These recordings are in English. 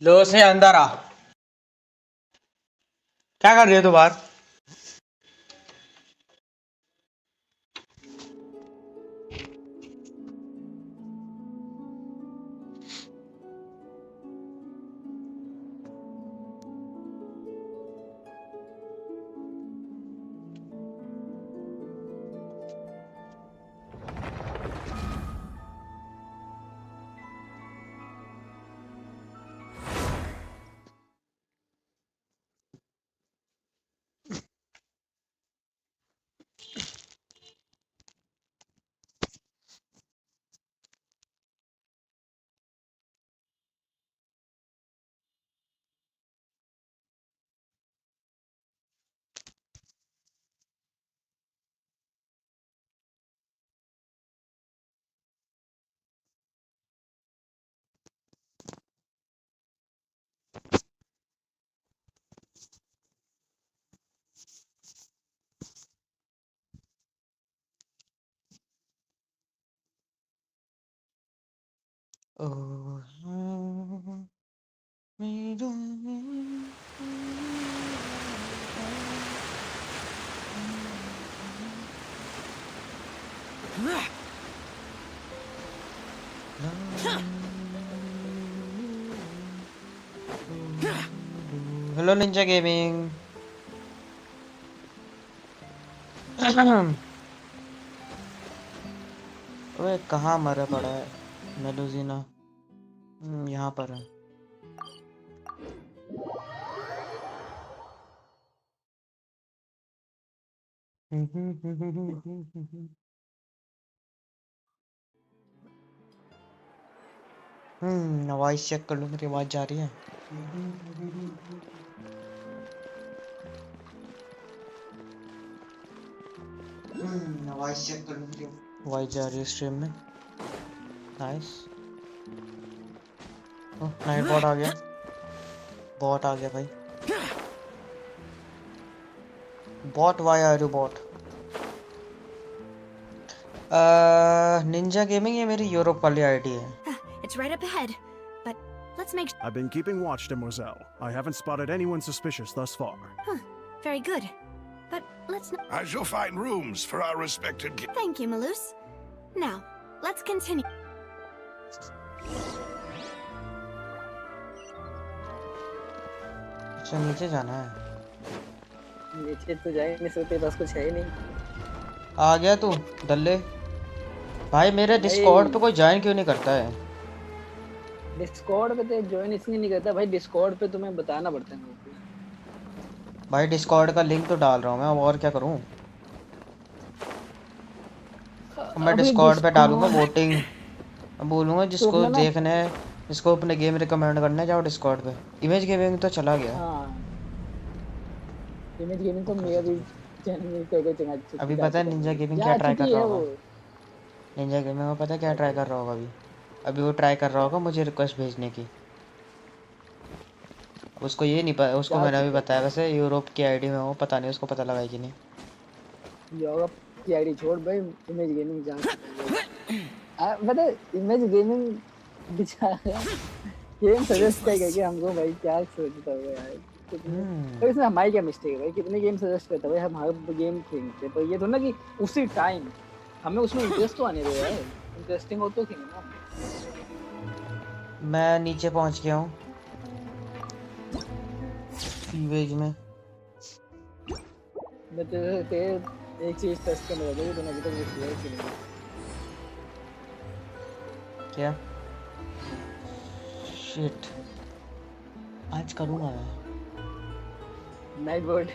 लो से अंदर आ। क्या कर रही है तू बाहर? Hello Ninja gaming. ओए कहाँ मरा पड़ा है मेलुजीना? यहाँ पर है। वॉइस चेक कर लूँ, मेरी आवाज जा रही है? वॉइस चेक कर लूँ, मेरी आवाज जा रही है स्ट्रीम में? नाइस। नाइट बॉट आ गया, बॉट आ गया भाई। Bot, why are you bot? Ninja gaming ये मेरी यूरोप वाली आईडी है। It's right up ahead, but let's make. I've been keeping watch, demoiselle. I haven't spotted anyone suspicious thus far. Very good, but let's not. I shall find rooms for our respected. Thank you, Malus. Now, let's continue. अच्छा नीचे जाना है। नीचे तो जाए नहीं सकते, बस कुछ है ही नहीं। आ गया तू दल्ले भाई। मेरे डिस्कॉर्ड पे कोई ज्वाइन क्यों नहीं करता है? डिस्कॉर्ड पे तो ज्वाइन इसलिए नहीं करता भाई, डिस्कॉर्ड पे तुम्हें बताना पड़ता है भाई। डिस्कॉर्ड का लिंक तो डाल रहा हूँ मैं, अब और क्या करूँ? मैं डिस्कॉर्ड पे डालूंगा वोटिंग, बोलूंगा जिसको देखना है, जिसको अपने गेम रिकमेंड करना है, जाओ डिस्कॉर्ड पे। इमेज गेमिंग तो चला गया। हाँ, इमेज गेमिंग तो मेरा भी चैनल में कई चला। अभी पता है निंजा गेमिंग क्या ट्राई कर रहा होगा? निंजा गेमिंग को पता है क्या ट्राई कर रहा होगा अभी वो ट्राई कर रहा होगा मुझे रिक्वेस्ट भेजने की। उसको ये नहीं पता, उसको मैंने अभी बताया वैसे यूरोप की आईडी में हो, पता नहीं उसको पता लगा है कि नहीं। यूरोप की आईडी छोड़ भाई, इमेज गेमिंग जान पता इमेज गेमिंग बेचारा गेम सजेस्ट करेगा हमको भाई, क्या सोचता होगा यार। तो इसमें हमारी क्या मिस्टेक है भाई? कितने गेम सजेस्ट करता है भाई, हम हर गेम खेलते पर ये तो ना कि उसी टाइम हमें उसमें इंटरेस्ट तो आने दो यार, इंटरेस्टिंग हो तो खेलना। मैं नीचे पहुंच गया हूँ फीवेज में। मैं तेरे एक चीज टेस्ट करने वाला हूं, तूने अभी तक नहीं किया है। क्या? शिट, आज करूँगा मैं। नाइट बोर्ड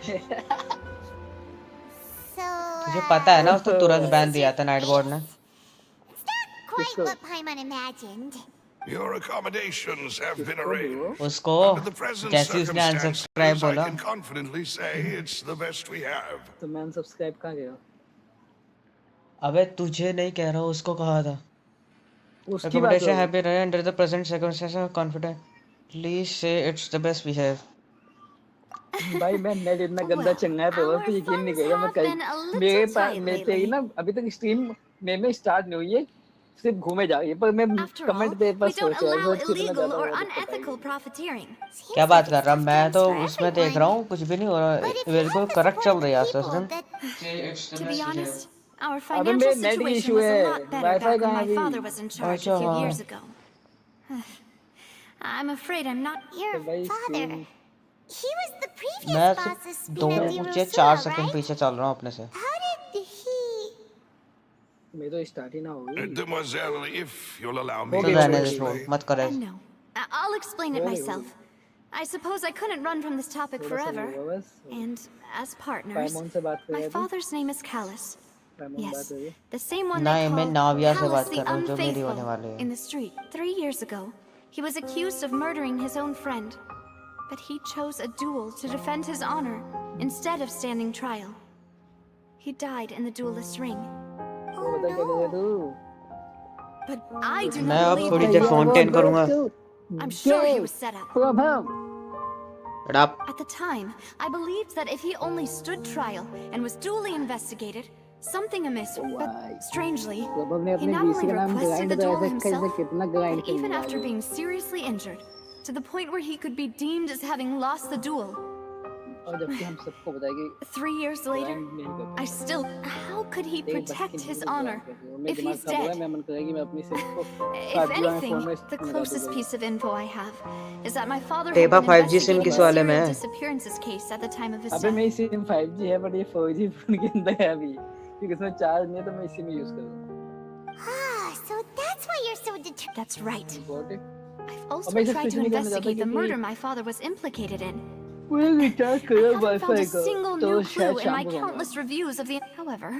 तुझे पता है ना उसको तुरंत बैन दिया था नाइट बोर्ड ने। Your accommodations have been arranged. उसको जैसे उसने अनसब्सक्राइब बोला, I can confidently say it's the best we have. तो मैं अनसब्सक्राइब कहाँ गया? अबे तुझे नहीं कह रहा हूँ, उसको कहा था। उसकी बात है। Have been run under the present circumstances confidently say it's the best we have. भाई मैं नेट इतना गंदा चंगा है तो यकीन नहीं करेगा। मैं कल मेरे पास मैं तेरी ना अभी तक स्ट्रीम में स्टार्ट नहीं हुई है, सिर्फ घूमे जा रही है, पर मैं After all, कमेंट पे we बस don't सोच रहा allow हूँ कितना illegal ज्यादा or वो दिक्कत unethical आएगी। profiteering. क्या Seems बात like कर it's रहा? tough मैं times तो for उसमें देख everyone. रहा हूँ, कुछ भी नहीं हो रहा। But if मेरे you को have the करेक्ट support चल of रही the है आज तो people, soon. that... To be honest, our अबे financial मेरे नेट की situation इशू was a है, lot better wifi back when कहाँ है my अभी? father was in charge अच्छा a few हाँ। years ago. I'm afraid I'm not... तो Your भाई father... stream He was the previous मैं boss's सिर्फ spina di 2 या 4 Rosula, सेकंड right? पीछे चल रहा हूँ अपने से। How did he... मेरे तो स्टार्ट ही ना होगी। Demoiselle, if you'll allow हो me गई चल हो to रहने दे, गई छोड़, explain. मत करे। No. I'll explain it हो गई myself. I suppose I couldn't run from this topic थोड़ा सा forever. होगा बस। And as partners, पाइमोन से बात कर my रहे थे, father's name is Callus. पाइमोन बात Yes, करिए। the same one नहीं, they मैं call नाविया से Callus बात the कर रहा हूँ, जो मेरी होने Unfaithful वाली है। in the street. 3 years ago, he was accused of murdering his own friend. But he chose a duel to defend his honor instead of standing trial. He died in the duelist's ring. वो बता क्या करेगा तू? But I do मैं not अब believe थोड़ी that there he... fountain करूँगा। I'm sure he was set up. प्रभाव rap. At the time, I believed that if he only stood trial and was duly investigated, something amiss. But strangely, प्रभाव ने he अपने not BC only का नाम requested grind the तो duel ऐसे कैसे himself, कितना ग्राइंड but even करने after वाले being seriously injured, to the point where he could be deemed as having lost the duel. और जबकि हम सबको बताएगी 3 years later, ग्राइंड नहीं करते I still... How could he तेरे बस की protect his नहीं तो honor ग्राइंड करते हो मेरा if दिमाग he's खराब हो गया dead? मैं मन करेगी मैं अपनी सिम को If काट दूंगा anything, फोन में the लगा closest दूंगा piece of info I have is that my father had Tepa been 5G SIM investigating किस a वाले में serial है? disappearances case at the time of his अबे death. मेरी सिम 5G है बट ये 4G फोन के अंदर है अभी क्योंकि इसमें चार्ज नहीं है तो मैं इसी में यूज कर रहा Ah, so that's why you're so determined. That's right. हूँ गॉट इट I've also अब मैं इसे tried स्विच to नहीं करना चाहता investigate the क्योंकि murder my father was implicated in. पूरे रिचार्ज I करो haven't found वाईफाई a का single तो new शायद clue in शाम my को कहूँगा countless reviews of the... However,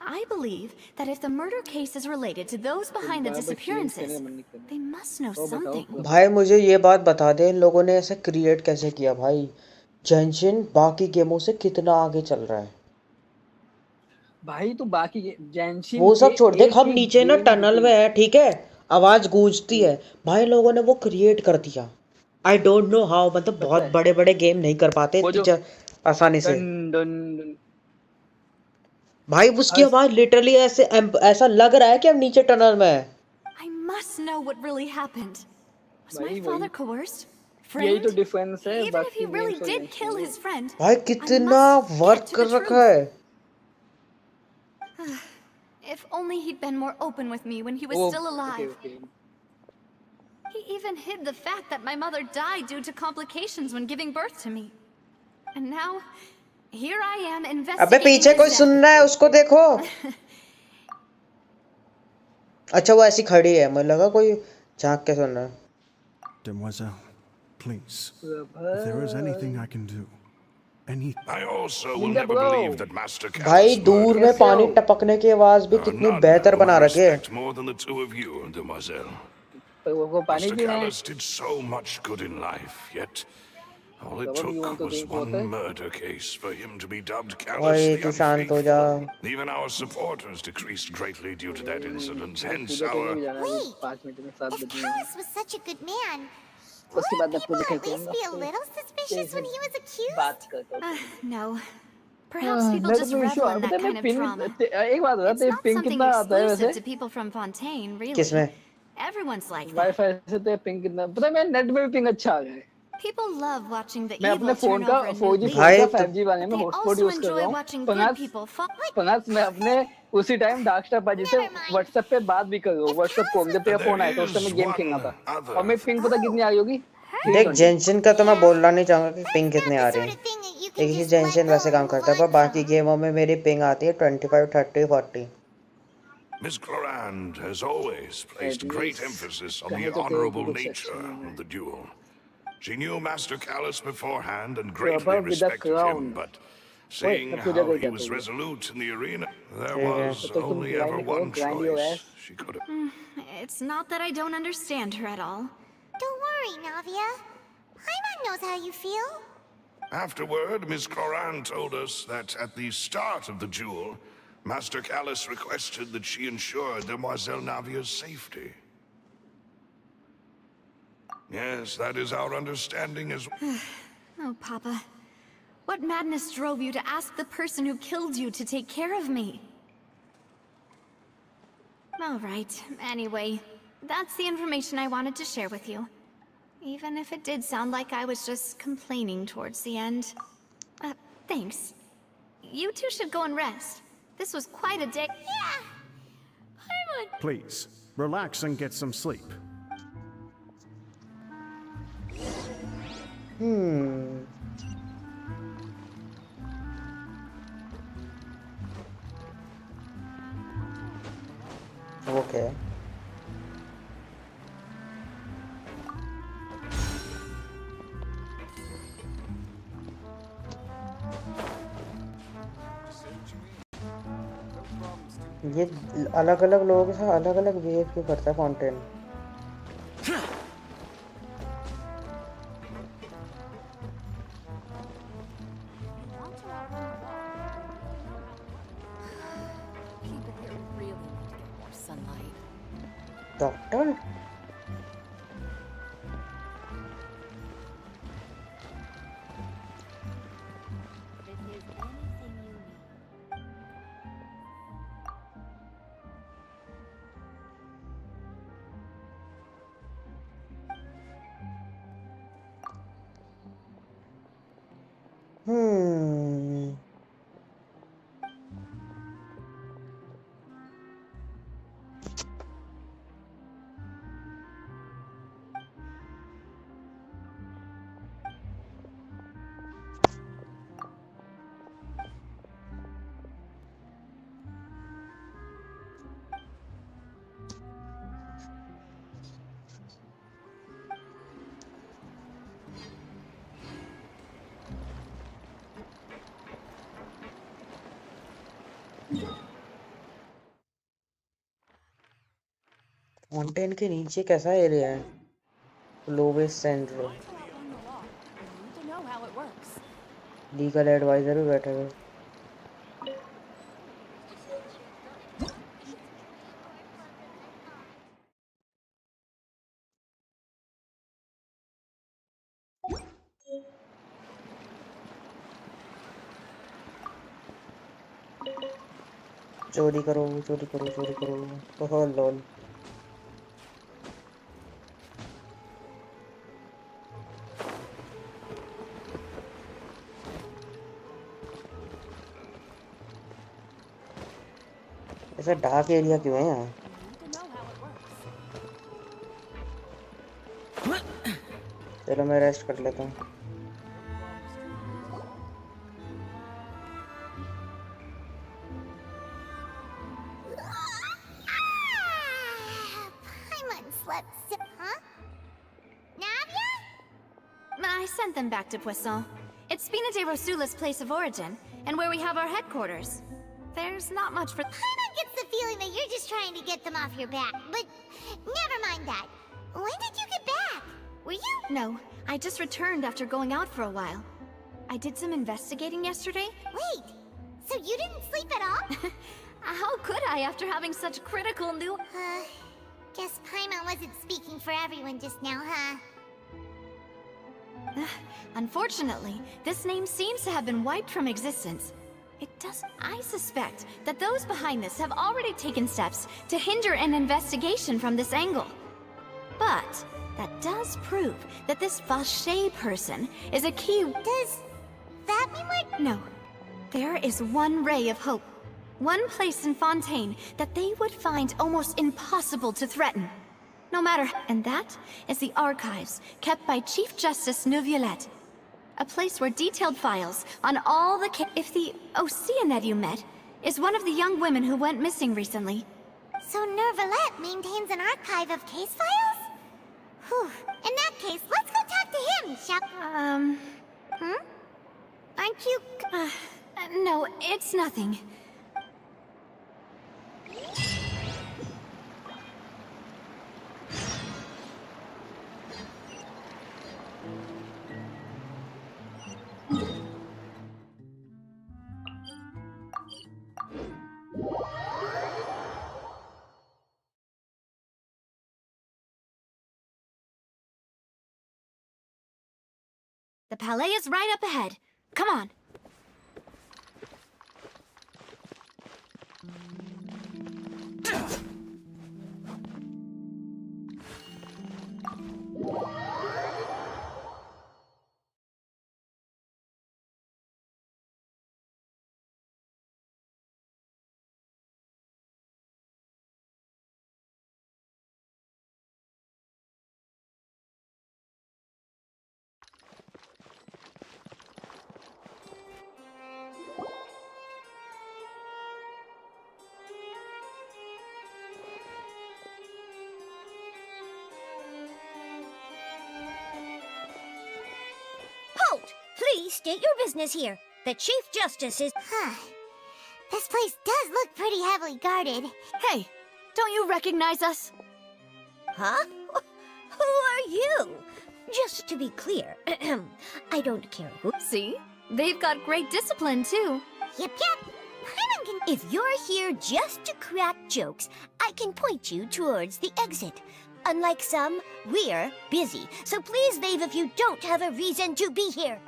I believe that if the murder case is related to those behind the bar bar games खेलने disappearances, का मन नहीं करना they must know और बताओ something. भाई मुझे ये बात बता दे, इन लोगों ने ऐसे क्रिएट कैसे किया भाई? जेंशिन बाकी गेमों से कितना आगे चल रहा है। भाई तो बाकी जेंशिन वो के सब छोड़, देख एक हम एक नीचे ना गेम टनल में है, ठीक है, आवाज गूंजती है, भाई लोगों ने वो क्रिएट कर दिया। आई डोंट नो हाउ, मतलब पता बहुत है बड़े बड़े गेम नहीं कर पाते वो इतनी जो आसानी से। डन डन डन भाई उसकी अस आवाज लिटरली ऐसे ऐसा लग रहा है कि हम नीचे टनल में है। I must know what really happened. Was my भाई father वही coerced? यही तो Framed? डिफरेंस है Even if he बाकी really गेम्स और did जेंशिन kill में his friend, भाई I कितना must वर्क get to कर the रखा truth. है। If only he'd been more open with me when he was oh still okay alive. Okay He even hid the fact that my mother died due to complications when giving birth to me. And now, here I am अबे investigating पीछे his कोई सुन death. रहा है, उसको देखो। अच्छा वो ऐसी खड़ी है, मुझे लगा कोई झांक के सुन रहा है। Demoiselle, please, if there is anything I can do, anything. I also will Ninja never bro believe that Master भाई Callus दूर में murdered कैसे हो पानी टपकने की आवाज भी कितनी none बेहतर whom बना I रखे है। respect more than the two of you, Demoiselle. पर वो पानी Master पीना है Callus did so much good in life, yet all it तब you want took to was drink one water murder case for him to be dubbed Callus भाई the तू शांत हो जा। Unfaithful. Even our supporters decreased greatly due to that incident, hence पूजा करने our... भी जाना है अभी Wait, 5 मिनट में 7 if बजे Callus was such a good man, उसके बाद wouldn't मैं पूजा people करके at least आऊंगा be a little suspicious when he was accused? बात करता हूँ No. Perhaps people net just में इशू revel in पता that है मैं kind of पिंग trauma. एक बात बता It's तेरे not पिंग something कितना आता है exclusive वैसे to people from Fontaine, really. किसमें? Everyone's like that. वाईफाई से तेरे पिंग कितना पता है मेरे नेट में भी पिंग अच्छा आ गया है People love watching the मैं अपने evil फोन turn का over a new 4G leaf. Phone भाई का तो 5G वाले But में they हॉटस्पॉट also यूज कर रहा enjoy हूँ watching good पनास people fall. पनास मैं अपने उसी टाइम डार्क स्टार पाजी से Never mind. व्हाट्सएप पे बात भी कर रहा हूँ If व्हाट्सएप Callus कॉल जब तेरा There फोन आया था उस टाइम is मैं गेम खेलना one था other... और मेरी पिंग पता कितनी आ रही होगी देख 320 जेंशिन का तो मैं बोलना नहीं चाहूंगा कि पिंग That's कितनी not आ the रही sort है। of thing that you एक can he just let जेंशिन go वैसे काम and करता है, move पर on बाकी from. गेमों में मेरी पिंग आती है 25, 30, 40। Miss Clorand has always placed great emphasis on कहे the तो तेरे honorable कुछ nature अच्छा नहीं of the duel. She knew Master Callus beforehand and है greatly with the respected him, crown but ओए seeing मैं पूजा how करके he आता was हूँ resolute in the arena, there ठीक है। was तो तुम only ever ग्राइंड करो one grind your choice S she could have. It's not that I don't understand her at all. Don't worry, Navia. Paimon knows how you feel. Afterward, Miss Clorand told us that at the start of the duel, Master Callus requested that she ensure Demoiselle Navia's safety. Yes, that is our understanding as well. Oh, Papa. What madness drove you to ask the person who killed you to take care of me? All right. Anyway, that's the information I wanted to share with you. Even if it did sound like I was just complaining towards the end. Thanks. You two should go and rest. This was quite a day. Yeah! Please, relax and get some sleep. Okay. ये अलग अलग लोगों के साथ अलग अलग behave क्यों करता है Fontaine? People here really need to get more sunlight. Doctor? If there's anything you need. Hmm. Fountain के नीचे कैसा एरिया है? Lowest central On the law, you need to know how it works. Legal adviser भी बैठे हुए। चोरी करो चोरी करो चोरी करो। Oh lol. ऐसा डार्क एरिया क्यों है यहाँ? You need to know how it works. चलो मैं रेस्ट कर लेता हूँ। Paimon slept. Huh? Navia? I sent them back to Poisson. It's Spina de Rosula's place of origin, and where we have our headquarters. There's not much for. Paimon gets the feeling that you're just trying to get them off your back, but never mind that. When did you get back? Were you? No, I just returned after going out for a while. I did some investigating yesterday. Wait, so you didn't sleep at all? How could I after having such critical new. Guess Paimon wasn't speaking for everyone just now, huh? Unfortunately, this name seems to have been wiped from existence. It does. I suspect that those behind this have already taken steps to hinder an investigation from this angle. But that does prove that this Vache person is a key. Does that mean we're... No. There is one ray of hope. One place in Fontaine that they would find almost impossible to threaten. No matter. And that is the archives kept by Chief Justice Neuvillette. A place where detailed files on all the if the Oceanette you met is one of the young women who went missing recently. So Neuvillette maintains an archive of case files? Whew. In that case, let's go talk to him, shall... Aren't you... No, it's nothing. The Palais is right up ahead. Come on. Please state your business here. The Chief Justice is... This place does look pretty heavily guarded. Hey, don't you recognize us? Huh? Who are you? Just to be clear, I don't care who... See? They've got great discipline, too. Yep. If you're here just to crack jokes, I can point you towards the exit. Unlike some, we're busy, so please leave if you don't have a reason to be here.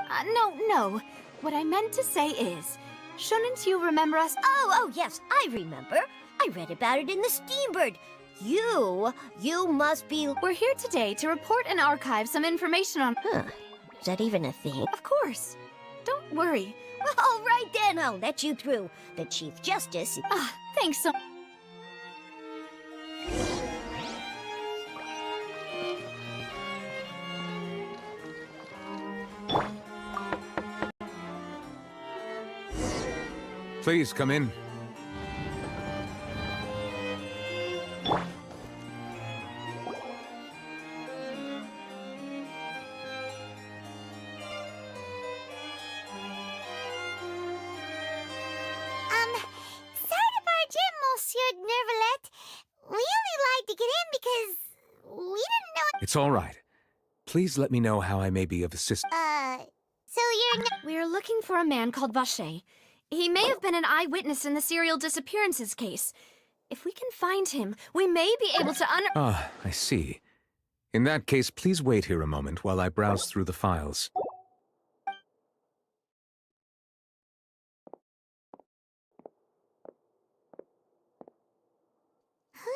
No. What I meant to say is, shouldn't you remember us? Oh, yes, I remember. I read about it in the Steambird. You must be... We're here today to report and archive some information on... Is that even a thing? Of course. Don't worry. Well, all right then, I'll let you through. The Chief Justice... Thanks so... Please come in. Sorry to barge in, Monsieur Nervalet. We only lied to get in because we didn't know... It's all right. Please let me know how I may be of assistance. So you're... We're looking for a man called Vacher. He may have been an eyewitness in the serial disappearances case. If we can find him, we may be able to I see. In that case, please wait here a moment while I browse through the files.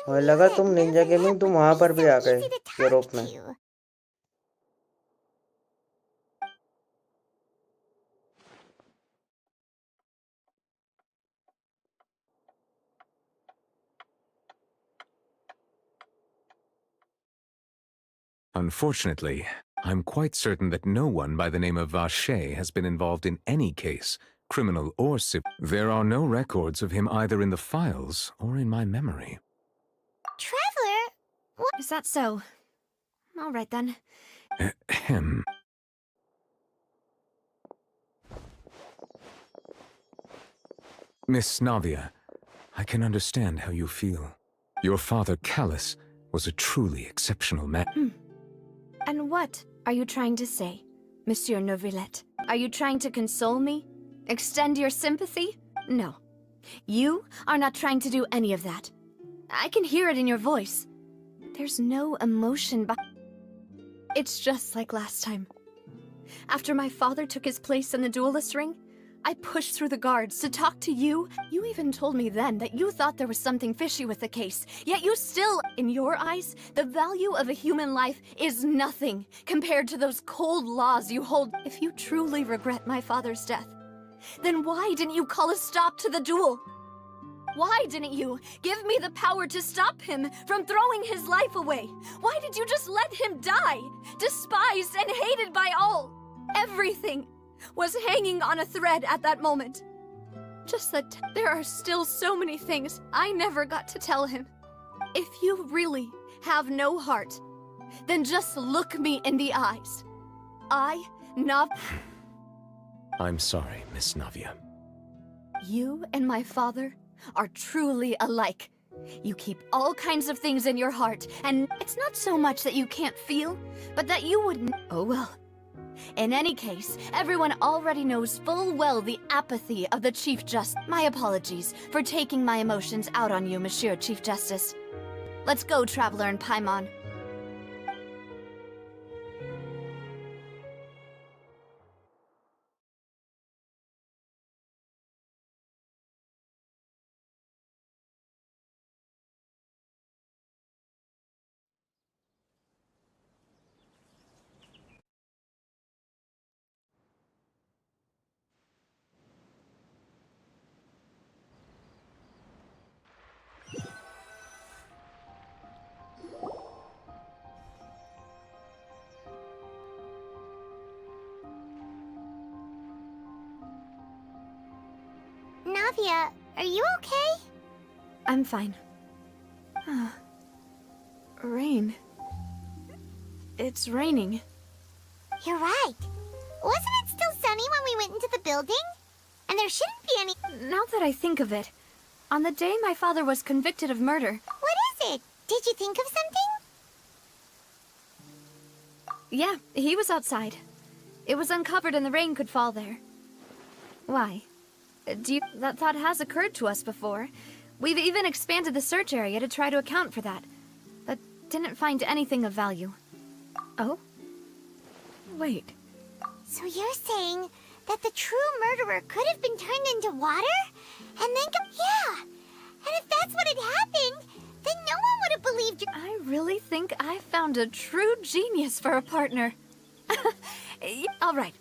मुझे लगा तुम Ninja gaming तुम वहां पर भी आ गए Europe में. Unfortunately, I'm quite certain that no one by the name of Vacher has been involved in any case, criminal or civil. There are no records of him either in the files or in my memory. Traveler? What? Is that so? All right, then. Ahem. Miss Navia, I can understand how you feel. Your father, Callus, was a truly exceptional man. And what are you trying to say, Monsieur Neuvillette? Are you trying to console me? Extend your sympathy? No. You are not trying to do any of that. I can hear it in your voice. There's no emotion It's just like last time. After my father took his place in the duelist ring, I pushed through the guards to talk to you. You even told me then that you thought there was something fishy with the case. Yet you still, in your eyes, the value of a human life is nothing compared to those cold laws you hold. If you truly regret my father's death, then why didn't you call a stop to the duel? Why didn't you give me the power to stop him from throwing his life away? Why did you just let him die, despised and hated by all? Everything was hanging on a thread at that moment. Just that there are still so many things I never got to tell him. If you really have no heart, then just look me in the eyes. I'm sorry, Miss Navia. You and my father are truly alike. You keep all kinds of things in your heart, and it's not so much that you can't feel, but that you wouldn't. Oh well. In any case, everyone already knows full well the apathy of the Chief Justice. My apologies for taking my emotions out on you, Monsieur Chief Justice. Let's go, Traveler and Paimon. Navia, are you okay? I'm fine. Rain. It's raining. You're right. Wasn't it still sunny went into the building? And there shouldn't be any... Now that I think of it, on the day my father was convicted of murder... What is it? Did you think of something? Yeah, he was outside. It was uncovered and the rain could fall there. Why? That thought has occurred to us before. We've even expanded the search area to try to account for that, but didn't find anything of value. Oh? Wait. So you're saying that the true murderer could have been turned into water? And then... Yeah! And if that's what had happened, then no one would have believed you... I really think I found a true genius for a partner. All right,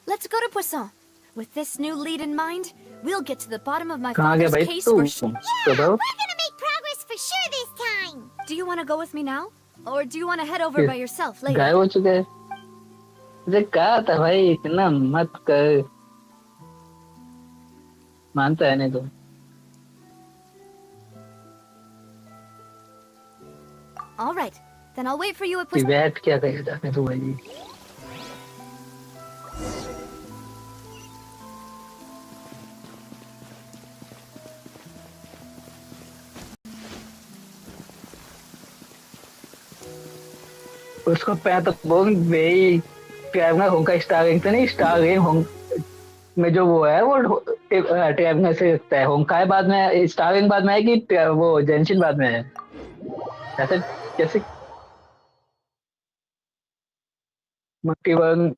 let's go to Poisson. With this new lead in mind, we'll get to the bottom of my father's case for sure. Yeah, we're gonna make progress for sure this time! Do you want to go with me now? Or do you want to head over by yourself later? गायब हो चुके हैं। मुझे कहा था भाई इतना मत कर। मानता है नहीं तो। All right, then I'll wait for you at Poisson. बैठ क्या करेगा जाने तो भाई। उसको तो बोल भाई ट्रैवलर होंग का स्टारिंग तो नहीं स्टारिंग होंग में जो वो है वो ट्रैवलर से लगता है होंग का बाद में स्टारिंग बाद में है कि वो जेंशिन बाद में है ऐसे कैसे मक्की वन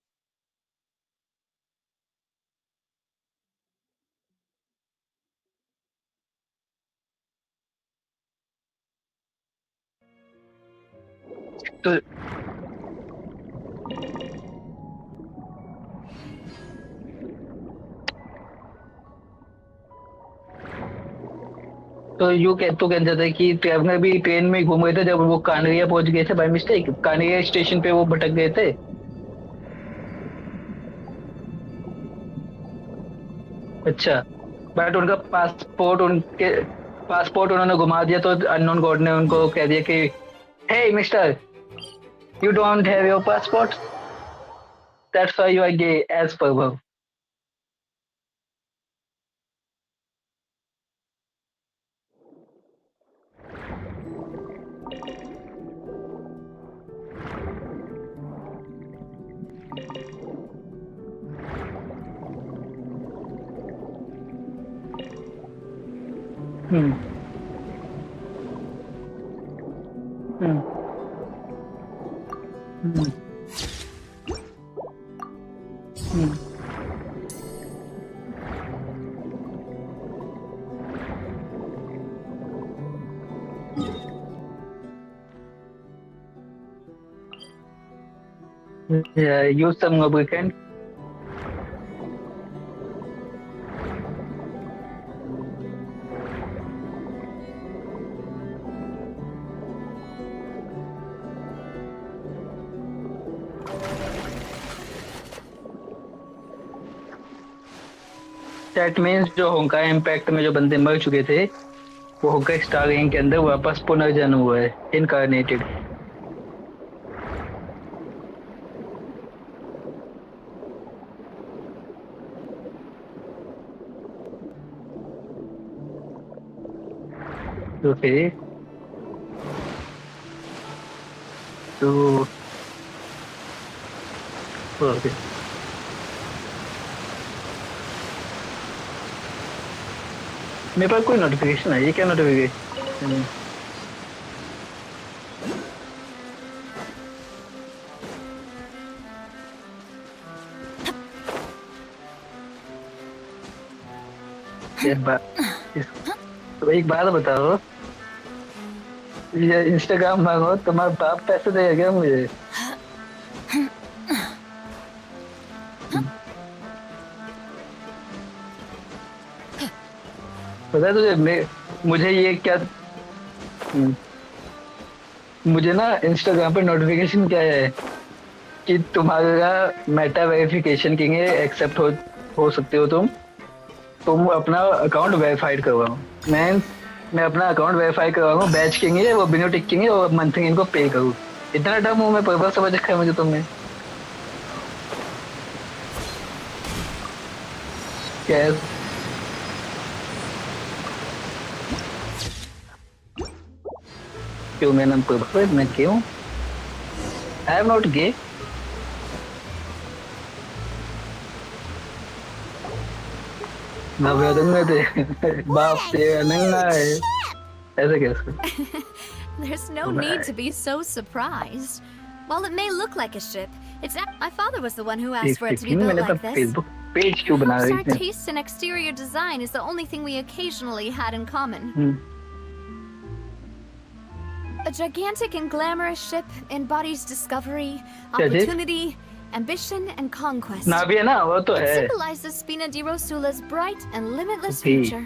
तो यू तो कह जाता है कि ट्रैवलर भी ट्रेन में घूम रहे थे जब वो कानरिया पहुंच गए थे बाय मिस्टेक कानरिया स्टेशन पे वो भटक गए थे अच्छा बट उनका पासपोर्ट उन्होंने घुमा दिया तो अननोन गॉड ने उनको कह दिया कि hey mister you don't have your passport that's why you are gay as Prabhav Hmm. Hmm. Hmm. Hmm. Yeah, use some lubricant. That means जो होंका इम्पैक्ट में जो बंदे मर चुके थे वो होंका स्टार के अंदर वापस पुनर्जन्म हुआ है इनकार्नेटेड ओके तो ओके मेरे पास कोई नोटिफिकेशन है ये क्या नोटिफिकेशन तो एक बात बताओ ये इंस्टाग्राम मांगो तुम्हारा बाप पैसे देगा क्या मुझे पता है तुझे मुझे ये क्या मुझे ना इंस्टाग्राम पे नोटिफिकेशन क्या है कि तुम्हारा मेटा वेरिफिकेशन के लिए एक्सेप्ट हो सकते हो तुम अपना अकाउंट वेरीफाइड करवाओ मैं अपना अकाउंट वेरीफाई करवाऊँ बैच के लिए वो बिनो टिक के और मंथली इनको पे करूँ इतना डम हूँ मैं पर समझ रखा है मुझे तुमने कैस क्यों मेरा नाम प्रभाव मैं क्यों आई एम नॉट गे नव्या दिन में थे बाप से नंगा है ऐसे कैसे There's no need to be so surprised. While it may look like a ship, my father was the one who asked for it to be built like this. Facebook page क्यों बना रही Perhaps our थी tastes in exterior design is the only thing we occasionally had in common. A gigantic and glamorous ship embodies discovery, opportunity, ambition, and conquest. नाभिया ना वो तो It है symbolizes Spina di Rosula's bright and limitless future.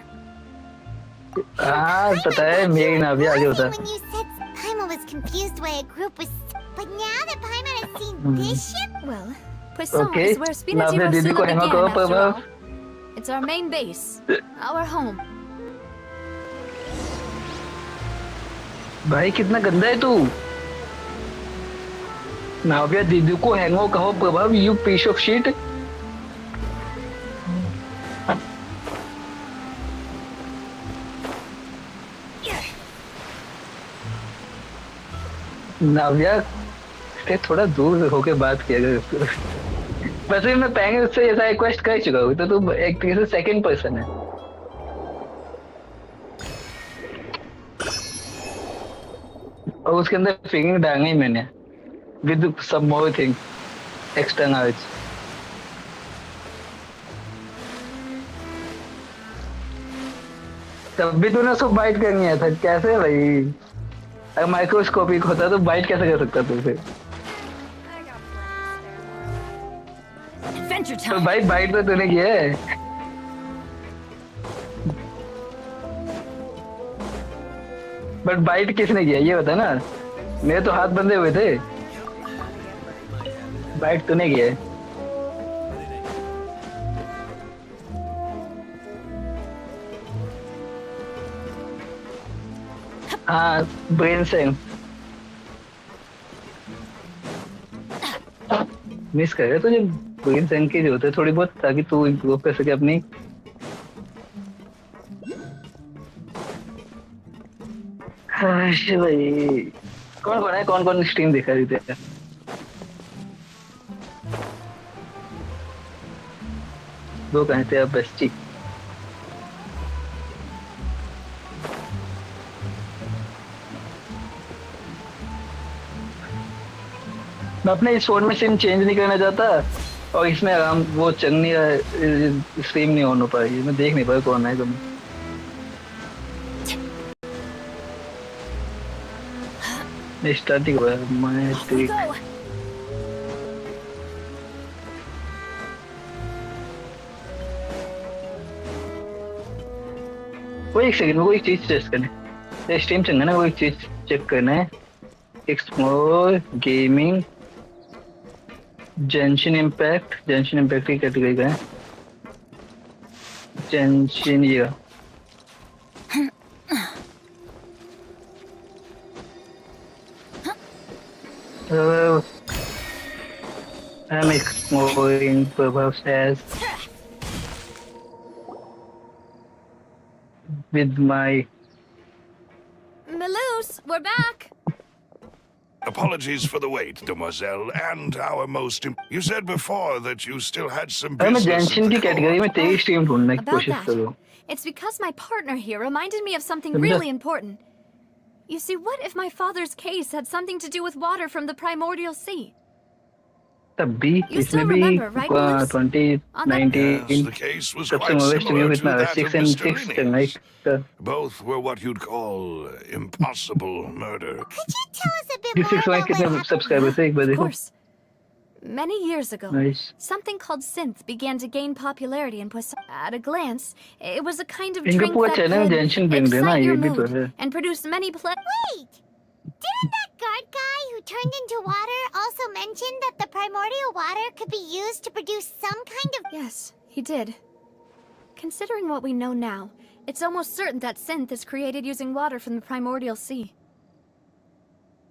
हाँ पता है मेरी नाभिया आगे होता When you said Paimon was confused why a group was, but now that Paimon has seen this ship, Well, Poisson Okay, is where Spina di नाभिया दीदी को Rosula हैंगा began करो after प्रभाव all. It's our main base, our home. भाई कितना गंदा है तू नाव्या दीदी को हैंगो कहो Prabhav you piece of shit Navya से थोड़ा दूर होके बात किया कर वैसे मैं पहले उससे ऐसा रिक्वेस्ट कर चुका हूँ तो तू एक तरीके से सेकंड पर्सन है और उसके अंदर फिंगर डालना ही मैंने with some more thing extra knowledge तब भी तूने उसको बाइट करनी है था कैसे भाई अगर माइक्रोस्कोपिक होता तो बाइट कैसे कर सकता तू फिर तो भाई बाइट तो तूने किया है बट बाइट किसने किया ये बता ना मेरे तो हाथ बंधे हुए थे बाइट तूने किया है हाँ ब्रेन सेंस मिस कर रहे तुझे ब्रेन सेंस की जरूरत है थोड़ी बहुत ताकि तू इम्प्रूव कर सके अपनी भाई कौन कौन है कौन कौन स्ट्रीम दिखा रही थी वो कहते हैं बेस्टी मैं अपने इस फोन में सिम चेंज नहीं करना चाहता और इसमें आराम वो चल नहीं रहा स्ट्रीम नहीं ऑन हो पाएगी मैं देख नहीं पाया कौन है तुम स्टार्टिंग हुआ मैं ठीक वो एक सेकंड में कोई चीज टेस्ट करने स्ट्रीम चलना ना कोई चीज चेक करना है एक्सप्लोर गेमिंग जेंशिन इम्पैक्ट की कैटेगरी का है जेंशिन ये I'm exploring Prabhav says with my Melus, we're back. Apologies for the wait, demoiselle, and our most... You said before that you still had some मैं business Genshin की category में तेरी stream ढूंढने की About कोशिश that, करूँ it's because my partner here reminded me of something really important. You see, what if my father's case had something to do with water from the primordial sea? तब भी You इसमें still भी remember, right, Melus? 2019 Yes, the case was सबसे quite most similar में to कितना that 6 of and Mr. 6 चलना Linney's. एक Both were what you'd call impossible murder. could you tell us a bit किस more 6 में about कितने what happened? Subscribers है एक बार Of देखो course. Many years ago, Nice. something called synth began to gain popularity in Poisson. At a glance, it was a kind of इनका drink पूरा that channel could Genshin bring देना excite ये your भी तो mood है and produce many Wait! Didn't that guard guy who turned into water also mention that the primordial water could be used to produce some kind of... Yes, he did. Considering what we know now, it's almost certain that synth is created using water from the primordial sea.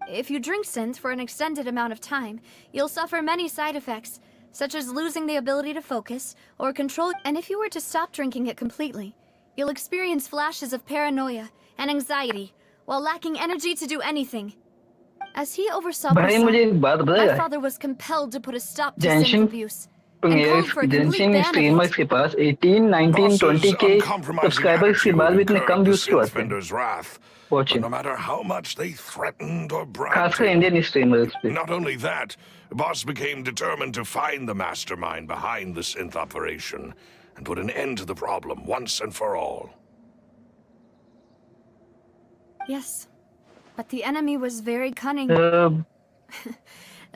If you drink synth for an extended amount of time, you'll suffer many side effects, such as losing the ability to focus or control. And if you were to stop drinking it completely, you'll experience flashes of paranoia and anxiety while lacking energy to do anything. As he oversaw भाई मुझे एक बात my बताएगा father was compelled to put a stop to synth जेंशिन abuse and called for a complete जेंशिन ban of streamers it. के पास 18 19 Boss's 20 के uncompromising subscribers के बाद attitude भी इतने कम incurred the व्यूज क्यों synth आते हैं vendor's wrath. But watching no matter how much they threatened or bragged खासकर to, इंडियन स्ट्रीमर्स पे not only that, Boss became determined to find the mastermind behind the synth operation and put an end to the problem once and for all. Yes, but the enemy was very cunning,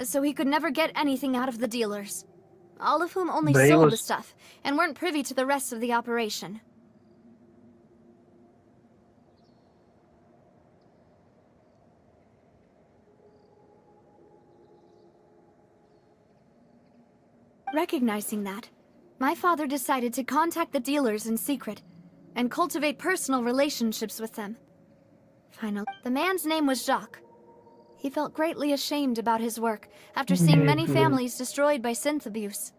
so he could never get anything out of the dealers, all of whom only भाई sold वो the stuff and weren't privy to the rest of the operation. Recognizing that, my father decided to contact the dealers in secret and cultivate personal relationships with them. Finally, the man's name was Jacques. He felt greatly ashamed about his work after seeing many families destroyed by synth abuse.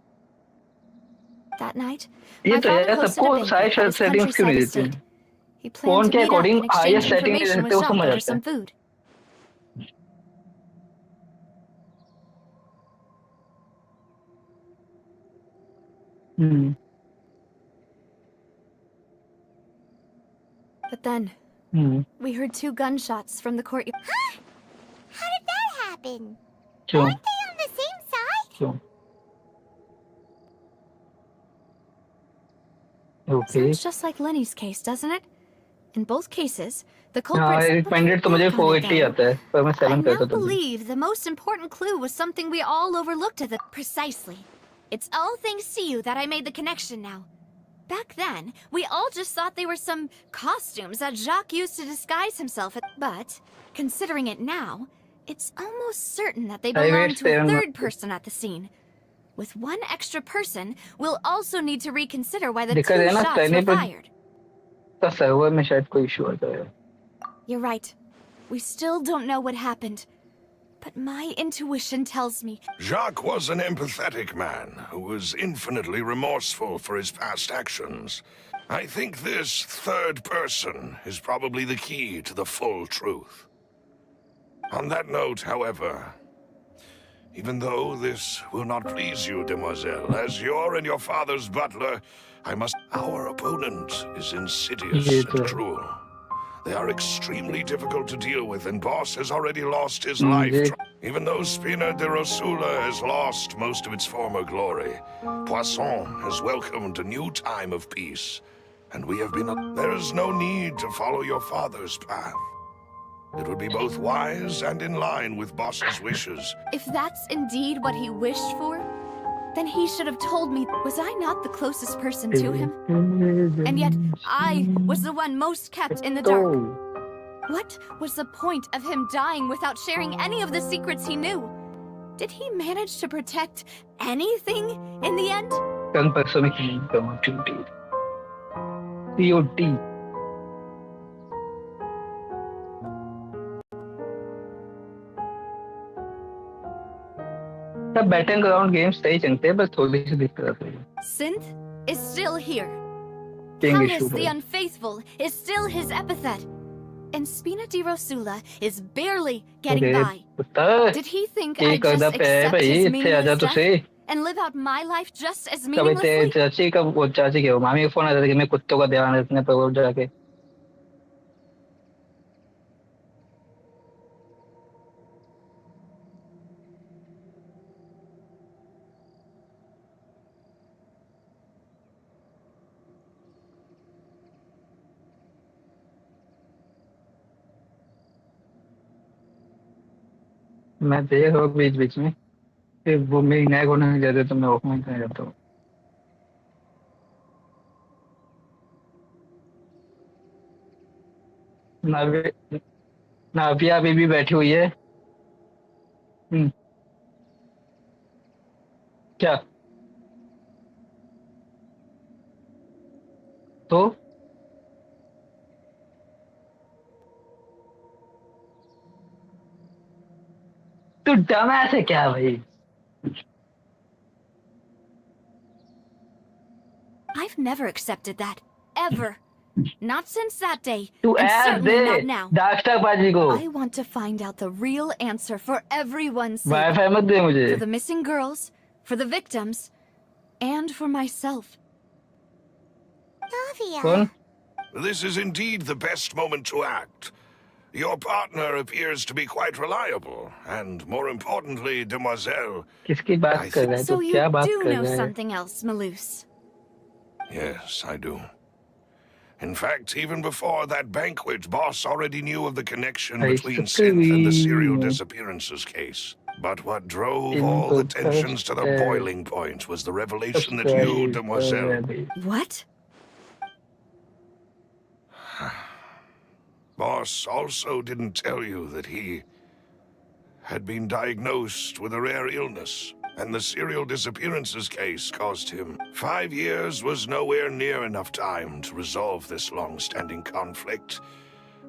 That night, ये my तो father यार hosted a सबको banquet सारी at his settings क्यों नहीं countryside देती estate. हैं He phone planned to के meet up according and exchange highest setting नहीं information देते with वो Jacques समझ over आता some है food. Hmm But then, hmm we heard 2 gunshots from the courtyard. How did that happen? क्यों Aren't they on the same side? क्यों okay Sounds just like Lenny's case, doesn't it? In both cases, the हाँ culprits... recommended तो मुझे Back on it, 480 though. आता है पर मैं I 7 now करता था believe the most important clue was something we all overlooked at the... Precisely. It's all thanks to you that I made the connection now. Back then, we all just thought they were some costumes that Jacques used to disguise himself at... But, considering it now, it's almost certain that they I belong wait to a 7 third person at the scene. With one extra person, we'll also need to reconsider why the दिक्कत 2 है ना shots were turnip fired. का server में शायद कोई issue आता है You're right. We still don't know what happened. But my intuition tells me... Jacques was an empathetic man who was infinitely remorseful for his past actions. I think this third person is probably the key to the full truth. On that note, however, even though this will not please you, demoiselle, as you're and your father's butler, I must... Our opponent is insidious and cruel. They are extremely difficult to deal with, and Boss has already lost his life. Even though Spina de Rosula has lost most of its former glory, Poisson has welcomed a new time of peace, and we have been... There is no need to follow your father's path. It would be both wise and in line with Boss's wishes. If that's indeed what he wished for, then he should have told me. Was I not the closest person to him? And yet, I was the one most kept in the dark. What was the point of him dying without sharing any of the secrets he knew? Did he manage to protect anything in the end? कल परसों में की COD सब battle ground games सही चलते हैं बस थोड़ी सी दिक्कत आती है Synth is still here. King Callus issue the है Unfaithful is still his epithet. And Spina di Rosula is barely getting by. पुत्र Did he think ये I'd करदा just पे है accept भाई his इतने आजा meaningless तुझे death and live out my life just as कभी ते meaninglessly? चाची का वो चाची के वो मामी का फोन आता था कि मैं कुत्तों का ध्यान रखने पर वो जाके मैं देख रहा हूँ बीच बीच में फिर वो मेरी नैग होने लग जाते तो मैं ऑफलाइन चला जाता हूँ नावे नाविया अभी भी बैठी हुई है क्या तो तू डमैस है क्या भाई never accepted that. Ever. Not since that day. तू And ऐस certainly they not now. Dark star पाजी को I want to find out the real answer for everyone's sake. Wifi मत दे मुझे For the missing girls, for the victims, and for myself. Tavia. कौन This is indeed the best moment to act. Your partner appears to be quite reliable, and more importantly, demoiselle. किसकी बात कर रहा है So तू you क्या बात do कर know रहा है something else, Maloose. Yes, I do. In fact, even before that banquet, Boss already knew of the connection I between Synth and the serial suppose. disappearances case. But what drove all the tensions to the boiling point was the revelation that you, demoiselle, What? Boss also didn't tell you that he had been diagnosed with a rare illness, and the serial disappearances case cost him 5 years was nowhere near enough time to resolve this long-standing conflict.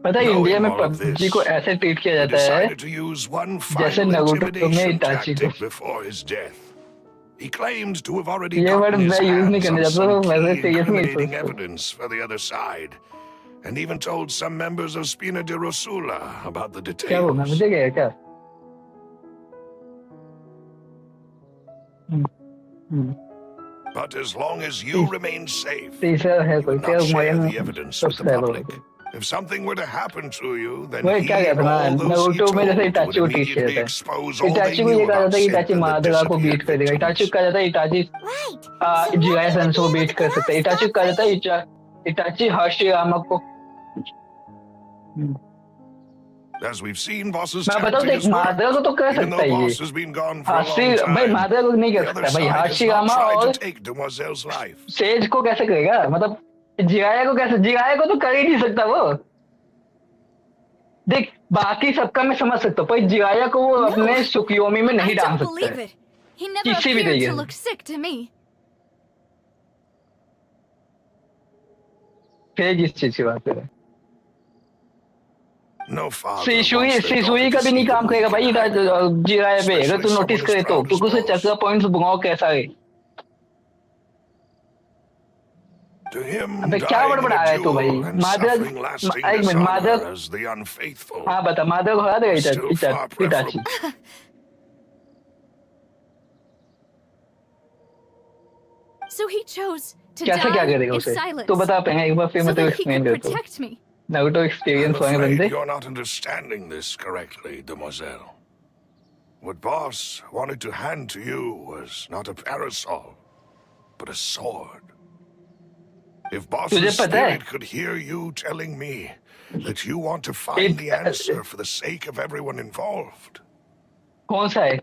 पता है India Knowing में all of PUBG this, को ऐसे treat किया he जाता है decided to use one जैसे final Naruto में intimidation इटाची को tactic before his death. He claimed to have already ये वर्ड gotten his मैं यूज नहीं hands करने on जाता some हूँ वैसे key सीरियस नहीं incriminating सोचता evidence for the other side, and even told some members of Spina de Rosula about the क्या बोलना details. मुझे क्या है क्या But as long as you remain safe, तीसरा है you कोई would क्या not share मोयन the evidence with the public. If something were to happen to you, then वही he क्या and कहता all है those he नारुतो में जैसे told would इटाची को ट्रीट किया immediately जाता expose है all they इटाची को ये knew कहा about जाता है कि Synth इटाची and the मादरा को बीट disappeared कर देगा इटाची victims. को कहा जाता है Itachi Right. So जिगाया why would sense they को be बीट able to कर सकता है grasp इटाची that को कहा जाता है phrase? इटाची हाशियामा को As we've seen, Boss's मैं बताऊँ tactic तो has एक मादरा को worked. तो कर Even सकता though है ये Boss has been gone for a हाशी long भाई time, मादरा को नहीं the कर other सकता भाई side has not हाशियामा tried to और take Demoiselle's life. सेज को कैसे करेगा मतलब जिगाया को कैसे जिगाया को तो कर ही नहीं सकता वो देख बाकी सबका मैं समझ सकता हूँ पर जिगाया को वो No, अपने सुखयोमी में I नहीं डाल don't सकता believe है it. He never किसी भी appeared तरीके to से look sick to me. फिर किस चीज की बात कर रहे हैं No father सीसुई wants their daughter सीसुई का to भी see नहीं them काम करेगा weak भाई and hiding, जिगाया पे अगर especially तू someone नोटिस as करे तो proud as क्योंकि उसे Boss. चक्रा पॉइंट्स भुगाओ कैसा है To him, अबे क्या dying in बड़बड़ा a रहा है तू भाई duel and मादरा suffering lasting एक minute मादरा dishonor as the unfaithful हाँ बता मादरा को हरा was देगा still far Itachi preferable. So he chose to कैसे क्या die करेगा in उसे silence तो बता पाएंगे एक बार फिर so मैं तो that he एक्सप्लेन could करता हूँ protect me. Naruto I'm experience वाले afraid बंदे you're not understanding this correctly, demoiselle. What Boss wanted to hand to you was not a parasol, but a sword. If तुझे Boss's पता है spirit could hear you telling me that you want to find the answer for the sake of everyone involved, कौन सा है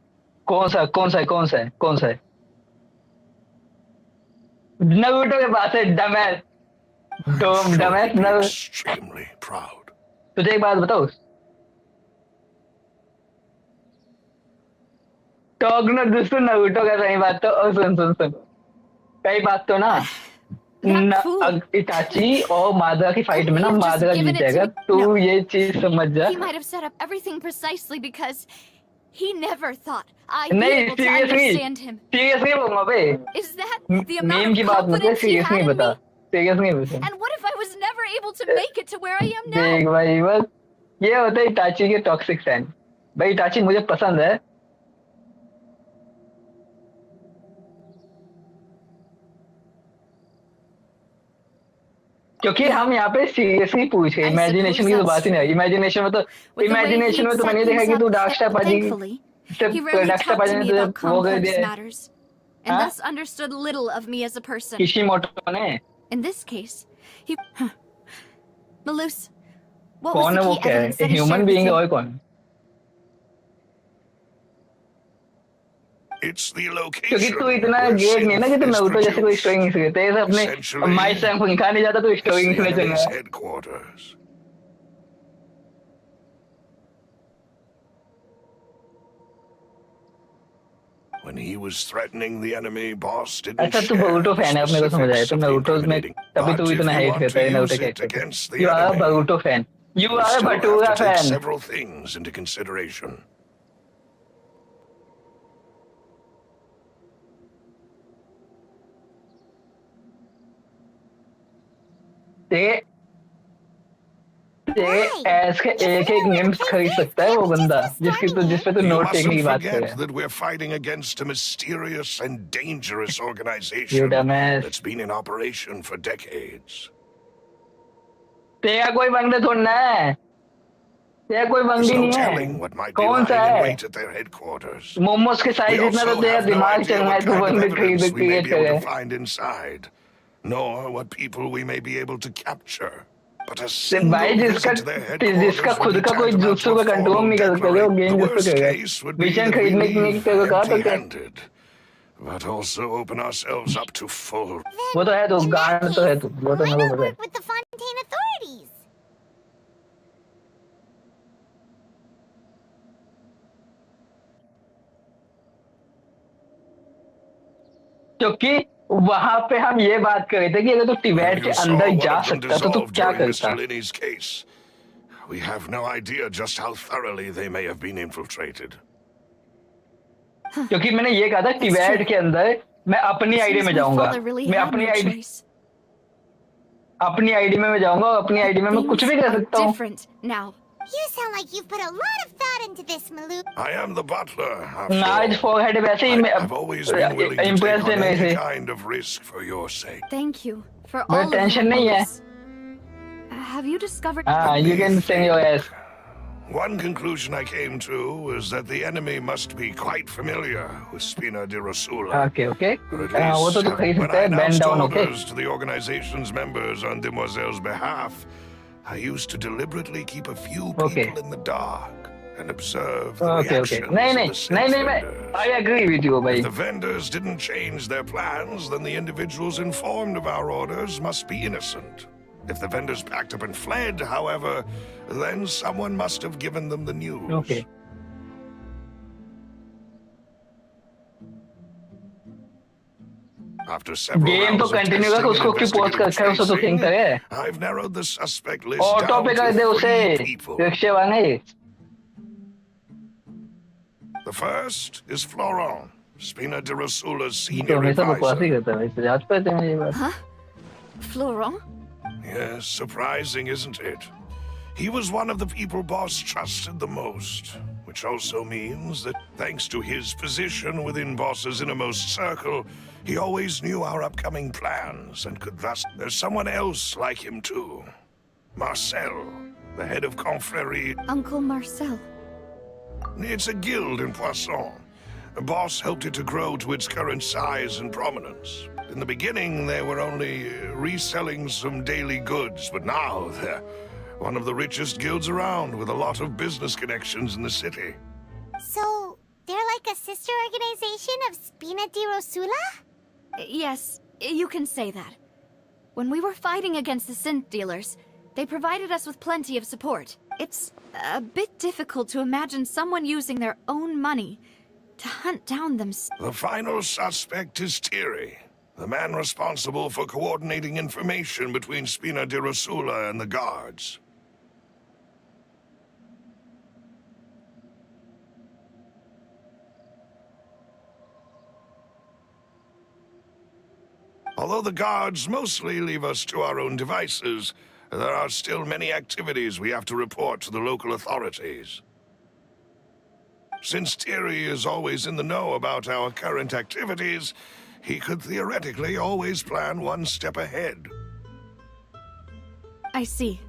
कौन सा कौन सा है कौन सा है कौन सा है नारुतो के पास है डमैस I'm sure डमैस he'd be extremely proud. तुझे एक बात बताओ टॉगनो दोस्तों नारुतो का सही बात तो और सुन कई बात तो ना That fool. इटाची और मादरा की फाइट में ना Couldn't he have मादरा just given Jeet it to जाएगा me? तू No. ये चीज समझ जा He might have set up everything precisely because he never thought I'd be नहीं able to seriously understand him. Serious नहीं बोलूंगा बे Is that the amount meme of की बात मतलब confidence he सीरियस had नहीं in बता me? सीरियस नहीं बता And what if I was never able to make it to where I am now? देख भाई बस ये होता है इटाची के टॉक्सिक फैन भाई इटाची मुझे पसंद है क्योंकि हम यहाँ पे सीरियसली पूछ रहे I इमेजिनेशन की तो suppose बात ही नहीं that's है इमेजिनेशन में तो With the way imagination he'd में तो set मैंने देखा things कि तू up, डार्क स्टार पाजी thankfully, he rarely dark star talked पाजी to ने me तुझे about वो कर complex दिया matters, and हाँ thus understood little of me as a person. Kishimoto ने In this case, he... Maloose, what was कौन the है वो key क्या evidence है that he human shared with being you? और कौन It's the क्योंकि location तू इतना where गेट नहीं है ना कि Synth तू is नारुतो जैसे कोई स्टोरी नहीं produced. सीखे तेरे से अपने Essentially, माई सैम को निकाल नहीं जाता तो it's स्टोरी the नहीं चल enemy's रहा है headquarters. When he was threatening the enemy, Boss didn't अच्छा तू share नारुतो the फैन है अपने को समझ आया specifics तू of the नारुतो में incriminating. तभी तू But if इतना you हेट want करता to है नारुतो use it कैरेक्टर को against the you are enemy, Naruto fan you you are still have bhatura to take fan several things into consideration. ते ऐस के एक निम्स खरीद सकता है वो बंदा जिस पे तो You नोट टेकने mustn't की बात कर forget रहा है. that we're fighting against a mysterious and dangerous You organization dumbass. that's been in operation for decades. तेरा कोई बंदा थोड़ा है. तेरा कोई There's बंदी no नहीं telling है. what might be कौन सा lying in है? wait at their headquarters. Momos के साइज We इतना तो also तेरा have no दिमाग idea चल रहा है what तू kind of बंदे evidence we may create be able करे. to find inside, nor what people we may be able to capture. But a ते भाई single visit to their जिसका headquarters would खुद be का कोई tantamount जुत्सु to का a control formal नहीं कर सकता वो declaration. गेम The जिस पे worst करेगा. case would be vision that we खरीदने की leave तेरे को कहा तो क्या? empty-handed, but also open ourselves up to full. वो तो है तो In that गांड तो है case, तो वो तो why मेरे को not पता है. work with the Fontaine authorities? क्योंकि वहां पे हम ये बात कर रहे थे कि अगर तू टिबेट के You saw अंदर one जा of them सकता तो तू dissolve क्या during Mr. करता? Linney's case. We have no idea just how thoroughly they may have been infiltrated. क्योंकि मैंने ये कहा था टिबेट के अंदर मैं अपनी आईडी Seems में my जाऊंगा. father really मैं had अपनी no आईडी choice. में जाऊंगा और अपनी आईडी में मैं कुछ Things भी कर are सकता हूँ. different now. You sound like you've put a lot of thought into this, Malou. I am the butler, after noise all. Forehead वैसे ही I've always been willing to impress take है on मेरे any से. kind of risk for your sake. Thank you for But all of tension that, नहीं है. Malus. Have you discovered? हाँ, you can send your ass. One conclusion I came to is that the enemy must be quite familiar with Spina di Rosula. Okay, okay. Or at वो तो least, तू खरीद when सकता I है. Bend announced down, okay. orders to the organization's members on Demoiselle's behalf, I used to deliberately keep a few people Okay. in the dark and observe the Okay, okay. reactions नहीं of नहीं the said नहीं मैं vendors. I agree with you, भाई. If the vendors didn't change their plans, then the individuals informed of our orders must be innocent. If the vendors packed up and fled, however, then someone must have given them the news. Okay. After several Game तो rounds of continue testing कर उसको and क्यों pause कर रखा है उसको तो think investigative करे. chasing, I've narrowed the suspect list auto down पे कर दे to उसे. 3 people. रिक्शे वाले. The first is Florent, Spina di Rosula's तो senior हमेशा बकवास ही advisor. करता है. याद पाते हैं ये बात. Huh? Florent? Yes, surprising, isn't it? He was one of the people Boss trusted the most, which also means that thanks to his position within Boss's innermost circle, he always knew our upcoming plans and could thus... There's someone else like him too. Marcel, the head of Confrérie. Uncle Marcel. It's a guild in Poisson. Boss helped it to grow to its current size and prominence. In the beginning, they were only reselling some daily goods, but now they're one of the richest guilds around with a lot of business connections in the city. So, they're like a sister organization of Spina di Rosula? Yes, you can say that. When we were fighting against the synth dealers, they provided us with plenty of support. It's a bit difficult to imagine someone using their own money to hunt down them. The final suspect is Thierry, the man responsible for coordinating information between Spina di Rosula and the guards. Although the guards mostly leave us to our own devices, there are still many activities we have to report to the local authorities. Since Thierry is always in the know about our current activities, he could theoretically always plan one step ahead. I see.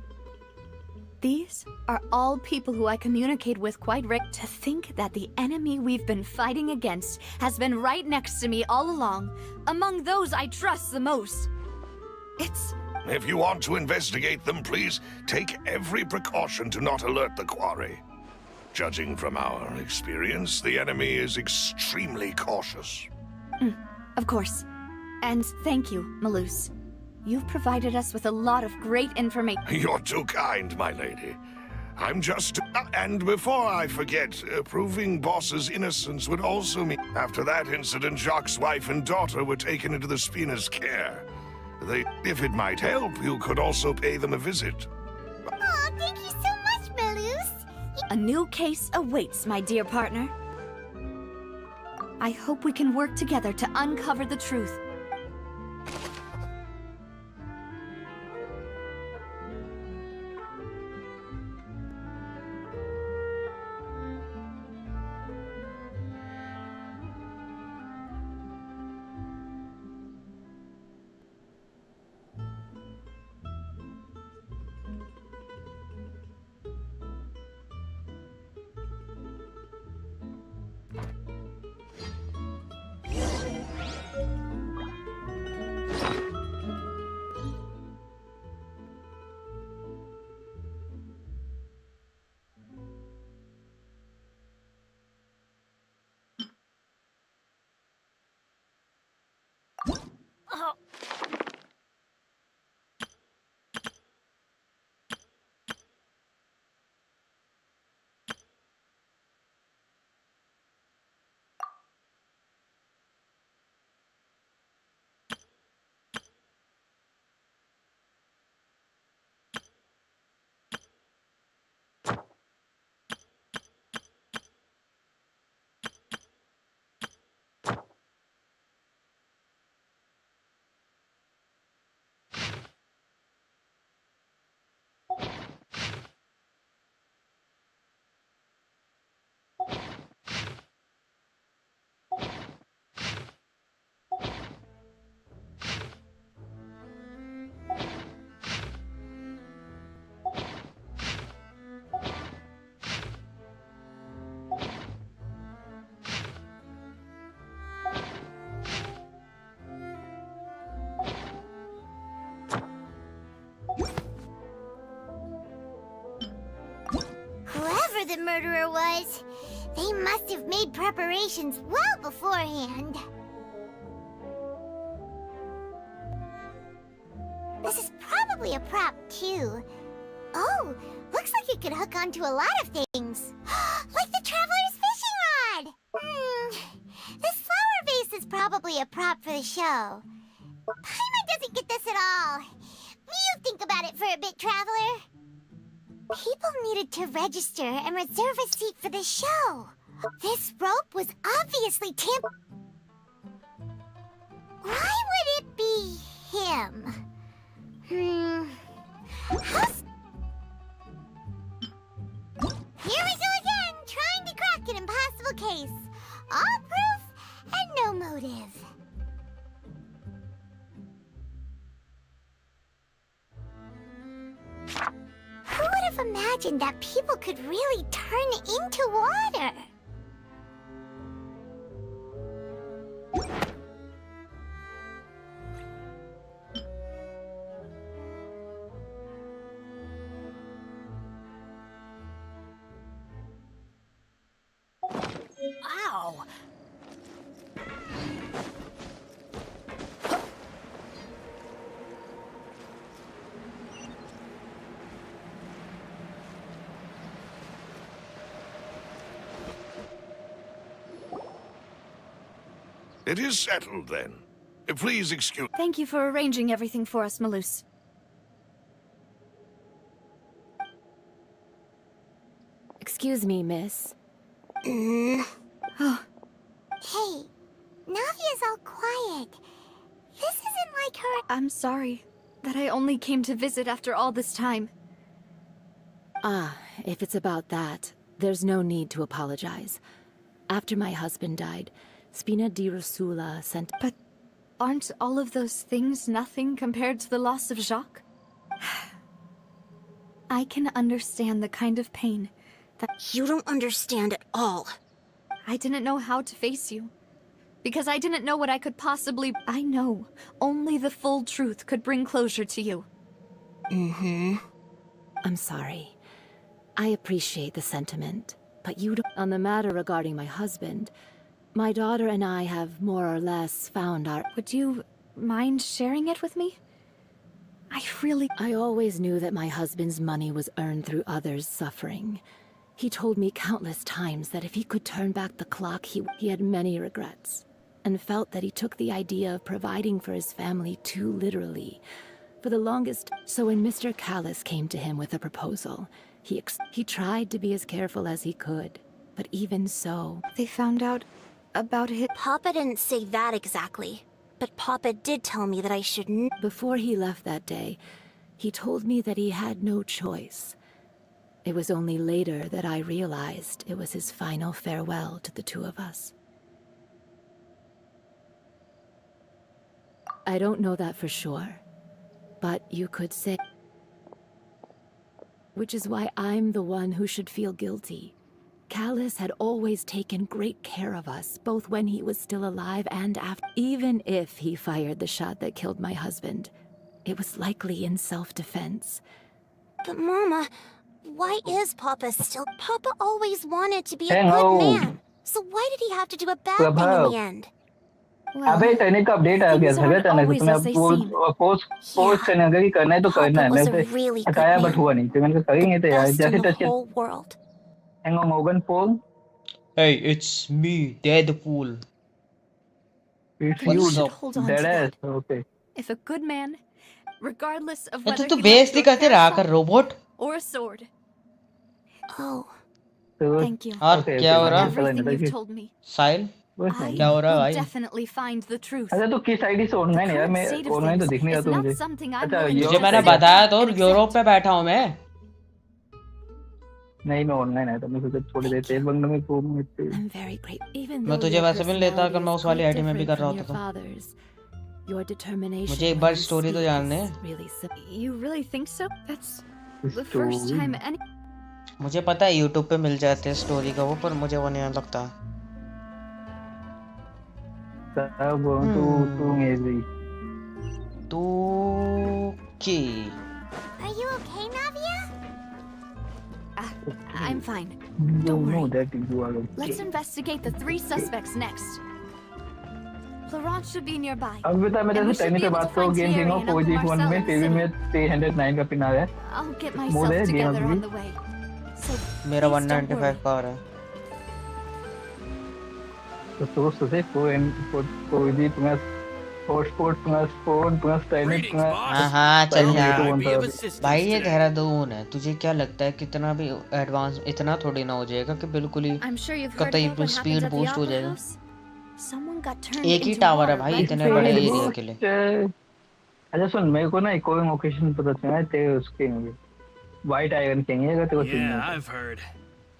These are all people who I communicate with quite regularly. To think that the enemy we've been fighting against has been right next to me all along, among those I trust the most. It's... If you want to investigate them, please take every precaution to not alert the quarry. Judging from our experience, the enemy is extremely cautious. Of course. And thank you, Malus. You've provided us with a lot of great information. You're too kind, my lady. I'm just... And before I forget, proving Boss's innocence would also mean... After that incident, Jacques' wife and daughter were taken into the Spina's care. If it might help, you could also pay them a visit. Aw, thank you so much, Malus. A new case awaits, my dear partner. I hope we can work together to uncover the truth. Whoever the murderer was, they must have made preparations well beforehand. This is probably a prop, too. Oh, looks like it could hook onto a lot of things. Like the Traveler's fishing rod! This flower vase is probably a prop for the show. Paimon doesn't get this at all. You think about it for a bit, Traveler. People needed to register and reserve a seat for the show. This rope was obviously Why would it be him? Here we go again, trying to crack an impossible case. All proof and no motive. Who would have imagined that people could really turn into water? Ow! It is settled, then. Please excuse... Thank you for arranging everything for us, Malus. Excuse me, miss. Hey, Navia's all quiet. This isn't like her... I'm sorry that I only came to visit after all this time. Ah, if it's about that, there's no need to apologize. After my husband died, Spina di Rosula sent... But aren't all of those things nothing compared to the loss of Jacques? I can understand the kind of pain that... You don't understand at all. I didn't know how to face you. Because I didn't know what I could possibly... I know only the full truth could bring closure to you. I'm sorry. I appreciate the sentiment, but you don't... On the matter regarding my husband, my daughter and I have more or less found our... Would you mind sharing it with me? I always knew that my husband's money was earned through others' suffering. He told me countless times that if he could turn back the clock, he had many regrets, and felt that he took the idea of providing for his family too literally. For the longest... So when Mr. Callis came to him with a proposal, he tried to be as careful as he could, but even so... They found out about it. Papa didn't say that exactly, but Papa did tell me that I shouldn't... Before he left that day, he told me that he had no choice. It was only later that I realized it was his final farewell to the two of us. I don't know that for sure, but you could say... Which is why I'm the one who should feel guilty. Callis had always taken great care of us, both when he was still alive and after. Even if he fired the shot that killed my husband, it was likely in self-defense. But Mama, why is Papa still... Papa always wanted to be a Hello. good man. So why did he have to do a bad thing in Prabhav. the end? अबे turnip का update आ गया था अचानक से, तुम्हें post करने लगा कि करना है तो करना है। मैंने उसे हटाया बट हुआ नहीं, तो मैंने कहा करेंगे तो यार जैसे टच के मोगन पोल। Hey, it's me, Deadpool. It's Then you you, should hold on to dead that. ass. Okay. If a good man, regardless of तो whether तू he बेइज्जती left करते your रहा कर parasol robot. or a sword. Oh, So, thank you. और okay, क्या okay, हो रहा? Everything you've told me. साहिल कुछ I नहीं। क्या हो रहा है will भाई? definitely find the truth. अच्छा तो किस आईडी से The ऑनलाइन यार, current मैं state of ऑनलाइन तो things दिख नहीं रहा is था not मुझे। something I'm अच्छा willing to तुझे मैंने accept बताया तो and यूरोप accept. में बैठा हूँ मैं। नहीं मैं ऑनलाइन आया था, मैं सोचा थोड़ी देर तेल बंगले में घूम लेते। I'm very grateful. Even मैं though तुझे your वैसे भी नहीं लेता अगर personality मैं is उस वाली quite आईडी में भी different कर रहा from होता your तो। father's, your determination मुझे एक when बार you स्टोरी तो speak जानने is really simple. You really think so? That's the first time any. मुझे पता है यूट्यूब पे मिल जाते हैं स्टोरी का वो, पर मुझे वो नहीं लगता। तू मेरी तू की Are you okay, Navia? I'm fine. don't Don't know worry. that you are okay. Let's investigate the 3 suspects next. Florent should be nearby. अब बता मैं And we जैसे should टाइम be पे able बात to करूँ find गेम Thierry खेलूँ and Uncle 4G1 Marcel में in the TV city. में 309 का पिन आ रहा है। I'll get More myself than together DMV. on the way. So मेरा please don't 195 worry. का आ रहा है। तो सोच से कोई भी तुम्हें hotspot plus phone plus turnip plus हाँ हाँ चल यार भाई भाई ये देहरादून है, तुझे क्या लगता है कितना भी एडवांस इतना थोड़ी ना हो जाएगा कि बिल्कुल ही I'm sure you've heard कतई about what speed happened at the boost हो Opera जाएगा। House. Someone got turned एक ही into टावर है water भाई right in इतने front बड़े of us. एरिया के लिए। अच्छा सुन, मेरे को ना एक और लोकेशन पता चला है तेरे उसके व्हाइट आयरन के अगर तेरे को Yeah, I've heard.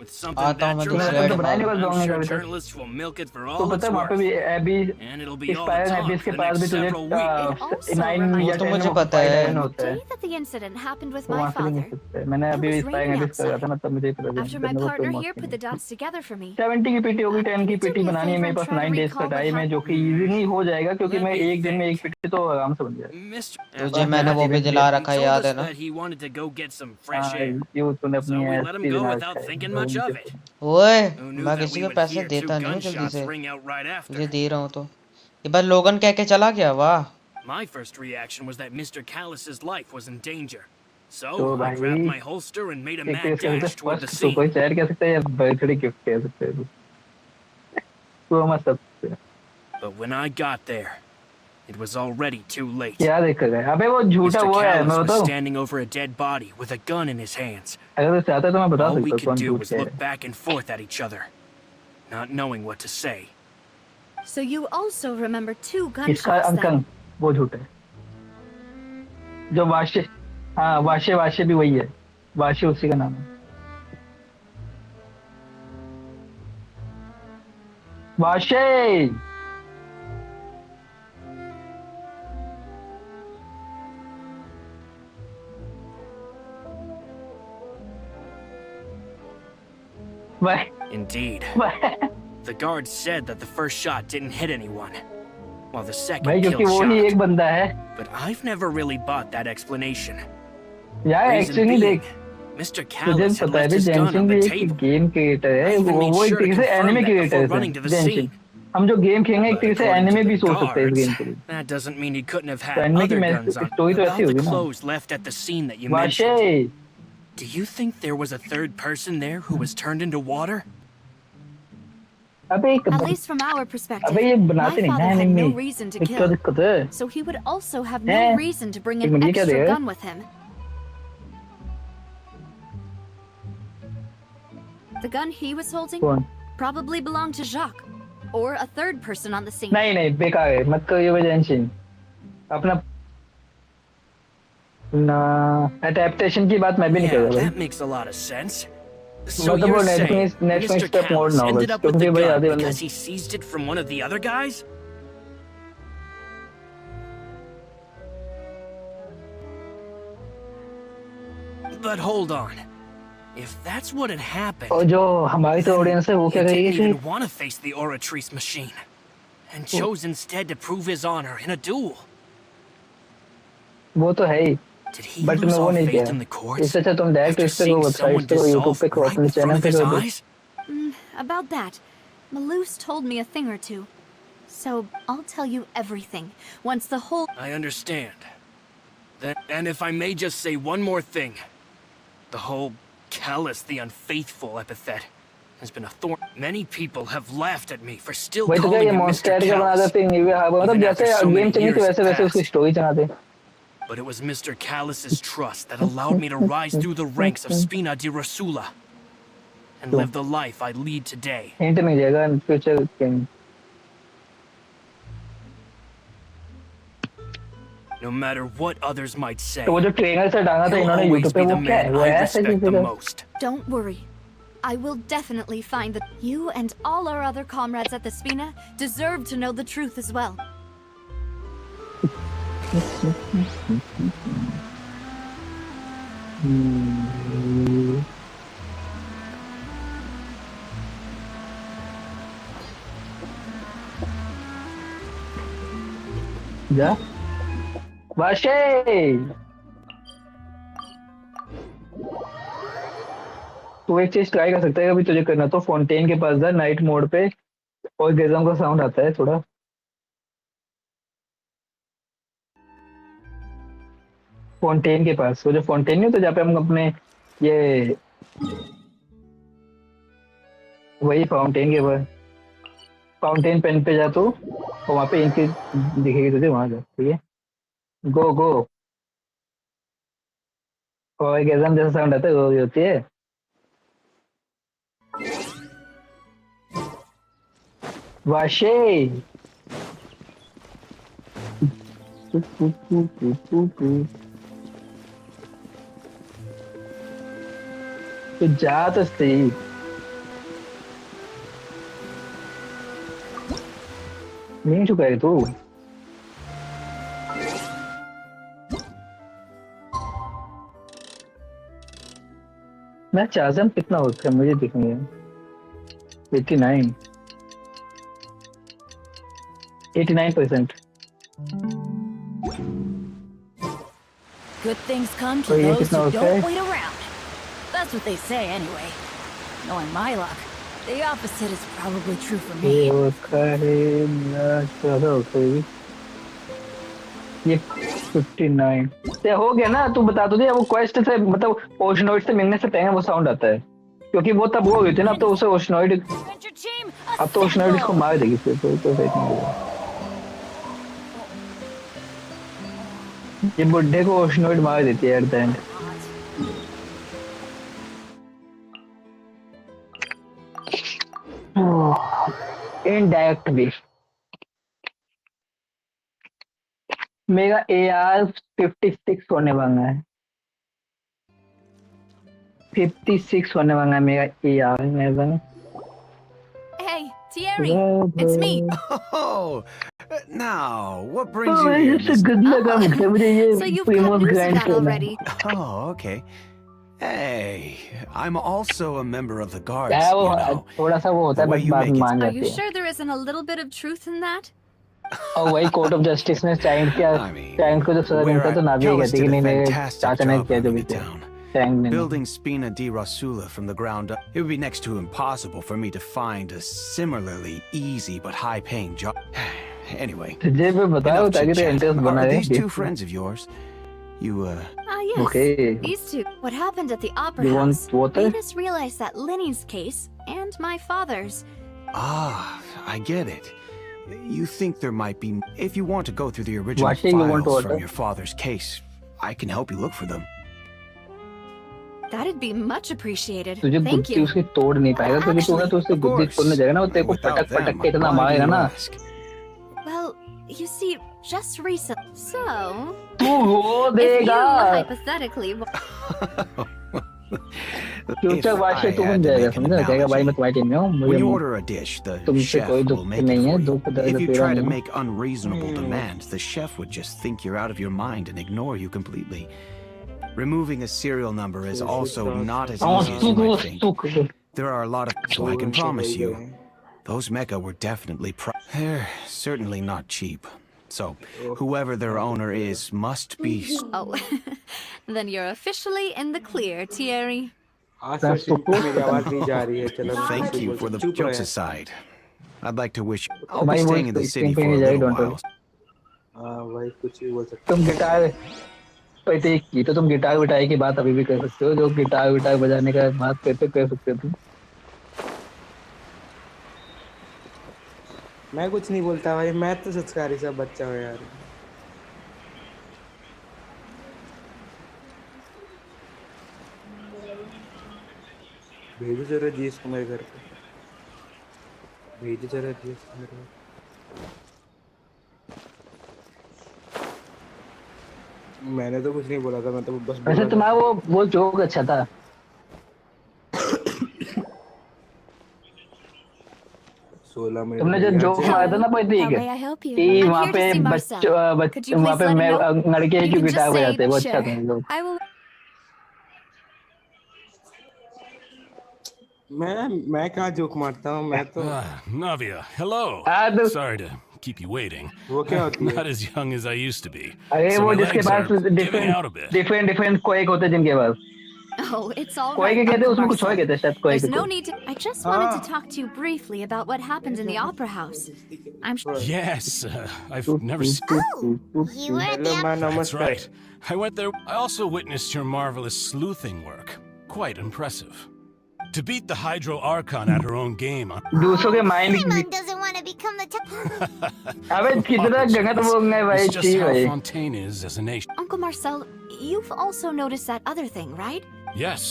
With something आता हूँ that मैं तो dramatic, रेड बनाने मार। का I'm sure तो journalists will milk it for तो all पता it's है वहाँ पे worth. भी AB And it'll be all the expire talk ABs के for the पास next भी तुझे several weeks. It also 9 reminds या वो तो 10 मुझे में पता व्हाइट है। आयरन The होता है, day that the incident happened with तो my वहाँ से भी नहीं father, सकते। मैंने it अभी was एक्सपायर raining एबीस कर रहा था outside. ना, तब मुझे पता चला After कि my मेरे को partner कोई here मौत put the नहीं। dots together for me. 70 की पीटी होगी, 10 Can की you do PT me a बनानी है favor मेरे and pass try to 9 days का recall what टाइम है, जो happened? कि इजीली हो जाएगा क्योंकि Let मैं me एक दिन में एक think. पीटी तो आराम से बन जाएगा। Mr. तुझे मैंने वो भी दिला रखा है, He told याद us है ना? that he wanted to go get some fresh हाँ air. ये तूने अपनी So we let him ऐसी go बना without रखा है, thinking वो much मुझे of it. ओए Who knew मैं that किसी we के would पैसे hear 2 देता नहीं हूँ जल्दी gunshots से, ring out right after? तुझे दे रहा हूँ तो ये बार लोगन कह के चला गया। वाह My first reaction was that Mr. Callus's life was in danger. तो So I grabbed भाई my holster and made a एक mad कह सकते dash toward the फर्स्ट तो scene. कोई चैट कह सकता है या बर्थडे गिफ्ट कह सकते हैं तो हम सब But when I got there, it was already too late. क्या देख रहे हैं? अबे वो झूठा Mr. वो है, मैं Callus was बताऊं standing over a dead body with a gun in his hands. अगर तो चाहता तो मैं बता All we सकता हूँ could कौन do झूठ was कह look रहा है। back and forth at each other, not knowing what to say. So you also remember 2 इसका gunshots अंकल then? वो झूठा है, जो वाशे, हाँ वाशे भी वही है, वाशे उसी का नाम है। वाशे भाई Indeed. The guards said that the first shot didn't hit anyone, while the भाई second क्योंकि killed वो ही एक shot. बंदा है But I've never really bought that explanation. यार। Reason एक्चुअली being, देख Mr. तुझे Callus had पता है left भी his gun जेंशिन on the भी एक table. गेम क्रिएटर है, I even वो made एक sure to तरीके से confirm anime that before creator running to है the जेंशिन। scene. हम जो गेम खेलेंगे एक But तरीके से according एनिमे to भी the सोच सकते हैं इस guards, गेम के लिए। that doesn't mean he couldn't have तो had एनिमे की other मैं guns on स्टोरी तो ऐसी about the होगी ना। clothes left at the scene that you वाशे mentioned. Do you think there was a third person there who was turned into water? अबे एक At least from our perspective, अबे ये my बनाते नहीं father ना had anime, no reason to एक क्या kill. दिक्कत है? So he would also have no हैं? reason to bring एक an मिनट, ये क्या extra दे रहा है? gun with him. The gun he was holding कौन? probably belonged to Jacques, or a third person on the scene. नहीं नहीं बेकार है, मत करो ये जेंशिन। अपना ना अडैप्टेशन की बात मैं भी नहीं कर Yeah, रहा भाई। that makes a lot of sense. So मतलब वो you're saying next Mr. Step mode Callus ना होगा ended up with the क्योंकि भाई gun आधे वाले because he seized it from one of the other guys? But hold on. If that's what had happened, और जो हमारी तो ऑडियंस है वो he क्या didn't करेगी even want to face the Oratrice machine, and chose instead to prove his honor in a duel. वो तो है ही, Did he बट मैं lose वो all नहीं faith किया। in the courts इससे अच्छा तुम डायरेक्ट after इस पे seeing वेबसाइट someone पे यूट्यूब dissolve पे right अपने in front चैनल of पे his कर दो। eyes? About that, Malus told me a thing or two. So I'll tell you everything once the whole... I understand. And if I may just say one more thing. The whole callous the unfaithful epithet has been a thorn. Many people have laughed at me for still calling him Mr. Callous. Even after so many years passed. But it was Mr. Callous's trust that allowed me to rise through the ranks of Spina di Rosula and live the life I lead today. No matter what others might say, he'll always be the man I respect the most. Don't worry. I will definitely find that you and all our other comrades at the Spina deserve to know the truth as well. Yeah. वाशे तू एक चीज try कर सकता है, अभी तुझे करना तो फोंटेन के पास जा नाइट मोड पे, और गेजम का साउंड आता है थोड़ा। फोंटेन के पास, वो जो फोंटेन नहीं तो जहाँ पे हम अपने ये वही फाउंटेन के पास, फाउंटेन पेन पे जा तो वहाँ पे इनकी दिखेगी तुझे, वहां जा। ठीक है, गो गो। और गेजम जैसा साउंड आता है वो होती है। वाशे तो जा तो सही। नहीं चुका है तू? मैं चाजम कितना होता है मुझे दिखेंगे। 89 89%। Good things come to those who don't wait around. That's what they say anyway. Knowing my luck, the opposite is probably true for me. ये 59 ते हो गया ना। तू बता तुझे वो क्वेस्ट से मतलब ओशनोइड से मिलने से पहले वो साउंड आता है, क्योंकि वो तब वो हुई थी ना, अब तो उसे ओशनोइड, अब तो ओशनोइड इसको मार देगी फिर तो सही नहीं होगा। ये बुड्ढे को ओशनोइड मार देती है एट द एंड। इनडायरेक्ट भी मेरा AR 56 होने वाला है, 56 होने वाला है मेरा AR मेरा। Hey, Thierry, it's me. Oh, now what brings you here? here? Good luck. So you've got news of that already. Oh, okay. Hey, I'm also a member of the guards, you know. थोड़ा सा वो होता है, बस बात मान जाते हैं। Are you sure there isn't a little bit of truth in that? और वही कोर्ट ऑफ जस्टिस में चैंग किया, चैंग को जब सजा मिलता तो नाभी कहती कि नहीं मेरे चाचा ने किया जो भी किया। Building Spina di Rosula from the ground up, it would be next to impossible for me to find a similarly easy but high-paying job. Anyway, बताओ ताकि तो इंटरेस्ट बना are रहे। these two friends of yours? You yes. Okay. These two. What happened at the opera You want house water? made us realize that Linny's case and my father's. Ah, I get it. You think there might be... If you want to go through the original Washing, you want files water? from your father's case, I can help you look for them. That'd be much appreciated. तुझे Thank गुत्ती you. उसकी तोड़ नहीं पाएगा, क्योंकि तू ना तो उससे गुत्ती तोड़ने जाएगा ना, वो तेरे को Without पटक them, के इतना why मारेगा do you ना। ask? Well, you see, just recently. So, तू हो if you देगा। hypothetically. फ्यूचर वाशे तू बन जाएगा, समझा? कहेगा भाई मैं तुम्हारी टीम में हूँ, When मुझे you order a dish, the तुमसे chef कोई will दुख make नहीं it है, for you. दुख दर्द If you पीड़ा try to नहीं है। make unreasonable demands, the chef would just think you're out of your mind and ignore you completely. Removing a serial number is also not as easy as you might think. There are a lot of... So I can promise you, those mecha were definitely... They're certainly not cheap. So, whoever their owner is must be... Oh, then you're officially in the clear, Thierry. Thank you for the jokes aside. I'd like to wish I'll be भाई वो staying in the city for a जाए little don't while. हाँ भाई कुछ भी बोल सकते तुम गिटार पहले की तो तुम गिटार विटार की बात अभी भी कर सकते हो, जो गिटार विटार बजाने का बात करते कर सकते हो तुम। मैं कुछ नहीं बोलता भाई, मैं तो संस्कारी सा बच्चा हूँ यार। भेजो जरा जीएस को मेरे घर पे, भेजो जरा जीएस को मेरे घर। मैंने तो कुछ नहीं बोला था, मैं तो बस वैसे तुम्हारा वो जोक अच्छा था। 16 मिनट तुमने जो जोक मारा था ना प्रतीक कि वहाँ पे वहाँ पे मैं लड़के की गिटार बजाते हैं, वो अच्छा था जोक। मैं कहाँ जोक मारता हूँ, मैं तो Navia, hello. Sorry to keep you waiting. वो क्या होती है? Not as young as I used to be. अरे So वो my जिसके legs पास are giving out a bit. Different कोएक होते हैं जिनके पास। Oh, it's all कोएक right, कहते हैं, Uncle उसमें कुछ और Marcel. कहते हैं शायद कोएक There's no को। need to. I just wanted to talk to you briefly about what happened in the opera house. I'm sure. Yes, I've never seen. Oh, you were at the That's right. I went there. I also witnessed your marvelous sleuthing work. Quite impressive. To beat the Hydro Archon at her own game. दूसरों के mind Paimon doesn't want to become the top. अबे कितना गलत बोल रहे भाई। It's just how Fontaine is as a nation. Uncle Marcel, you've also noticed that other thing, right? Yes,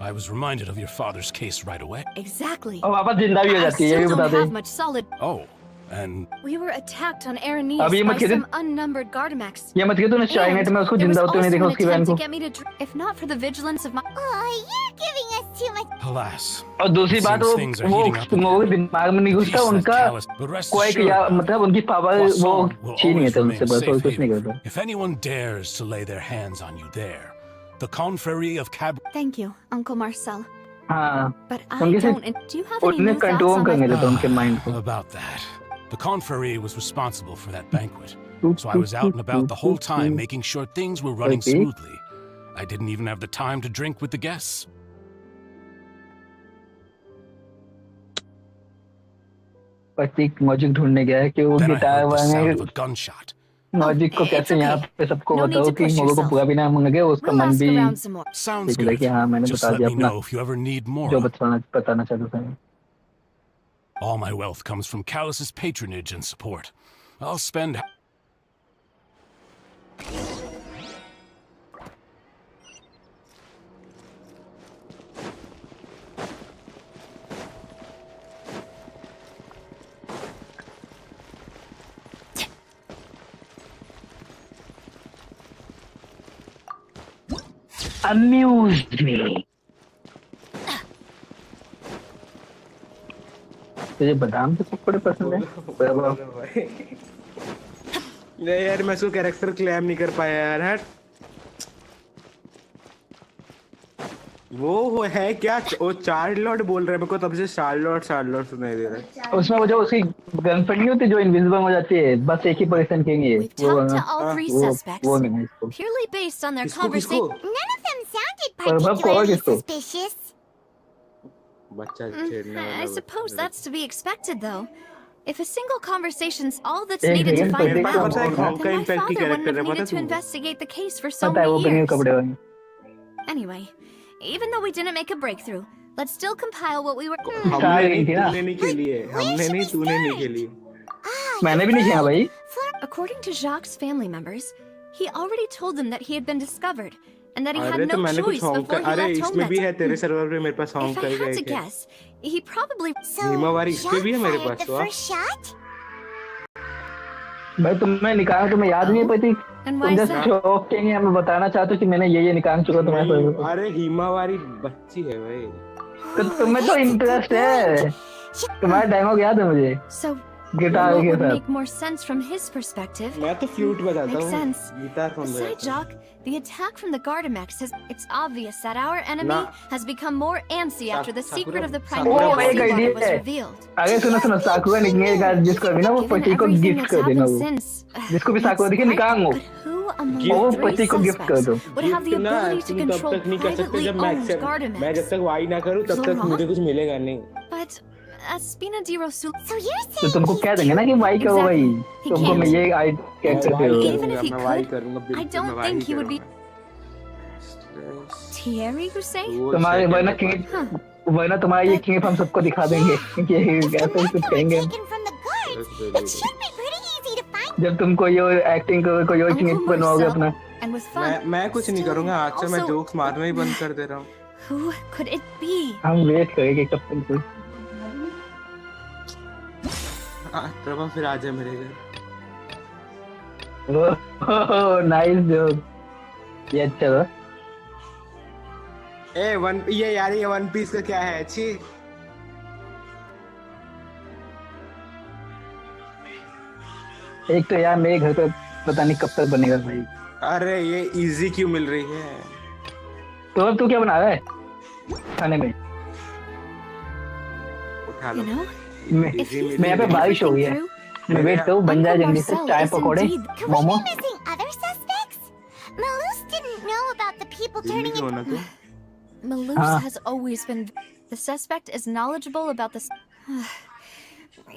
I was reminded of your father's case right away. Exactly. और वापस जिंदा भी हो I जाती है, ये still भी बता don't have they. much solid. Oh, and We were attacked on Aranias अभी by मत खेल। some unnumbered Gardamex. ये मत कहते तूने शाही नेट में उसको There was जिंदा होते हुए also देखा an उसकी बहन attempt to को। get me to if not for the vigilance of my. Oh, you're giving us too much. alas. और दूसरी बात Seems things are वो heating up वो दिमाग में नहीं घुसता Peace that उनका callous, but rest कोई assured, या मतलब उनकी पावर वो Poisson will छीन always लेते उनसे remain बस और safe कुछ नहीं haven. करता। If anyone dares to lay their hands on you there, the confrérie of Cab. Thank you, Uncle Marcel. हाँ But I उनके से don't. Do you have any उन्हें new thoughts कंट्रोल on करने my? देता उनके mind को। About that. The confrérie was responsible for that banquet. So I was out and about the whole time making sure things were running Okay. smoothly. I didn't even have the time to drink with the guests. प्रतीक मौजिक ढूंढने गया है कि वो Then I guitar heard the वाले sound of a gunshot. मौजिक को it's कैसे यहाँ okay. पे सबको No need बताओ to कि push मोगो को yourself. पूरा भी नाम मंगे, उसका We'll मन ask भी around some more. Sounds ठीक है good. कि हाँ मैंने Just बता let दिया me अपना know if you ever need more. जो बताना चाहता था। All my wealth comes from Callus's patronage and support. I'll spend. Amused me. तुझे बादाम के पकौड़े पसंद है? नहीं यार, मैं उसको कैरेक्टर क्लेम नहीं कर पाया यार। हट, वो है क्या? वो चार्लोट बोल रहे हैं, मेरे को तब से चार्लोट सुनाई दे रहा है। उसमें वो जो उसकी गर्लफ्रेंड नहीं होती जो इनविजिबल हो जाती है, बस एक ही पर्सन के लिए We've talked to all three suspects, वो नहीं है इसको। purely based on their किसको? conversation. None of them sounded Prabhav को और particularly किसको? suspicious. बच्चा छेड़ने I वाला suppose that's to be expected, though. If a single conversation's all that's एक needed to सेकंड, find मेरे him को out, पता है then कौन का my impact की father wouldn't character have है, पता needed to तुमको? investigate the case for so पता है वो many बनिए years. कपड़े वाली। Anyway, even though we didn't make a breakthrough, let's still compile what we were. हमने नहीं खेली है, हमने नहीं, तूने नहीं खेली। मैंने भी नहीं किया भाई। According to Jacques' family members, he already told them that he had been discovered and that he अरे had तो no मैंने कुछ choice सॉन्ग before he अरे left home इसमें that भी है day. तेरे सर्वर पे मेरे पास सॉन्ग If I का had to है। guess, he probably. So, नीमावारी इस पे भी है मेरे Jacques पास, fired the वाह। first shot? भाई तुम्हें निकाला, तुम्हें याद नहीं है प्रतीक? And why तुम is जस्ट that? शौक के लिए हमें बताना चाहते हो कि मैंने ये निकाल चुका तुम्हारे नहीं, पास। अरे हिमावारी बच्ची है भाई। तो तुम्हें तो इंटरेस्ट है, तुम्हारा डायलॉग याद है मुझे So, गिटार what के would साथ। make more sense from his perspective? मैं तो फ्लूट बजाता Makes हूँ, sense. गिटार कौन Besides, बजाता है? Jacques, the attack from the Gardamex has. It's obvious that our enemy Nah. has become more antsy after the secret of the Sakura primordial भाई sea water idea was है। revealed. अगर सुनो साकुरा निकलेगा जिसको भी ना वो Given पति को everything गिफ्ट that's कर देना happened वो, since, जिसको भी साकुरा दिखे it's निकाल वो, quite- But who among वो the three पति को गिफ्ट कर दो। suspects would have the gift ना ability to तुम तब control तक नहीं कर सकते privately जब मैं owned accept, मैं Gardamex? जब तक वाई ना करूँ तब तक Laurent? मुझे कुछ मिलेगा नहीं। But Spina di Rosul. So you're तो saying तुमको कह देंगे ना कि वाई करो भाई, He तुमको मैं can't. ये आई क्या मैं करते वाई हो? Even if he करूंगा, मैं वाई could, करूंगा, I बिल्कुल मैं don't वाई think he would be. करूंगा। Thierry, you say? वो तुम्हारे second वरना है किंग, Huh. वरना तुम्हारा ये किंग हम सबको दिखा देंगे कि if the ऐसा ही कुछ mecha were कहेंगे। taken from the guards, it should be pretty easy to find. जब तुम कोई और एक्टिंग करो, कोई और किंग Uncle बनवाओगे Marcel, अपना। and with fun. मैं कुछ नहीं Still, करूंगा, आज से मैं also- जोक्स मारना ही बंद कर दे रहा हूँ। Who could it be? हम वेट करेंगे कब तक कोई। प्रभा फिर आ जाए मेरे घर। ओह नाइस जोक, ये अच्छा था। ये यार ये वन पीस का क्या है? अच्छी एक तो यार मेरे घर पे पता नहीं कब तक बनेगा भाई। अरे ये इजी क्यों मिल रही है? तो अब तू क्या बना रहा है खाने में? उठा You लो। know, मैं यहाँ पे बारिश हो गई है, मैं वेट करूँ बन जाए जल्दी से, चाय पकौड़े Could we momo. be missing other suspects? Malus didn't know about the people Delhi turning क्यों ना into... तू? Malus has always been. The suspect is knowledgeable about this.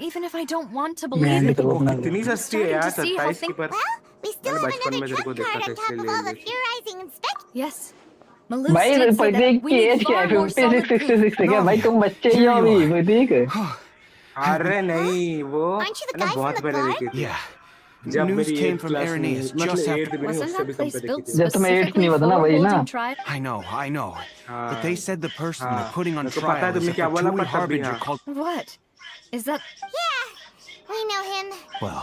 Even if I don't want to believe it, वो कितनी सस्ती है यार, 27 की पर। We still have बचपन में another तेरे को trump देखा card था on top इसलिए of all ले the ली। theorizing and spec. yes. Malus भाई did say Prateek that we की need एज क्या है? far more 56 solid proof. 66 है क्या भाई? तुम बच्चे ही हो अभी प्रतीक। अरे नहीं, वो Aren't you the ना guy बहुत from the पहले guard? देखी थी। Yeah. जब News मेरी came 8th from क्लास में, Irenaeus मतलब just 8th after. भी नहीं, Wasn't उससे भी that कम place पे built देखी थी। जब तुम्हें 8th specifically नहीं for पता ना वही ना। holding trial? I know. But they said the person हाँ, they're putting on मेरे को पता है trial is तुमने a क्या बोला, Fatui पर तब भी harbinger हाँ। called. What? Is that? Yeah, we know him. Well,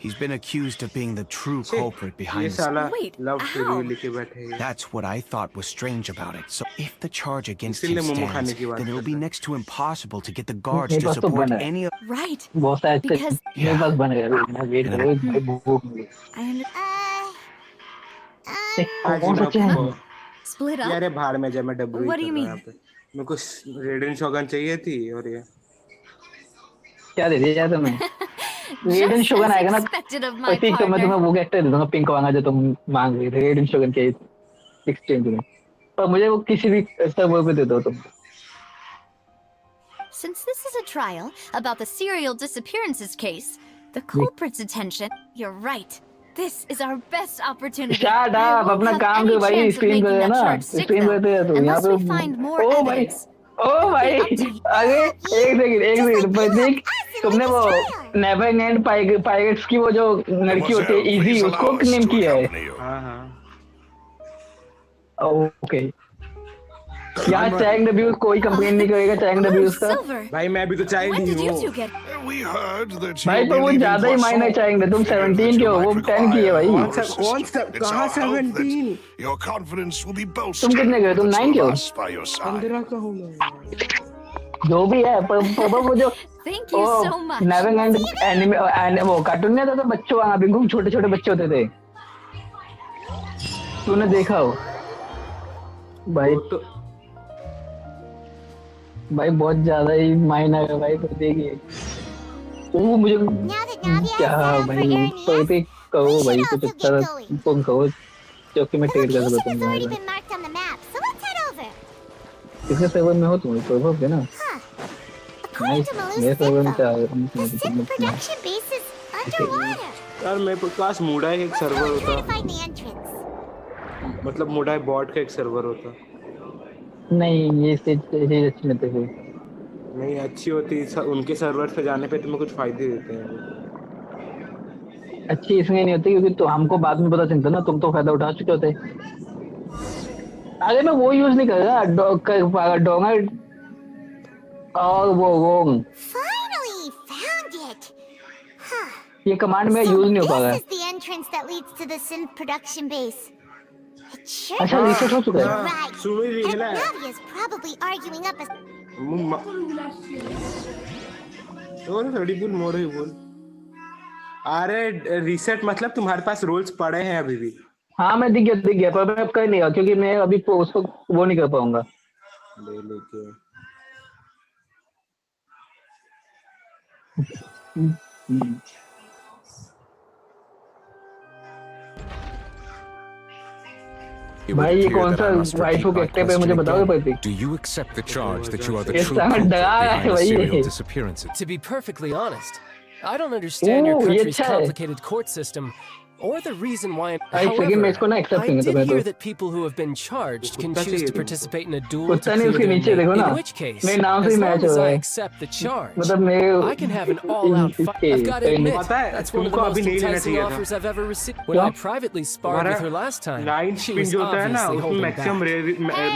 he's been accused of being the true छे, culprit ये behind this. साला Wait, लव how? स्टोरी लिखे बैठे हैं। That's what I thought was strange about it. So if the charge against him इसीलिए momo stands, खाने की बात then it'll be करता है। next to impossible to get the guards मेरे to पास तो support बन है, any of. Right. बहुत सारे Because मेरे पास बन गया। मैं वेट करो भाई, भूख लगी। I कौन सा चैन? split up. यार भाड़ में जा, मैं डब्बू ही What do कर you रहा हूँ mean? यहाँ पे। मेरे को रेडन शॉगन चाहिए थी और ये क्या दे दिया तुम्हें? रेडन Just शोगन as आएगा ना expected of my प्रतीक, तो मैं तुम्हें partner. वो कैरेक्टर दे दूंगा पिंक वाला जो तुम मांग रहे थे, रेडन शोगन के एक्सचेंज में। पर मुझे वो किसी भी सर्वर पे दे दो तुम। Since this is a trial about the serial disappearances case, the culprit's attention. You're right. This is our best opportunity. Shut I up, won't अपना have काम any कर भाई, chance of स्ट्रीम making कर that ना, charge stick stream करते हैं though, तो यहाँ unless पे। we find more ओ भाई, evidence. ओ भाई, It'll be up to you. अरे एक सेकंड प्रतीक, तुमने वो नेवर एंड पायरेट्स की वो जो लड़की होती है Mademoiselle, इजी, please उसको allow us नेम to किया है। accompany you. हाँ हाँ। ओके, यहाँ चैंग डब्ल्यूज कोई कंप्लेन नहीं करेगा चैंग डब्ल्यूज का। Silver. भाई मैं भी तो चाय When Lee did you two हूँ। get? We heard that भाई you'll पर be वो leaving ज्यादा ही मायने Poisson. चाहेंगे, तुम Figured 17 that के you हो, might वो 10 की है require भाई। our कौन सा assistance. It's कहाँ our hope that 17? your confidence will be तुम bolstered कितने के हो? with तुम the 9 two के of हो? us by your side. 15 का हूँ मैं। जो भी है, पर वो जो Thank you so much. Never and anime वो कार्टून नहीं था, तो बच्चों वाला बिल्कुल छोटे छोटे बच्चे होते थे, तूने देखा हो भाई? तो भाई बहुत ज्यादा ही मायना है भाई, तो देखिए वो मुझे Now that Navia क्या is set up for भाई, तो Irenaeus, भी कहो we भाई, should कुछ also अच्छा get going. तुम कहो जो कि मैं The टेट कर location सकता has हूँ already भाई। been marked on the map, so let's head over. किसके सर्वर में हो तुम? प्रभाव के ना? Huh. According नाइस, to मेरे Malus's सर्वर में info, क्या the synth production base is underwater. यार मेरे पास मूडा एक Let's go server and try to होता, find the entrance. मतलब मूडा बॉट का एक सर्वर होता। नहीं, ये चीज अच्छी नहीं थी। नहीं अच्छी होती, उनके सर्वर पे जाने पे तुम्हें कुछ फायदे देते हैं वो। अच्छी इसलिए नहीं होती क्योंकि तो हमको बाद में पता चलता ना, तुम तो फायदा उठा चुके होते। अरे मैं वो यूज नहीं कर रहा, डोंगर और वो Finally found it. Huh. ये कमांड में So यूज नहीं हो पा रहा this है। is the entrance that leads to the synth production base. It should अच्छा, be. रिसेट हो चुका है। Right. सुनो ये And ना, Navia's probably arguing up a... और थोड़ी बोल मोड़ ही बोल। अरे रीसेट मतलब तुम्हारे पास रोल्स पड़े हैं अभी भी? हाँ मैं दिख गया, पर मैं अब कर नहीं रहा क्योंकि मैं अभी उसको वो नहीं कर पाऊंगा। ले लेके It would भाई ये appear कौन that सा I must repeat waifu my character पे मुझे question बताओगे again. Prateek? Do you accept the charge that you are the इस true समय culprit डरा है behind the भाई serial ये। disappearances? To be perfectly honest, I don't understand your ये country's अच्छा है। complicated court system, or the reason why. भाई सेकंड में इसको ना However, एक्सेप्ट I करेंगे did तुम्हें hear तो। that people who have been charged can कुत्ता choose चाहिए to तुमको। participate in a duel to कुत्ता नहीं clear उसके their नीचे name. देखो ना। In which case, मेरे नाम से as ही long मैच as हो रहा I है। accept the charge, मतलब मेरे I can have an all-out fight. इसके I've got to admit, पता है, that's one of the तुमको most अभी नहीं लेना enticing चाहिए था। offers I've ever received. When I privately sparred with her last time, nine she spin was जो होता है ना obviously उसमें holding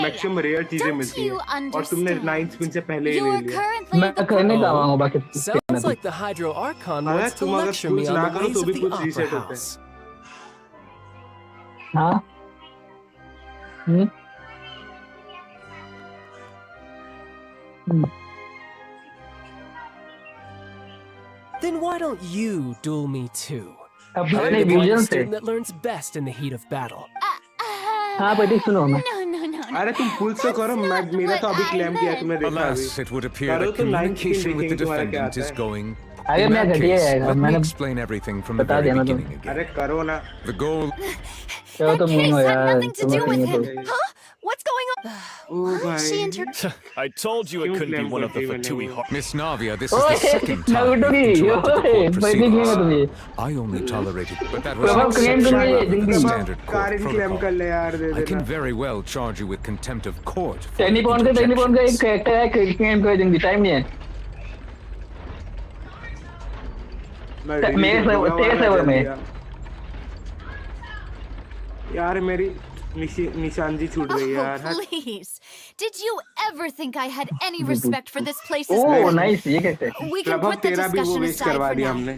मैक्सिमम back. रेयर चीजें मिलती हैं और तुमने 9 स्पिन से पहले ही ले लिया। मैं करने का हूँ बाकी Sounds like the Hydro Archon अरे wants to तुम अगर lecture me कुछ on ना the करो ways तो of भी the कुछ Opera रीसेट होता है। House. हाँ हम्म Then why don't you duel me too? अपने I'm the kind vision of से। student that learns best in the heat of battle. हाँ प्रतीक सुनो मैं। अरे तुम पुल से करो, मैं मेरा तो अभी क्लेम किया तुमने देखा अभी। Alas, it would appear करो that तो 9 स्पिन communication with the देखेंगे तुम्हारा क्या defendant आता is है। going. अरे In मैं that घटिया case, है let me मैंने explain everything from the बता very दिया ना तुम। beginning again. अरे करो ना। The goal. चलो तुम नहीं हो यार Nothing to तुम do with नहीं हो him. तो। Huh? What's going on? Oh She भाई। inter- I told you it couldn't be one of the Fatui Miss Navia, this is the ओए second time नारुतो की you've interrupted the ओए court प्रतीक नहीं हो तुम ये। proceedings. I only tolerated, but that was प्रभाव claim कर exceptional लिए rather than जिंदगी। standard court कारिन क्लेम कर protocol. ले यार दे I can देना। very well charge you with contempt of court for टेनी पॉइंट का एक interjections. कैरेक्टर है क्लेम कर देंगे टाइम नहीं है। मेरे से तेरे सर्वर में। यार मेरी निशानजी छूट गई यार। Oh, please. Did you ever think I had any respect for this place's oh presence? Nice ये कैसे? We can प्रभाव put the तेरा भी वो discussion वेस्ट aside करवा for दिया now. हमने।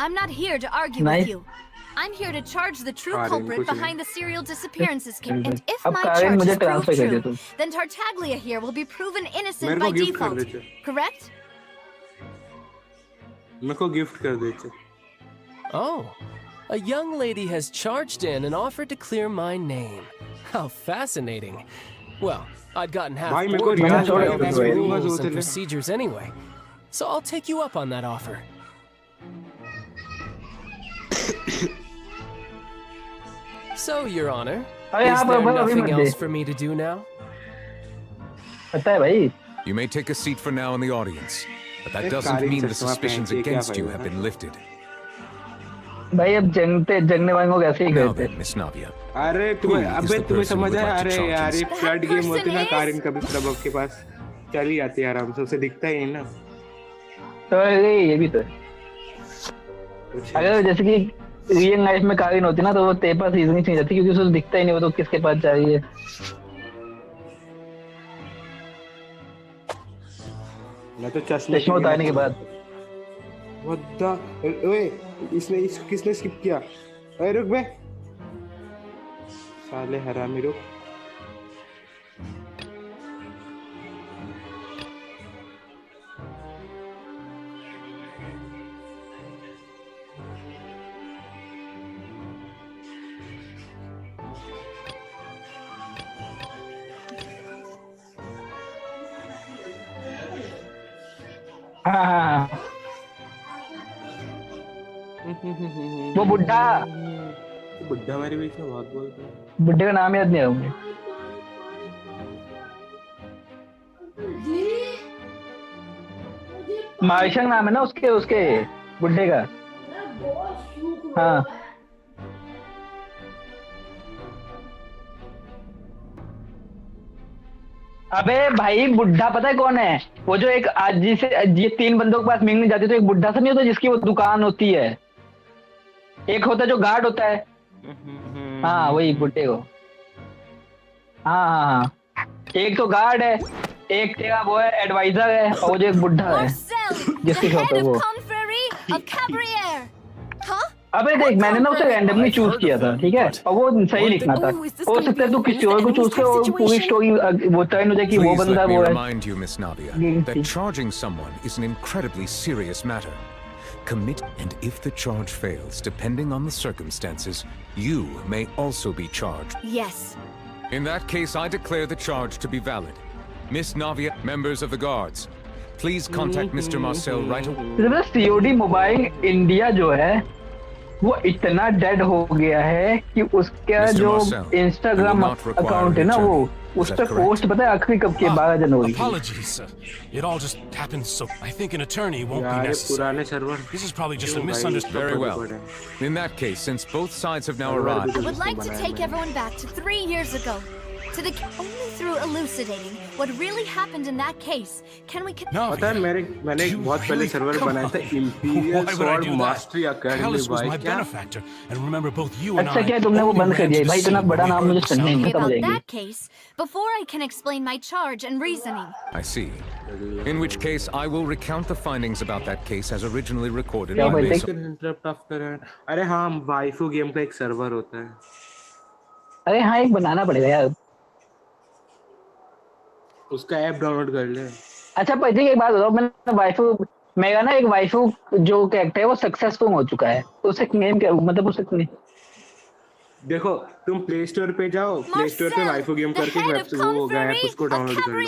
I'm not here to argue Nice. with you. I'm here to charge the true Karin, culprit कुछ नहीं। behind the serial disappearances case. And if अब my कारिन मुझे charges prove ट्रांसफर कर दे true, तुम। then Tartaglia here will be proven innocent मेरे by को gift कर default. देते। Correct? मेरे को गिफ्ट कर देते। Oh, a young lady has charged in and offered to clear my name. How fascinating. Well, I'd gotten half भाई, मेरे को bored with रियाज all वाला these काम rules करूंगा and तो procedures anyway, so I'll take you up on that offer. So, Your Honor, अरे is यहाँ there पर अभी nothing मत दे। else for me to do now? पता है भाई। You may take a seat for now in the audience, but that एक doesn't Kieron mean the चश्मा suspicions पहन के क्या against you फायदा? have been lifted. भाई अब जंगने वालों को कैसे ही Now कहते then, Miss Navia, अरे Who तुम्हें is अबे the तुम्हें person समझ who would आया? like to अरे charge यार us? ये फ्लड गेम होती ना, person is- कारिन कभी प्रभव के पास चली जाती है आराम से, उसे दिखता ही नहीं ना। तो ये भी तो है। अगर जैसे कि रियल लाइफ में कारिन होती ना तो वो तेरे पास इजीली नहीं जाती क्योंकि उसे दिखता ही नहीं वो तो किसके पास जा रही है। मैं तो चश्मे चश्मा उतारने के बाद। What the? ओए किसने स्किप किया? ओए रुक बे, साले हरामी रुक। हाँ हाँ वो बुढ़ा बुढ़ा मेरे बीच में बहुत बोलता है। बुढ़े का नाम याद नहीं आ मुझे। मार्शल नाम है ना उसके उसके बुढ़े का। हाँ अबे भाई बुढ़ा पता है कौन है? वो जो एक आज जिसे ये 3 बंदों के पास मिलने जाती है तो एक बुढ़ा सा नहीं होता जिसकी वो दुकान होती है, एक होता है जो गार्ड होता है। हाँ वही बुढ़े को। हाँ हाँ हाँ एक तो गार्ड है, एक तेरा वो है एडवाइजर है और वो जो एक बुढ़ा है जिसकी शॉप है वो। अबे देख मैंने ना उसे रैंडमली चूज किया था, ठीक है, और वो सही लिखना था। हो सकता है तू किसी और को चूज कर और पूरी स्टोरी वो टर्न हो जाए कि वो please बंदा let me वो है। remind you, Miss Navia, that charging someone is an incredibly serious matter. Commit, and if the charge fails, depending on the circumstances, you may also be charged. Yes. In that case, I declare the charge to be valid. Miss Navia, members of the guards, please contact Mr. Marcel right away. COD mobile India जो है वो इतना dead हो गया है कि उसका Mr. जो Marcel, Instagram you will not require account है an ना वो attorney. Is उस that पे correct? पोस्ट पता है आखिरी कब की 12 जनवरी की। Apologies, sir. It all just happened so... I think an attorney won't be यार ये necessary. पुराने server This is probably just a क्यों भाई misunderstanding. Very well. In that case, since both sides have now server भी arrived, I तो would जिसने like to बनाया take मैंने। everyone back to 3 years ago. To the only through elucidating what really happened in that case can we पता है मैंने एक बहुत पहले सर्वर बनाया था imperial sword mastery academy Callus was भाई my क्या benefactor, and remember both you and अच्छा I क्या तुमने वो only बंद कर ran दिया to भाई? the इतना scene बड़ा when we नाम heard मुझे the सुनने sound. नहीं खत्म हो about जाएगी। that case before I can explain my charge and reasoning. I see. In which case, I will recount the findings about that case as originally recorded क्या by भाई Mason. Interrupt of करें। अरे हाँ waifu game का एक server होता है। अरे हाँ एक बनाना पड़ेगा यार। उसका ऐप डाउनलोड कर ले। अच्छा पति की एक बात बताओ, मैंने वाइफू मेरा ना एक वाइफू जो कैरेक्टर है वो सक्सेसफुल हो चुका है, तो उसे नेम क्या मतलब उसे देखो तुम प्ले स्टोर पे जाओ, प्ले स्टोर पे वाइफू गेम करके वो होगा ऐप, उसको डाउनलोड कर लो।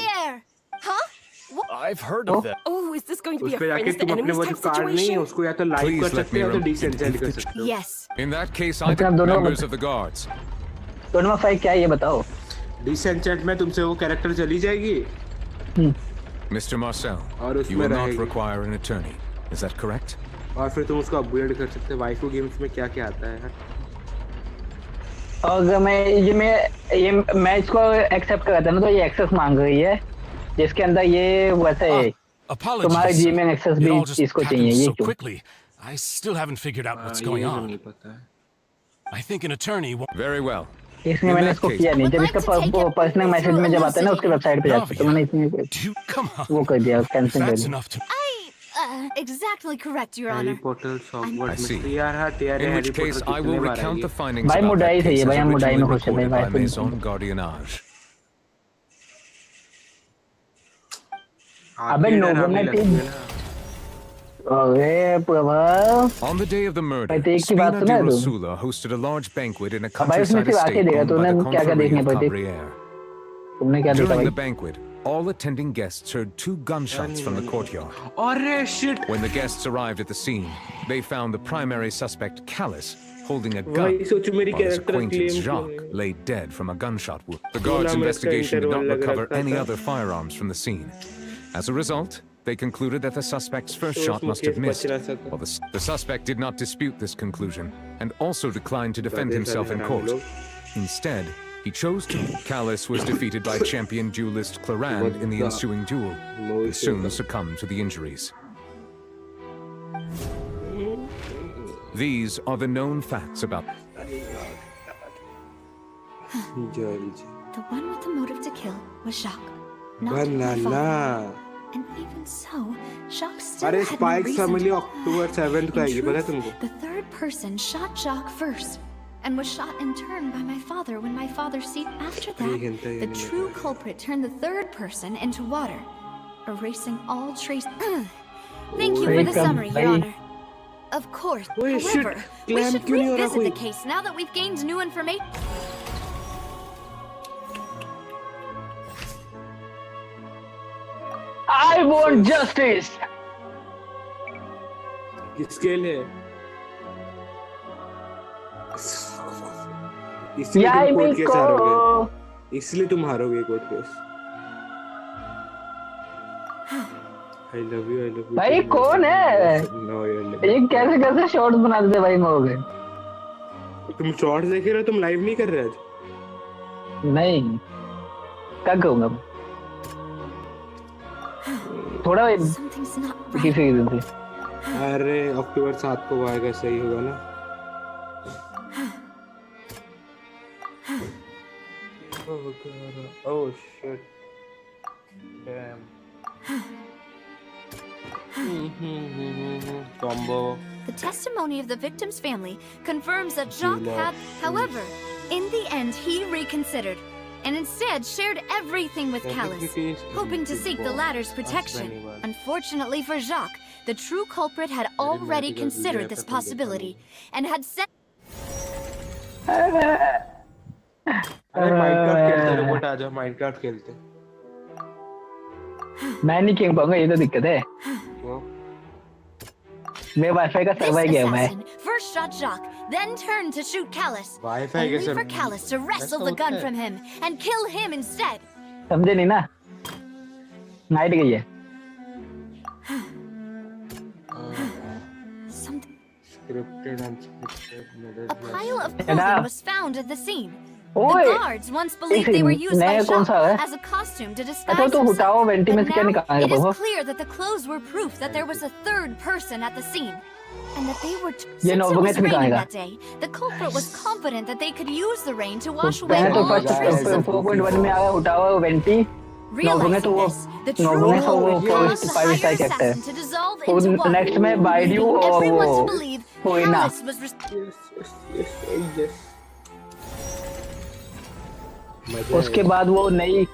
I've heard of that. Oh, is this going to उस be a पे जाके friends to तुम अपने enemies वो जो type कार्ड नहीं है situation? उसको या तो लाइक Please कर let सकते me हो या तो rem- डिसेंड कर सकते हो। Yes. In that case, I अच्छा, declare दोनों members of the guards. दोनों में फाइट क्या है ये बताओ। डिसेंचेंट में तुमसे वो कैरेक्टर चली जाएगी। Mr. Marcel, और you उसमें will not रहेगी। require an attorney. Is that correct? और फिर तुम उसको अपग्रेड कर सकते हो। वाइफू गेम्स में क्या क्या आता है? और अगर मैं इसको एक्सेप्ट करता ना तो ये एक्सेस मांग रही है जिसके अंदर ये वैसे तुम्हारे Apologies, sir. Gmail access It all भी just इसको चाहिए happened ये so क्यों? quickly. I still haven't figured out what's going on. नहीं पता है। I think an attorney won't... Very well. इसमें In मैंने that इसको case- किया नहीं, जब इसका पर्सनल मैसेज में जब आता है ना उसके वेबसाइट पे जाके तो मैंने इसमें Come on. वो कर दिया, कैंसिल कर That's दिया। enough to... Exactly correct, Your Harry Honor. Potter software I see. में यार हाँ यार In Harry which case, Potter I will कितने बार recount the आएगी? findings भाई about मुडाई that सही case है as भाई, हम मुडाई originally में खुश है भाई, recorded by भाई Maison Gardiennage. अबे नोबोनेटिव अरे प्रभाव। On the day of the murder, भाई देख की बात Spina सुना de है तू? Rosula hosted a large banquet in a अब भाई उसमें countryside सिर्फ आके estate देगा owned by तूने the क्या क्या confrérie देखने of पर देख Cabrières. तुमने क्या देखा During भाई? the banquet, all attending guests heard 2 gunshots from the courtyard. अरे shit. When the guests arrived at the scene, they found the primary suspect, Callus, holding a gun, वही सोचो मेरी while his character acquaintance, claim Jacques, lay dead from a gunshot wound. The 16 guards' minute का investigation did not interval लग recover रखा any था। other firearms from the scene. As a result, they concluded that the suspect's first तो shot उसमें must have case missed. बच रहा था। Well, the suspect did not dispute this conclusion, and also declined to defend गधे himself साले in हरामी court. लोग। Instead, he chose to. Callus was defeated by champion duelist Clarand in the ensuing duel, and soon succumbed to the injuries. These are the known facts about. The one with the motive to kill was Jacques, not my banana. father. And even so, Jacques still अरे had no spike reason family to... अक्टूबर 7 को In आएगी, पता है truth, तुमको? the third person shot Jacques first, and was shot in turn by my father when my father see. After that, the true culprit turned the third person into water, erasing all trace. Thank you for the summary, Your Honor. Of course. However, we should revisit the case now that we've gained new information. I want justice. किसके लिए? इसलिए तुम court case हारोगे। इसलिए तुम हारोगे court case. I love you, I love you. भाई कौन है? No, ये कैसे कैसे शॉर्ट्स बना देते भाई मोगे? तुम शॉर्ट्स देख रहे हो? तुम लाइव नहीं कर रहे आज? नहीं। क्या कहूँगा? थोड़ा किसी रीजन से। अरे अक्टूबर 7 को आएगा, सही होगा ना? Oh shit. Damn. Combo. The testimony of the victim's family confirms that Jacques had, however, in the end he reconsidered and instead shared everything with Callus, hoping to seek the latter's protection. Unfortunately for Jacques, the true culprit had already considered this possibility and had sent... अरे Minecraft खेलते robot आ जाओ, Minecraft खेलते। मैं नहीं खेल पाऊंगा, ये तो दिक्कत है। मेरे वाईफाई का सर्वर गया मैं। For first shot Jacques, then turned to shoot Callus, Wi-Fi only कैसे? for Callus to wrestle the gun from him and kill him instead. समझे नहीं ना? नाइट गई है. Scripted and scripted. A pile of clothing was found at the scene. The Oi! guards once believed they were used by नया कौन सा है? Jacques as a costume to disguise अच्छा तो हटाओ himself. वेंटी में से क्या But now, निकालेगा it is Prabhu? clear that the clothes were proof that there was a third person at the scene. And that they were... ये Since it notebook में was से raining निकालेगा. that day, the culprit was confident that they could use the rain to wash away पहले तो all first traces of 4.1 में आया उठाओ vanity. Notebook में तो वो नोटबुक में तो वो फर्स्ट 5 स्टार कैरेक्टर है. to dissolve तो into water, नेक्स्ट में बाइड्यू leading और everyone वो to believe कोई ना. Callus was उसके बाद वो नई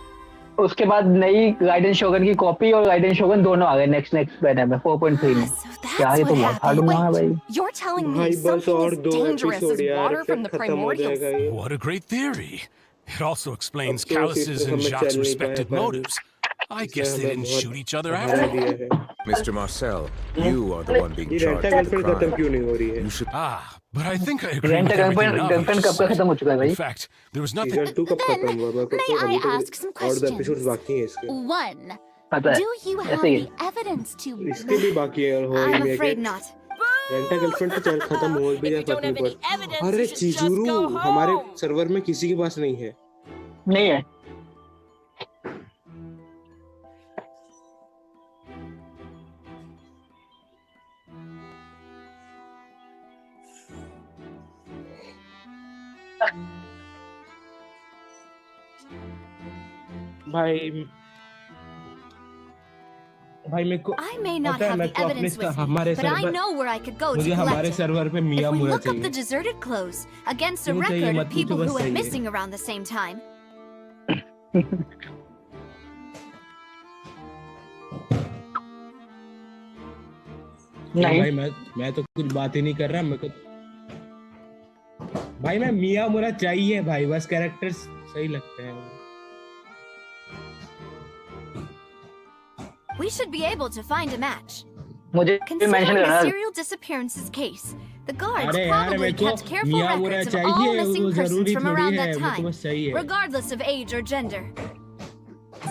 उसके बाद नई गाइडेंस शोगन की कॉपी और गाइडेंस शोगन दोनों आ गए नेक्स्ट बैनर में 4.3 में. क्या ये तो बहुत हार्ड हुआ है भाई. You're telling me something as dangerous as water from the primordials? What a great theory. It also explains Callus's and Jacques' respective motives. I guess they didn't shoot each other after all. Mr. Marcel, you are the one being charged with the crime. You should... Ah, but I think I agree with everything Navi. In fact, there was nothing... May I ask some questions? One, do you have the evidence to... I'm afraid not. Rent a girlfriend तो चल खत्म हो भी जाए पर अरे चीजूरू हमारे server में किसी के पास नहीं है. नहीं है. भाई मेरे को I may not have the evidence with me, but I know where I could go to मुझे हमारे collect it. सर्वर पे मिया If we मुरा look up the चाहिए. deserted clothes against a क्यों चाहिए? record of मतलब people तो बस who went चाहिए. missing around the same time, नहीं भाई मैं तो कुछ बात ही नहीं कर रहा. मेरे को भाई मैं मिया मुरा चाहिए भाई, बस कैरेक्टर्स सही लगते हैं. we should be able to find a match. मुझे मेंशन Considering करना the है. serial disappearances case, the guards अरे यार probably मेरे को kept careful मिया मुरा records of all चाहिए, missing वो persons जरूरी from थोड़ी around है, that वो तो time, बस सही है. regardless of age or gender.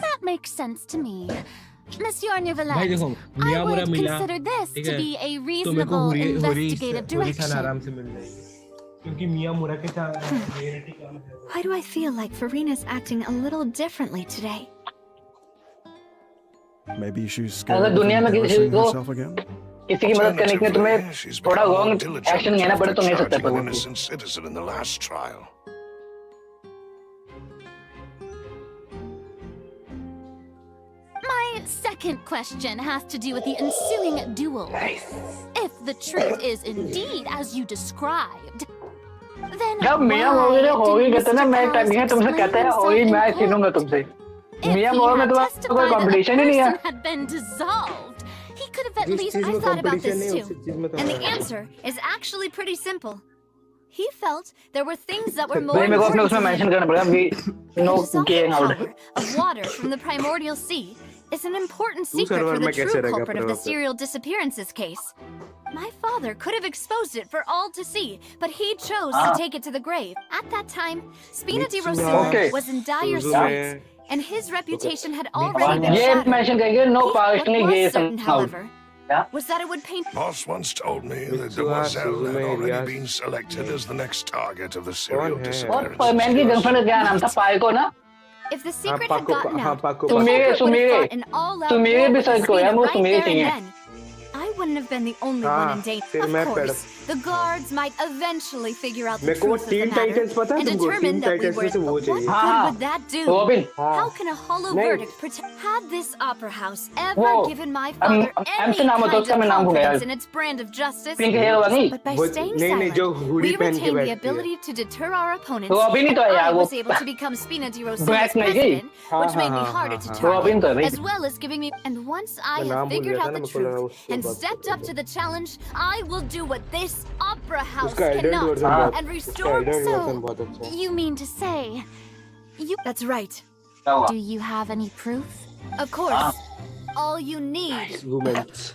That makes sense to me. Monsieur भाई Neuvillette, देखो I मिया मुरा would मिला, consider this ठीक to है, be a तो मेरे को reasonable investigative होरी सन आराम direction. से मिल जाएगी, क्योंकि मिया मुरा के साथ रियलिटी काम है. Why do I feel like Farina's acting a little differently today? Maybe she's अगर scared of दुनिया में किसी embarrassing को herself again. किसी की मदद करने के लिए तुम्हें She's थोड़ा become more wrong diligent action लेना पड़े after तो नहीं सकता charging an Prabhu. innocent citizen in the last trial. My second question has to do with the ensuing duel. If the truth is indeed as you described, then जब मियां मोगे जो होगी कहते ना मैं टंगे तुमसे कहते हैं होगी मैं छीनूंगा तुमसे. मियां मोगे में तुम्हारा कोई कंपटीशन ही नहीं है. had been dissolved, he could have at जिस least... चीज I में thought about कंपटीशन this नहीं too. उस चीज में तो And the हमारा. answer is actually pretty simple. He felt there were things that were more भाई मेरे को अपने important उसमें to मेंशन him. करना पड़ेगा we know The dissolving getting out. power of water from the primordial sea is an important तू secret server for the में कैसे true रहेगा culprit of the प्रभाव? serial disappearances case. My father could have exposed it for all to see, but he chose to take it to the grave. At that time, Spina di Rosula Okay. was in dire Suzu straits, and his reputation had already been ये shattered. Mention करेंगे no What personally गे was certain, some however, Yeah. was that it would paint Boss once told me that Mitsuha, Demoiselle had Suzume, already Rias. been selected as the next target of the serial है? और disappearances परमैन की case. Girlfriend का क्या नाम था पायको ना. if the secret हाँ, had पाको- gotten हाँ, out. पाको- the Sumire culprit would have Sumire fought an all-out Sumire war भी with सर्च को यार Spina वो right सुमीरे there and चाहिए. then. I wouldn't have been the only हाँ, one in danger. फिर Of मैं course, the guards might eventually figure out the मेरे को truth of the tin matter Titans पता है and तुमको? determine tin that we Titans were. में से वो But what चाहिए. good हाँ, would that do? Robin. How can a hollow नहीं. verdict protect? Had this opera house ever वो given my father एम से any नाम होता kind उसका of मैं नाम भूल गया. confidence in its brand of justice? Pink hair वाली. But by वो staying नहीं नहीं silent, जो हुडी we पहन के retained the बैठती है. ability to deter our opponents. Robin ही तो है यार I वो. was able to become Spina di Rosula's black नहीं गई. president, which made me harder to robin तो है target, भाई. as well as giving me. And once I मैं have नाम भूल figured गया था out ना, the मेरे को लगा truth उसके and बाद stepped up to the challenge, I will do what this opera house उसका एडल्ट cannot वर्जन बहुत and उसका restore. एडल्ट वर्जन So, बहुत अच्छा है. you mean to say... That's right. क्या हुआ? Do you have any proof? Of course. All you need. Women's.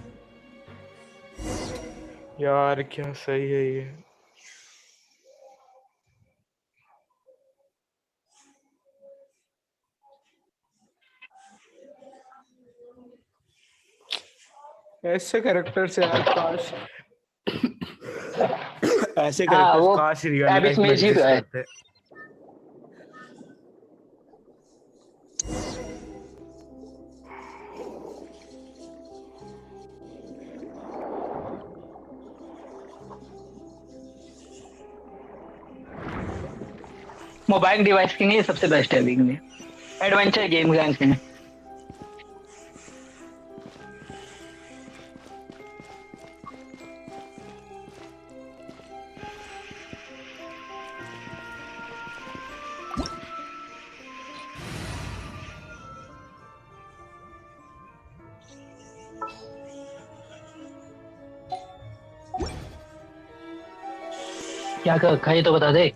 यार क्या सही है ये। ऐसे कैरेक्टर्स यार काश ऐसे हाँ कैरेक्टर्स वो काश रियल एबिस लाइफ में मेज ही तो एग्जिस्ट है। करते। मोबाइल डिवाइस के लिए सबसे बेस्ट है अभी में एडवेंचर गेम के। क्या कर रखा है तो बता दे।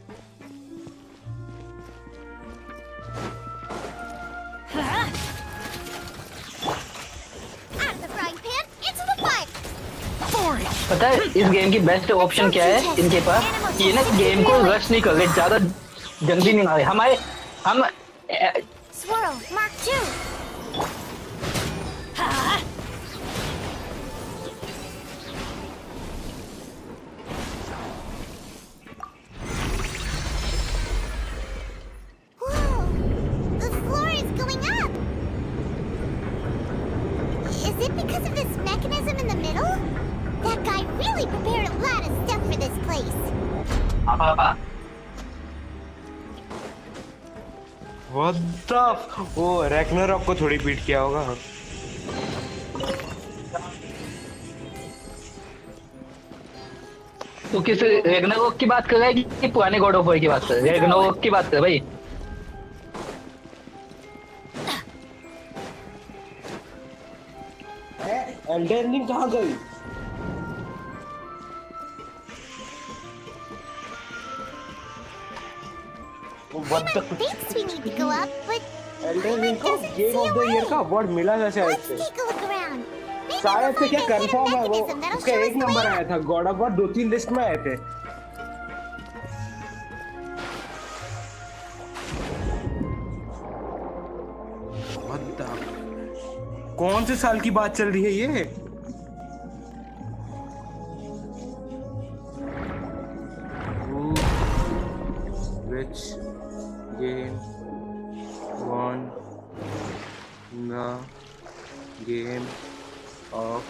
पता है इस गेम की बेस्ट ऑप्शन क्या है इनके पास, ये ना गेम को रश नहीं कर रहे, ज्यादा जल्दी नहीं मारे हमारे हम Swirl, Mark 2. The floor is going up. Is it because of this mechanism in the middle? That guy really prepared a lot of stuff for this place. What the? वो रैग्नारॉक को थोड़ी बीट किया होगा। तो किस Ragnarok की बात कर रहा है कि पुराने गॉड ऑफ वॉर की बात कर रहा है? रैग्नारॉक की बात कर भाई। एल्डन रिंग कहाँ गई? What the? Thinks we need to go up, but Elden ring को गेम ऑफ द ईयर का अवार्ड मिला था शायद से। शायद से क्या कंफर्म है वो, उसका 1 नंबर आया था। गॉड ऑफ वॉर 2-3 लिस्ट में आए थे। What the? कौन से साल की बात चल रही है ये? Which game won the game of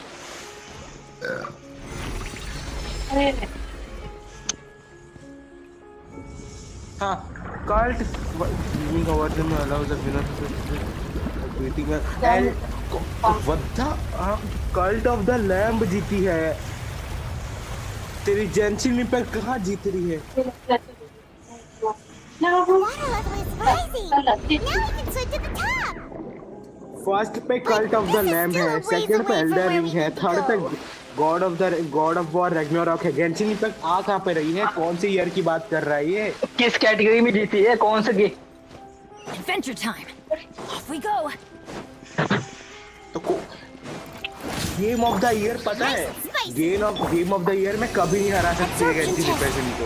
हाँ cult gaming version allows the winner to beating a cult of the lamb जीती है। तेरी जेंशिन इम्पैक्ट कहाँ जीत रही है? फर्स्ट पे कल्ट ऑफ द लैम्ब है, सेकंड पे एल्डर रिंग है, थर्ड पे गॉड ऑफ वॉर रैग्नारॉक है। गेंशिन इम्पैक्ट आ कहाँ पे रही है? कौन से ईयर की बात कर रहा है ये? किस कैटेगरी में जीती है? कौन से Adventure time. Off we go. तो गेम ऑफ द ईयर पता है? गेम ऑफ द ईयर में कभी नहीं हरा सकते गेंशिन इम्पैक्ट को।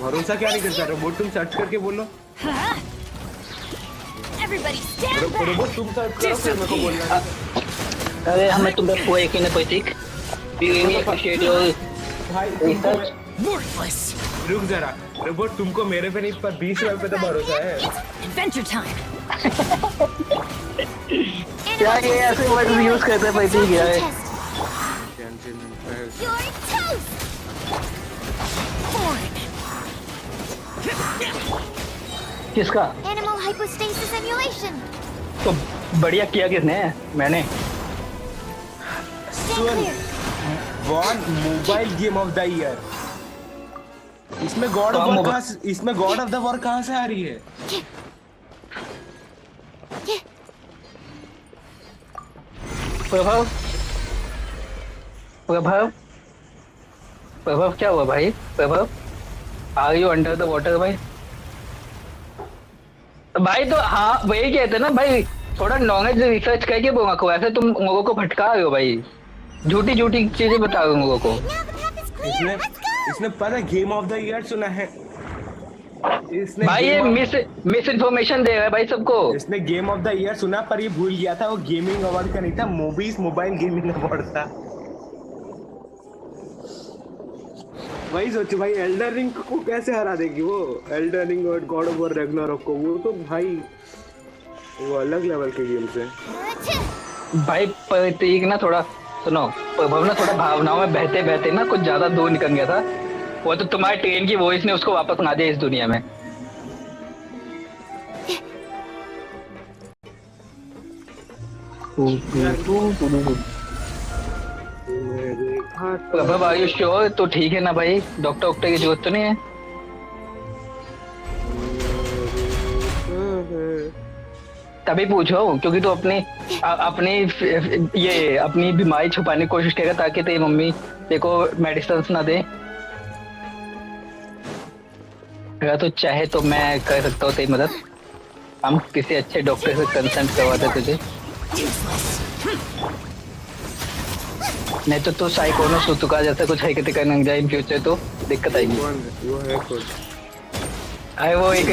भरोसा क्या नहीं करता? रोबोट तुम सर्च करके बोलो। रोबोट तुम सर्च करो फिर मेरे को बोलना। अरे हमें तुम्हें कोई एक ही ना कोई ठीक भाई रुक जरा, रोबोट तुमको मेरे पे नहीं पर 20 रुपए पे तो भरोसा है। Adventure time. क्या ये ऐसे वर्ड यूज करते हैं भाई? ठीक है किसका? Animal hypostasis emulation. तो बढ़िया किया किसने? मैंने। One mobile game of the year. इसमें गॉड ऑफ द वॉर कहाँ से आ रही है? प्रभाव क्या हुआ भाई? Prabhav are you under the water भाई? भाई तो हाँ वही कहते ना भाई, थोड़ा नॉलेज रिसर्च करके बोला को, ऐसे तुम लोगों को भटका रहे हो भाई, झूठी चीजें बता रहे हो लोगों को। इसने पता गेम ऑफ द ईयर सुना है? इसने भाई ये मिस इन्फॉर्मेशन दे रहा है भाई सबको। इसने गेम ऑफ द ईयर सुना पर ये भूल गया था वो गेमिंग अवार्ड का नहीं था, मोबाइल गेमिंग अवार्ड था। वही सोचो भाई, एल्डर रिंग को कैसे हरा देगी वो? एल्डर रिंग और गॉड ऑफ वॉर रैग्नारॉक को, वो तो भाई वो अलग लेवल के गेम्स हैं भाई। प्रतीक ना थोड़ा सुनो, प्रभव ना थोड़ा भावनाओं में बहते बहते ना कुछ ज्यादा दूर निकल गया था। वो तो तुम्हारे ट्रेन की वॉइस ने उसको वापस ला दिया इस दुनिया में। प्रभव आर यू श्योर? तो ठीक है ना भाई, डॉक्टर वॉक्टर की जरूरत तो नहीं है? तभी पूछो क्योंकि तो अपनी अपनी बीमारी छुपाने की कोशिश करेगा ताकि तेरी मम्मी देखो मेडिसिन ना दे। अगर तो चाहे तो मैं कर सकता हूँ तेरी मदद। हम किसी अच्छे डॉक्टर से कंसल्ट करवाते तुझे, नहीं तो तू साइकोनो सुतुका जैसे कुछ हरकतें करने लग जाए इन फ्यूचर तो दिक्कत आएगी। अरे वो एक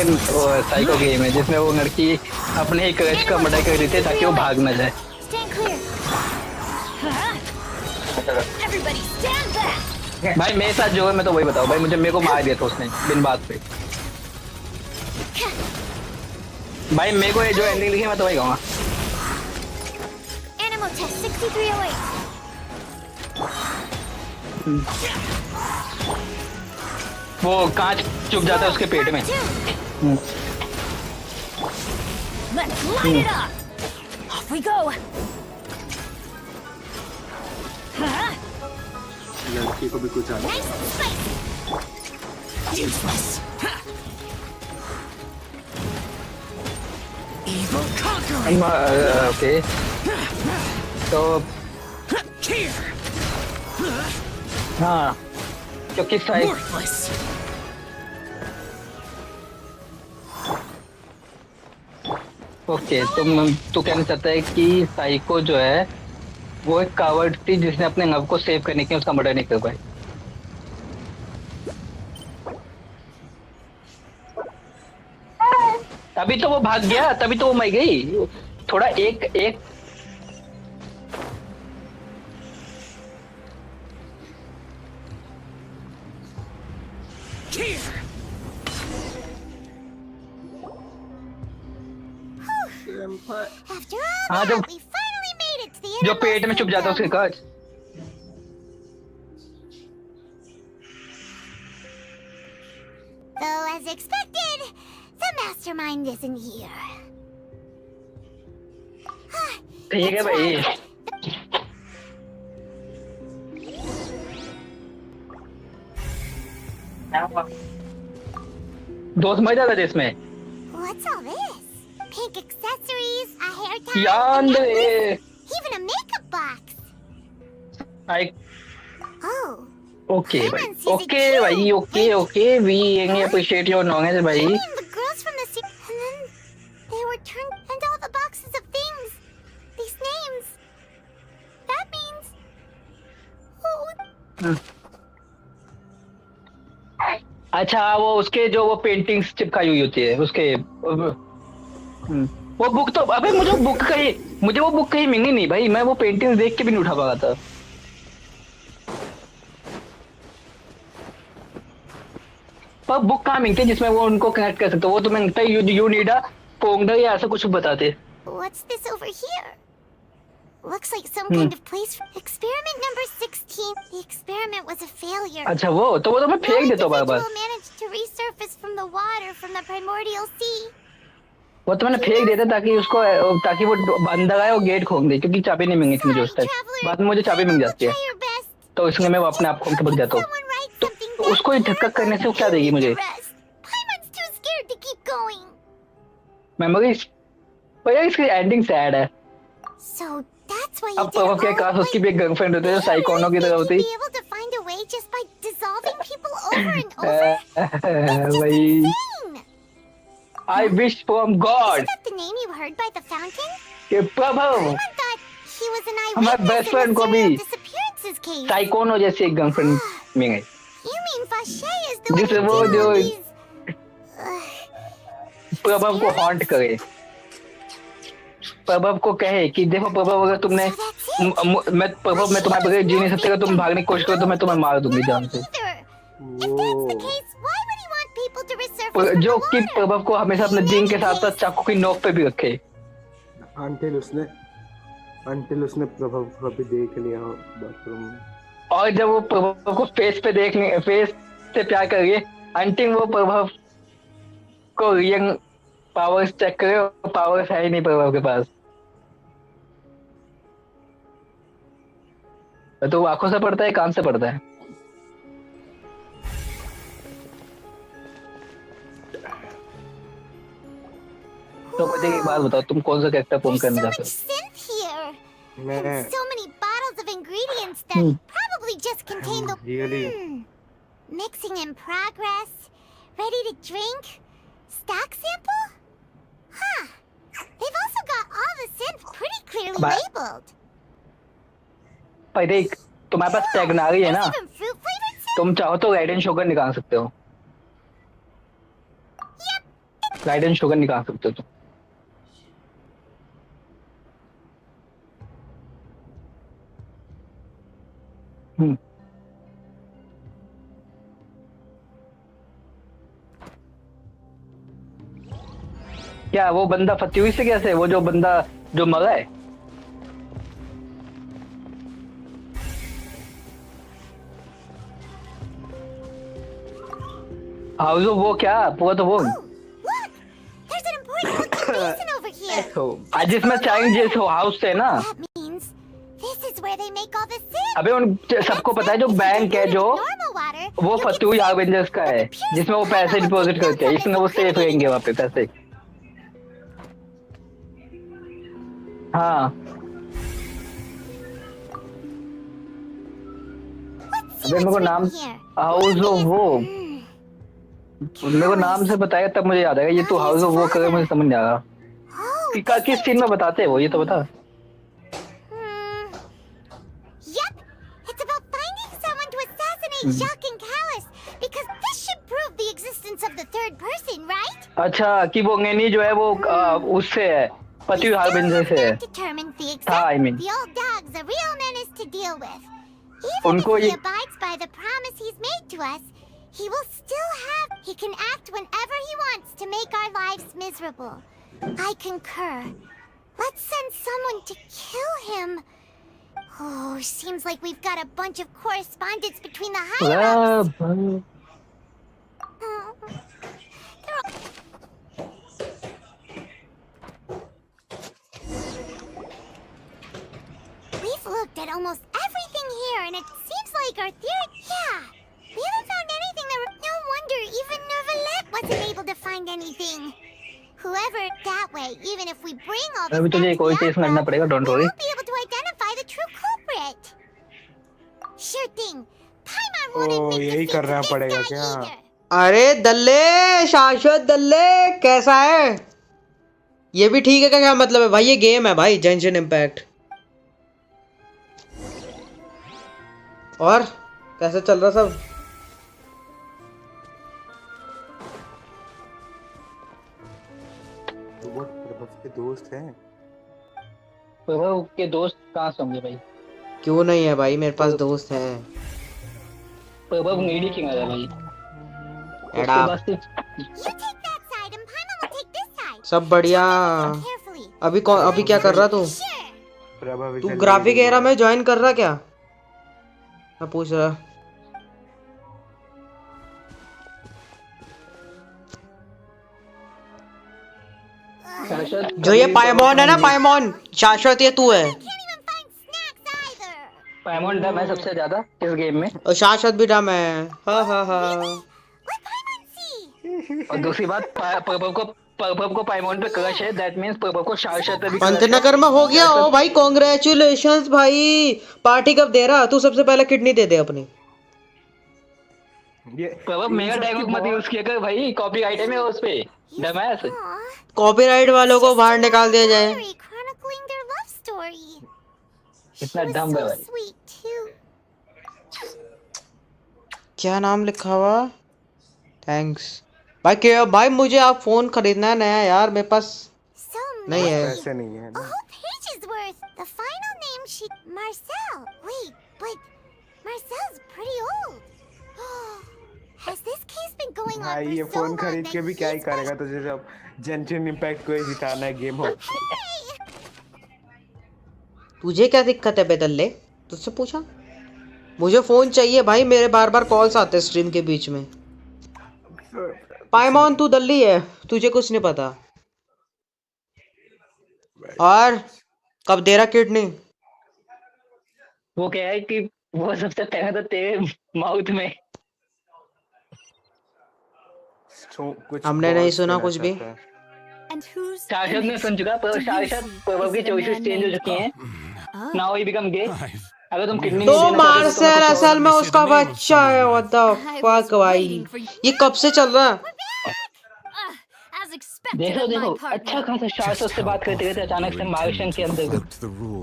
साइको गेम है जिसमें वो लड़की अपने ही क्रश का मर्डर कर देती है ताकि वो भाग न जाए। भाई मेरे साथ जो है मैं तो वही बताऊं भाई, मेरे को मार दिया था उसने बिन बात पे। भाई मेरे को जो एंडिंग लिखी मैं तो वही कहूँगा। वो कांच चुभ जाता है उसके पेट में। लड़की को भी कुछ आता है। ओके तो हाँ क्योंकि ओके तू कहना चाहता है कि साइको जो है वो एक कावर्ड थी जिसने अपने लव को सेव करने के लिए उसका मर्डर नहीं कर पाई। तभी तो वो भाग गया, तभी तो वो मर गई। थोड़ा एक हाँ जो पेट में चुप जाता है उसके काज। Though as expected, the mastermind isn't here. ठीक है भाई। दोस्त मर जाता है इसमें। What's all this? Pink accessories, a hair tie, even a makeup box. Oh. Okay, भाई. Okay, भाई. Okay. We appreciate your knowledge, भाई. The girls from the sea, and then they were turned, and all the boxes of things, these names. That means. अच्छा वो उसके जो वो paintings चिपकाई हुई होती है उसके वो बुक तो अबे मुझे वो बुक कहीं मिली नहीं भाई। मैं वो पेंटिंग्स देख के भी नहीं उठा पाया था। पर बुक कहाँ मिलती है जिसमें वो उनको कनेक्ट कर सकते हो? वो तुम्हें लगता है यू नीड अ फोल्डर या ऐसा कुछ बताते। What's this over here? Looks like some kind of place. Experiment number 16. The experiment was a failure. अच्छा वो तो मैं फेंक देता हूँ बार-बार। Managed to resurface from the water from the primordial sea. वो तो मैंने फेंक देता ताकि वो अंदर आए और गेट खोल दे क्योंकि चाबी नहीं मिली थी मुझे उस टाइम। बाद में मुझे चाबी मिल जाती है तो इसलिए मैं वो अपने आप खोल के भाग जाता हूँ। तो उसको धक्का करने से वो क्या देगी मुझे? मेमोरीज। पर यार इसकी एंडिंग सैड है। अब प्रभव के काश उसकी भी एक गर्लफ्रेंड होती है जो साइकोनो की तरह होती। वही I wish from God. Is that the name you heard by the fountain? कि प्रभव हमारे बेस्ट फ्रेंड को भी साइकोनो जैसी एक गर्लफ्रेंड मिल गई। You mean Vache is the one जिसे वो जो प्रभव को हॉन्ट करे, प्रभव को कहे कि देखो प्रभव अगर तुमने मैं तुम्हारे बगैर जी नहीं सकता, तुम भागने की कोशिश करो तो मैं तुम्हें मार दूंगी जान से। जो कि प्रभव को हमेशा अपने जिन के साथ साथ चाकू की नोक पे भी रखे। अंटिल उसने Until उसने प्रभाव को भी देख लिया हो बाथरूम में। और जब वो प्रभाव को फेस से प्यार कर रही है, अंतिम वो प्रभाव को रियल पावर्स चेक करे और पावर्स है ही नहीं प्रभाव के पास, तो वो आंखों से पड़ता है कान से पड़ता है। तो मुझे एक बात बताओ, तुम कौन सा कैरेक्टर फोन करना चाहते हो? So many bottles of ingredients that probably just contain the mixing in progress, ready to drink, stock sample? Huh. They've also got all the scents pretty clearly labeled. पर देख, तुम्हारे पास टैगनारी है ना, तुम चाहो तो राइडन शोगन निकाल सकते हो। राइडन शोगन निकाल सकते हो तुम। क्या वो बंदा फती से कैसे, वो जो बंदा जो मरा है? हाउस वो क्या पूरा तो वो जिसमें चाइल्ड जैसे हाउस है ना, अबे उन सबको पता है जो बैंक है जो वो फतूही एवेंजर्स का है, जिसमें वो पैसे डिपॉजिट करते हैं, इसमें वो सेफ रहेंगे वहाँ पे पैसे। हाँ अबे मेरे को नाम हाउस ऑफ वो मेरे को नाम से बताया तब मुझे याद आएगा। ये तो हाउस ऑफ वो करे मुझे समझ नहीं आ रहा कि किस सीन में बताते हैं वो, ये तो बता। Jacques and Callus, because this should prove the existence of the third person, right? अच्छा कि वो नैनी जो है वो उससे है, पति हार्बिंजर से है। हाँ I mean the old dog's a real menace to deal with. उनको Even if he abides by the promise he's made to us, he will still have. He can act whenever he wants to make our lives miserable. I concur. Let's send someone to kill him. Oh, seems like we've got a bunch of correspondence between the higher-ups. We've looked at almost everything here, and it seems like our theory... Yeah, we haven't found anything that... No wonder even Nervalet wasn't able to find anything. Whoever that way, even if we bring all this back to the opera, we won't be able to identify the true culprit. Sure thing. Paimon won't admit यही करना पड़ेगा क्या? अरे दल्ले, शाश्वत दल्ले कैसा है? ये भी ठीक है क्या मतलब है भाई? ये गेम है भाई, जेंशिन इम्पैक्ट। और कैसे चल रहा सब? प्रभव के दोस्त हैं। प्रभव के दोस्त कहाँ से होंगे भाई? क्यों नहीं है भाई, मेरे पास दोस्त हैं। प्रभव नीडी किंग है भाई। सब बढ़िया। अभी क्या कर रहा तू? तू ग्राफिक एरा में ज्वाइन कर रहा क्या? मैं पूछ रहा। जो ये पाइमॉन है ना, पाइमॉन शाश्वत ये तू है। पाइमॉन डम है सबसे ज्यादा इस गेम में, और शाश्वत भी डम है। हाँ हाँ हाँ। और दूसरी बात प्रभव को पाइमॉन पे क्रश है, दैट मींस प्रभव को शाश्वत पे भी पंतनगर में हो गया। ओ भाई कांग्रेचुलेशंस भाई। पार्टी कब दे रहा? तू सबसे पहले किडनी दे दे अपनी। प्रभव मेरा डायलॉग मत यूज किया कर भाई, कॉपीराइट है मेरा उस पे। डमैस कॉपीराइट वालों को बाहर निकाल दिया जाए। इतना डम है भाई। क्या नाम लिखा हुआ? थैंक्स भाई। क्या भाई मुझे आप फोन खरीदना है नया यार, मेरे पास नहीं है। पैसे नहीं है ना। The final name she Marcel. Wait, but Marcel's pretty old. Has this case been going on भाई for ये so फोन long खरीद के that भी क्या ही करेगा तुझे जब जेंशिन इम्पैक्ट को ही जिताना है गेम हो। तुझे क्या दिक्कत है बेदल्ले? तुझसे पूछा? मुझे फोन चाहिए भाई, मेरे बार बार कॉल्स आते हैं स्ट्रीम के बीच में। पाइमॉन तू दल्ली है, तुझे कुछ नहीं पता। और कब दे रहा किडनी? वो क्या है कि वो सबसे पहले तो तेरे माउथ में। कुछ हमने नहीं balls सुना देना कुछ भी। चाहता है। And whose शायद मैं सुन चुका, पर शायद प्रभव की चॉइसेस चेंज हो चुकी हैं। नाउ ही बिकम गे। अगर तुम किडनी तो नहीं देना चाहते तो मार्सेल असल में उसका बच्चा है। व्हाट द फक भाई, ये कब से चल रहा है? देखो देखो, अच्छा खासा शार्ट से बात करते रहते, अचानक से मार्शन के अंदर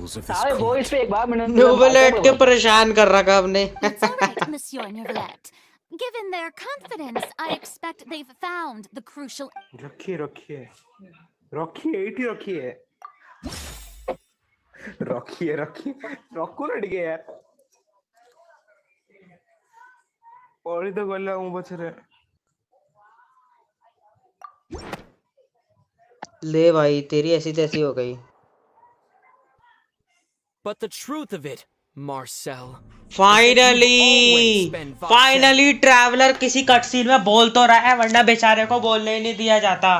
सारे बॉयज पे एक बार मिनट नोवेलेट के परेशान कर रखा हमने। It's all right, Monsieur Neuvillette. Given their confidence, I expect they've found the crucial. रखिए रखिए रखिए, इटी रखिए रखिए रखिए, रखो लड़ गया यार। और ही तो गल्ला हूँ बचरे। ले भाई, तेरी ऐसी तैसी हो गई। But the truth of it, Marcel. Finally traveller किसी कटसीन में बोल तो रहा है, वरना बेचारे को बोलने ही नहीं दिया जाता।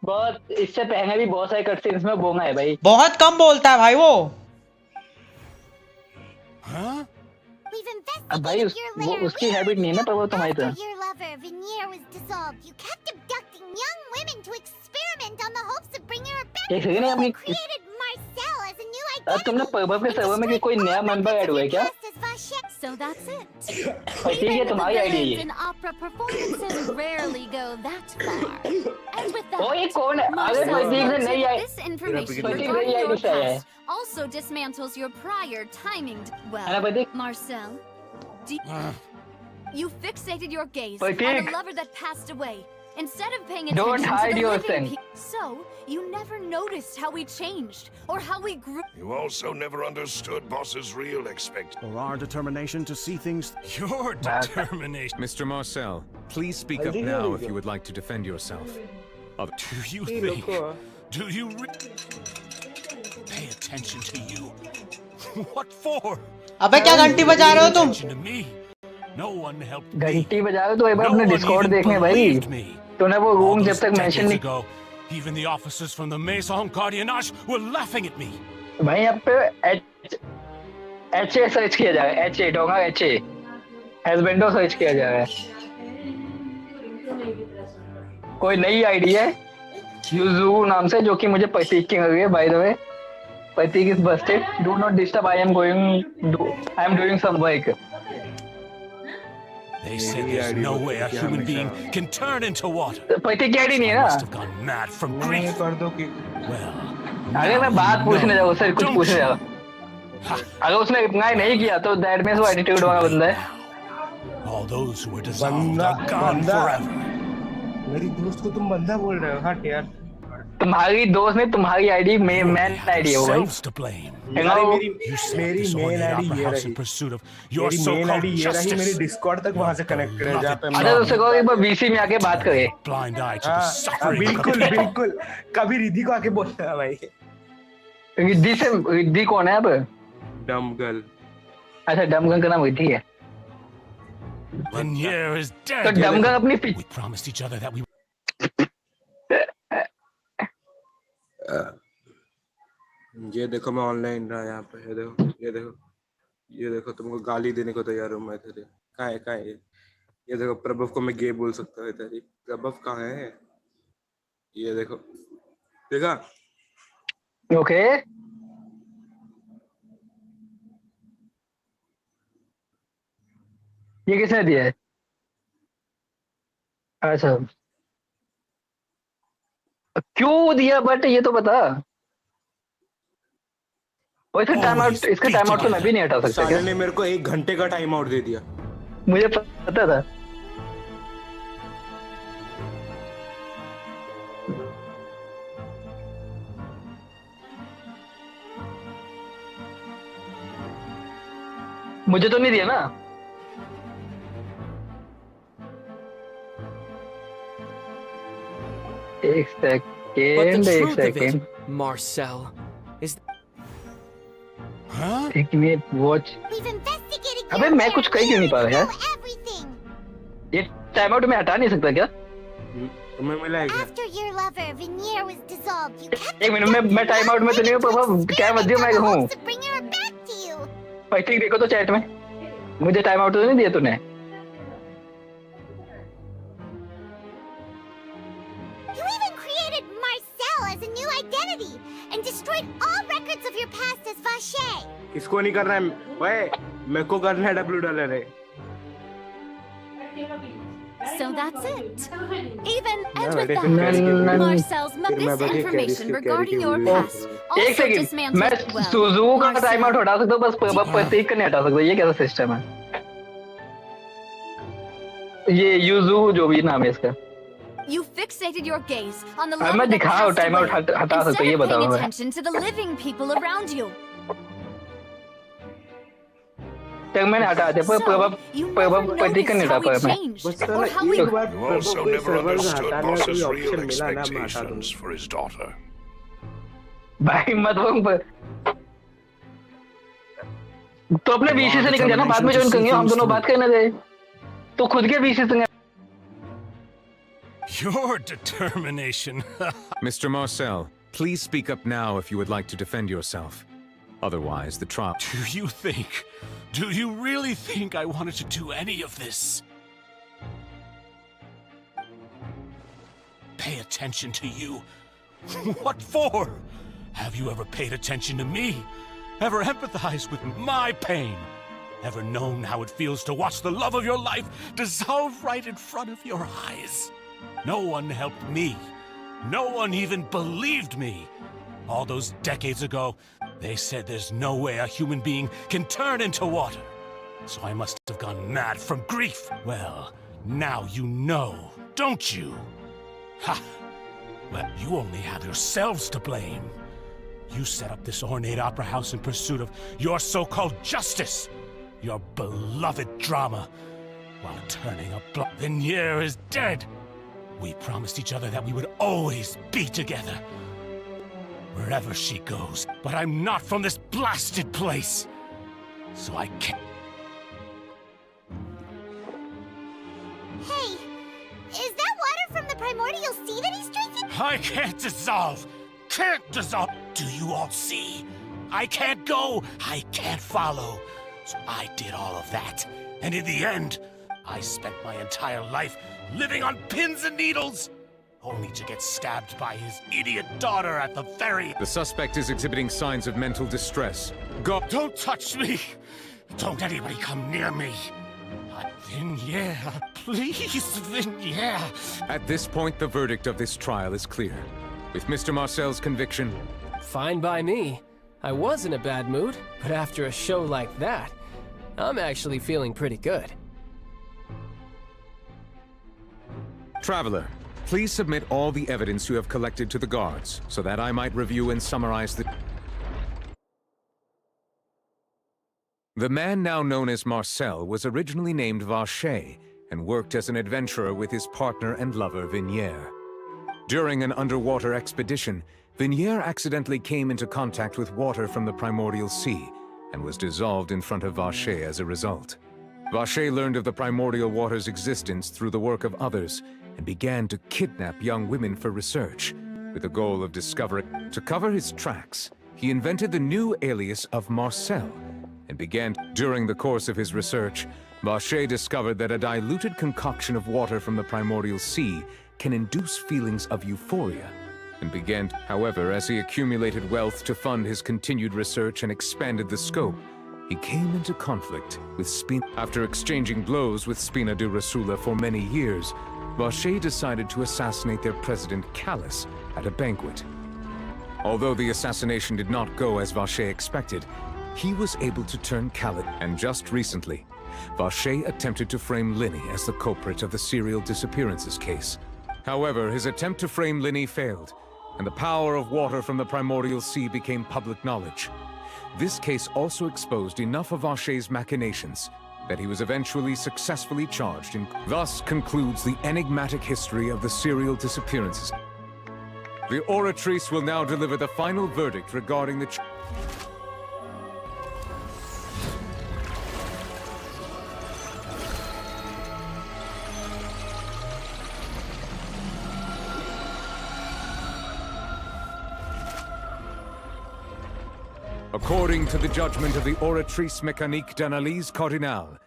बहुत इससे पहले भी बहुत सारे कटसीन्स में बोंगा है भाई। बहुत कम बोलता है भाई वो। हाँ? अब भाई वो उसकी हैबिट नहीं है ना, पर वो तुम्हारी तरह। Your lover, Veneer, was dissolved. You kept abducting young women to experiment on the hopes of bringing her back. एक सेकंड, अपनी Created Marcel as a new अब तुमने प्रभव के सर्वर में कोई नया मेंबर ऐड हुआ है क्या? So that's it. ठीक है, तुम्हारी आईडी है ये। In opera performances rarely go that far. And with that, ओ ये कौन है? अरे प्रतीक से नई आई। this information प्रतीक regarding नई your आईडी से आया है। past also dismantles your prior timing. अरे Well, Prateek. Marcel, you fixated your gaze Pratik. on the lover that passed away instead of paying Don't attention to hide the your living thing. So you never noticed how we changed or how we grew. You also never understood Boss's real expectations. Or our determination to see things. Your determination. Mr. Marcel, please speak up now if you would like to defend yourself. Do you think? Do you pay attention to you? What for? अबे क्या घंटी बजा रहे हो तुम? No one helped घंटी बजा रहे तो एक बार अपने डिस्कॉर्ड देखने भाई। तूने वो रूम जब तक मेंशन नहीं। Even the officers from the Maison Gardiennage were laughing at me. भाई यहाँ पे HA सर्च किया जा रहा है। HA डोंगा HA हस्बैंडो सर्च किया जा रहा है। कोई नई आईडी है यूजू नाम से, जो कि मुझे प्रतीक की लग रही है। By the way Prateek is busted, do not disturb, I am doing some work. They said there's no way a human being can turn into water. प्रतीक की आईडी नहीं है I must ना? have gone mad from grief. कर दो कि अरे मैं बात पूछने जाऊँ, उससे कुछ पूछने जाऊँ। अगर उसने रिप्लाई नहीं किया तो दैट मींस वो एटीट्यूड वाला बंदा है। All those who were dissolved are gone forever. मेरी दोस्त को तुम बंदा बोल रहे हो? हट यार। तुम्हारी दोस्त ने तुम्हारी आईडी मेन आईडी है वो भाई। Yourselves to blame. मेरी You set मेरी this main ornate ID opera ये house रही। in pursuit of your मेरी मेन so-called आईडी ये रही, मेरी justice. डिस्कॉर्ड तक वहां से कनेक्टेड है, जहाँ पे अरे उससे कहो एक बार वीसी में आके बात करे। Blind eye to the suffering. बिल्कुल बिल्कुल, कभी रिद्धि को आके बोलता है भाई। रिद्धि कौन है अब? डम गर्ल। अच्छा डम गर्ल का नाम रिद्धि है। Veneer is dead. तो डम गर्ल अपनी We promised each other that we. ये देखो मैं ऑनलाइन रहा यहाँ पे, ये देखो ये देखो ये देखो, तुमको गाली देने को तैयार हूँ मैं तेरे। कहाँ है ये देखो, प्रभव को मैं गे बोल सकता है तेरी। प्रभव कहाँ है? ये देखो, देखा? ओके ये किसने दिया है? अच्छा क्यों दिया, बट ये तो बता। और इसका टाइम आउट, इसका टाइम आउट तो मैं भी नहीं हटा सकता क्या? ने मेरे को 1 घंटे का टाइम आउट दे दिया। मुझे पता था। मुझे तो नहीं दिया ना। एक But the सेकेंड, एक truth of it, second. Marcel, is Huh? एक मिनट वॉच अबे मैं कुछ कह क्यों नहीं पा रहा यार ये टाइम आउट में हटा नहीं सकता क्या तुम्हें मिला है क्या एक मिनट मैं टाइम आउट में तो नहीं हूँ प्रभाव क्या मध्य में हूँ भाई ठीक देखो तो चैट में मुझे टाइम आउट तो नहीं दिया तूने किसको नहीं करना है भाई मेरे को करना है $. है So that's it. Even and with that, Marcel's misinformation regarding your past एक also सेकंड मैं dismantled well. सुजुओ का टाइम आउट हटा सकता हूँ बस प्रतीक का नहीं हटा सकता ये कैसा सिस्टम है ये यूजू जो भी नाम है इसका You fixated your gaze on the मैं lover that दिखाओ passed टाइम आउट away हटा सकता instead ये of paying बताओ मैं attention to the living people around you. तक मैंने हटा दिया पर प्रभाव प्रतीक का नहीं हटा पाया मैं बस साला एक बार You also never understood Boss's real expectations for his daughter. भाई मत वो तो अपने बीसी से निकल जाना बाद में ज्वाइन करेंगे हम दोनों बात करने दे तो खुद के बीसी से Your determination. Mr. Marcel, please speak up now if you would like to defend yourself. Otherwise, the trial... Do you really think I wanted to do any of this? Pay attention to you? What for? Have you ever paid attention to me? Ever empathized with my pain? Ever known how it feels to watch the love of your life dissolve right in front of your eyes? No one helped me. No one even believed me. All those decades ago, they said there's no way a human being can turn into water. So I must have gone mad from grief. Well, now you know, don't you? Ha! Well, you only have yourselves to blame. You set up this ornate opera house in pursuit of your so-called justice. Your beloved drama. While turning a blind... Vignier is dead. We promised each other that we would always be together. Wherever she goes. But I'm not from this blasted place. So I can't... Hey, is that water from the primordial sea that he's drinking? I can't dissolve. Can't dissolve. Do you all see? I can't go. I can't follow. So I did all of that. And in the end, I spent my entire life living on pins and needles, only to get stabbed by his idiot daughter at the very... The suspect is exhibiting signs of mental distress. Go... Don't touch me! Don't anybody come near me! Vignier, please, Vignier! At this point, the verdict of this trial is clear. With Mr. Marcel's conviction... Fine by me. I was in a bad mood, but after a show like that, I'm actually feeling pretty good. Traveler, please submit all the evidence you have collected to the guards, so that I might review and summarize the... The man now known as Marcel was originally named Vacher, and worked as an adventurer with his partner and lover Vignier. During an underwater expedition, Vignier accidentally came into contact with water from the primordial sea, and was dissolved in front of Vacher as a result. Vacher learned of the primordial water's existence through the work of others, and began to kidnap young women for research, with the goal of discovering... To cover his tracks, he invented the new alias of Marcel, and began... During the course of his research, Vacher discovered that a diluted concoction of water from the primordial sea can induce feelings of euphoria, and began... However, as he accumulated wealth to fund his continued research and expanded the scope, he came into conflict with Spina. After exchanging blows with Spina de Rasula for many years, Vacher decided to assassinate their president, Callus, at a banquet. Although the assassination did not go as Vacher expected, he was able to turn Callus. And just recently, Vacher attempted to frame Linny as the culprit of the serial disappearances case. However, his attempt to frame Linny failed, and the power of water from the primordial sea became public knowledge. This case also exposed enough of Vacher's machinations that he was eventually successfully charged in... Thus concludes the enigmatic history of the serial disappearances. The oratrice will now deliver the final verdict regarding the... According to the judgment of the Oratrice Mécanique d'Analyse Cardinale,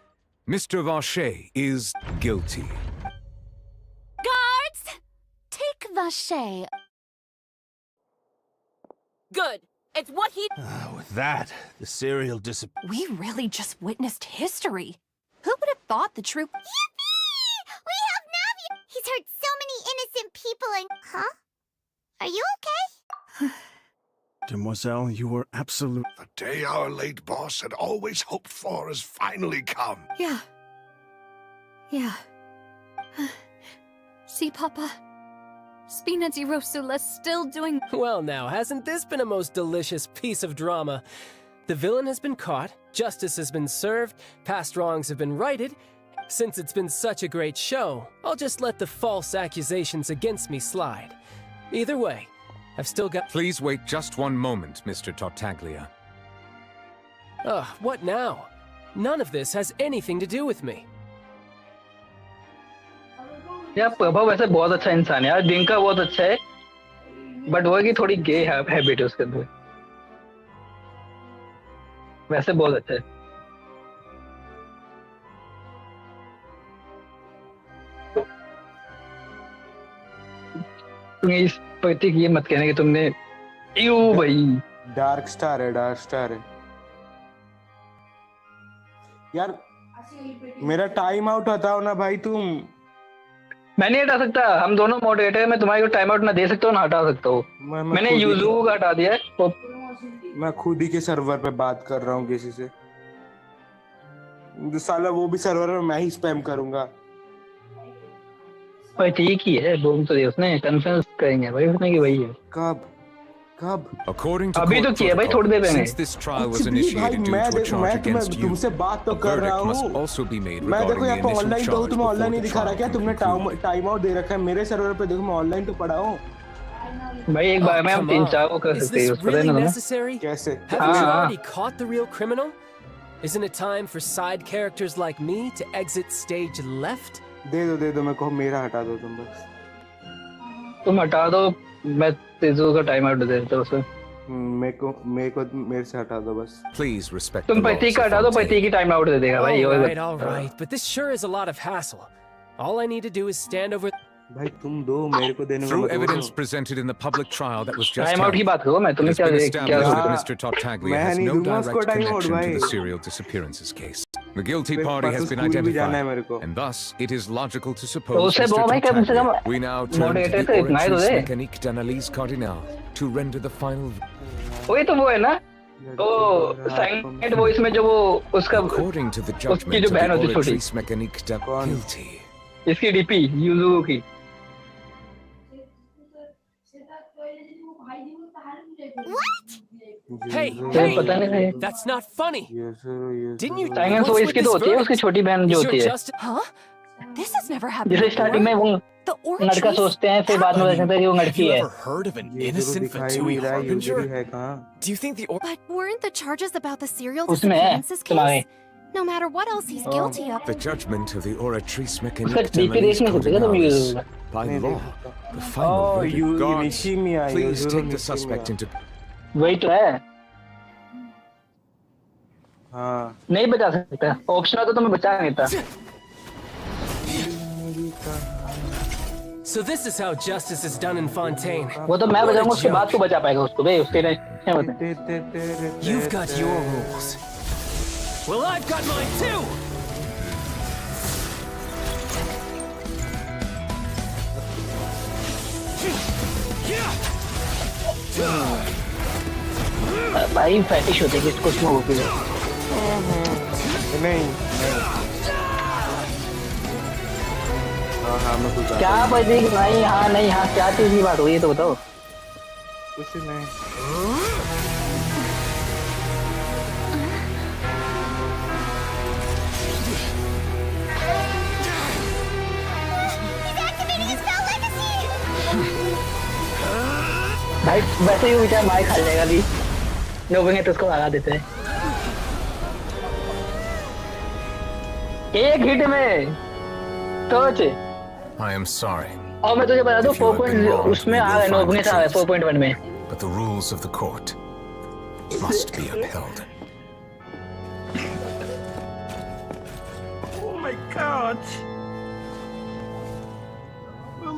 Mr. Vacher is guilty. Guards! Take Vacher. Good. It's what he. With that, the serial We really just witnessed history. Who would have thought the troop? Yippee! We have Navi! He's hurt so many innocent people and... Huh? Are you okay? Demoiselle, you were absolute. The day our late boss had always hoped for has finally come. Yeah. Yeah. See, Papa? Spina di Rosula's still doing... Well now, hasn't this been a most delicious piece of drama? The villain has been caught, justice has been served, past wrongs have been righted. Since it's been such a great show, I'll just let the false accusations against me slide. Either way, I've still got... Please wait just one moment, Mr. Tartaglia. Ugh, what now? None of this has anything to do with me. यार प्रभाव वैसे बहुत अच्छा इंसान है यार, डिंका बहुत अच्छा है, बट वो है कि थोड़ी गे हैबिट है उसके अंदर, वैसे बहुत अच्छा है। तुम्हें इस प्रतीक ये मत कहना कि तुमने यू भाई डार्क स्टार है यार, मेरा टाइम आउट हटाओ ना भाई तुम। मैं नहीं हटा सकता, हम दोनों मॉडरेटर, मैं तुम्हारे को टाइम आउट ना दे सकता हूँ ना हटा सकता हूँ। मैंने यूजू को हटा दिया है तो मैं खुद ही के सर्वर पे बात कर रहा हूँ किसी से, साला वो भी सर्वर में मैं ही स्पैम करूंगा। भाई ठीक ही है, बोल तो दिया उसने, कन्फ्रेंस करेंगे भाई उसने कि वही है। कब According to अभी तो किया भाई, थोड़ी देर पहले। Since this trial was initiated due to a charge against you, तुमसे बात तो a कर रहा verdict must हूँ। also be made मैं regarding देखो the यहाँ पे initial ऑनलाइन तो charge तुम्हें ऑनलाइन before नहीं the दिखा रहा trial क्या? can तुमने conclude. टाइम आउट दे रखा है मेरे सर्वर पे, देखो मैं ऑनलाइन तो पड़ा हूँ भाई। एक बार में हम 3-4 को कर Is सकते हैं, this उसको really देना ना। necessary? कैसे? Haven't you already caught the real criminal? Isn't it time for side characters like me to exit stage left? दे दो मेरे को, मेरा हटा दो तुम बस। तुम हटा दो, मैं तेजू का टाइम आउट दे देता हूँ उसे। मेरे से हटा दो बस। Please respect तुम the laws प्रतीक का of हटा दो, Fontaine. प्रतीक की टाइम आउट दे देगा भाई। All right, but this sure is a lot of hassle. All I need to do is stand over. भाई तुम दो मेरे को देने Through में evidence presented in the public trial that was just time out की held, बात करो, मैं it तुम्हें has क्या been क्या established that Mr. Tartaglia मैं has नहीं no दूंगा उसको direct टाइम आउट connection भाई। to the serial disappearances case. The guilty फिर party has परसों been स्कूल भी जाना है मेरे identified, को। and thus it is logical to तो suppose उससे Mr. बोलो भाई कम से कम Tartaglia. We now turn to moderator the तो इतना ही तो Oratrice they. Mécanique d'Analyse Cardinale to render the final. वही तो वो है ना, तो साइलेंट वॉइस में जो वो उसका According to the उसकी judgment जो of बहन the होती छोटी, Oratrice Mécanique d'Analyse guilty. इसकी डीपी यूजू की। Hey, पता नहीं है। that's not funny. Didn't you? Silence voice की तो होती है, उसकी छोटी बहन जो होती है। Huh? This has never happened जैसे स्टार्टिंग में वो The लड़का सोचते हैं, फिर बाद में पता चलता है कि वो लड़की है। Heard of an innocent Fatui harbinger? है कहाँ? Do you think the But weren't the charges about the serial उसमें है disappearances तुम्हारे। case? No matter what else he's guilty of. The judgment of the Oratrice उसका Mécanique DP d'Analyse देख नहीं सकते तुम Cardinale is, yuzu. by law, the final Oh, verdict. you Guards, Nishimiya, please Yuzuru take the Nishimiya. suspect into. वही तो है, हाँ। नहीं बचा सकता, ऑप्शन तो तुम्हें बचा नहीं था। So this is how justice is done in Fontaine. वो तो मैं What a बचाऊंगा, उसके बाद joke. तो बचा पाएगा उसको बे, उसके लिए क्या बता। You've got your rules. Well, I've got mine too. भाई फैटिश होते कि कुछ में होगी। नहीं हाँ मैं कुछ क्या बजे नहीं, हाँ नहीं, हाँ क्या चीज की बात हुई है तो बताओ। कुछ नहीं। भाई वैसे ही बेचारा मार खा जाएगा अभी, लोगों तो उसको भगा देते हैं एक हिट में। सोच, I am sorry. और मैं तुझे बता दूं If you have been 4. wronged, उसमें we आ will गए find 9 the से आ गए truth. 4.1 में। But the rules of the court. must be upheld. Oh my God!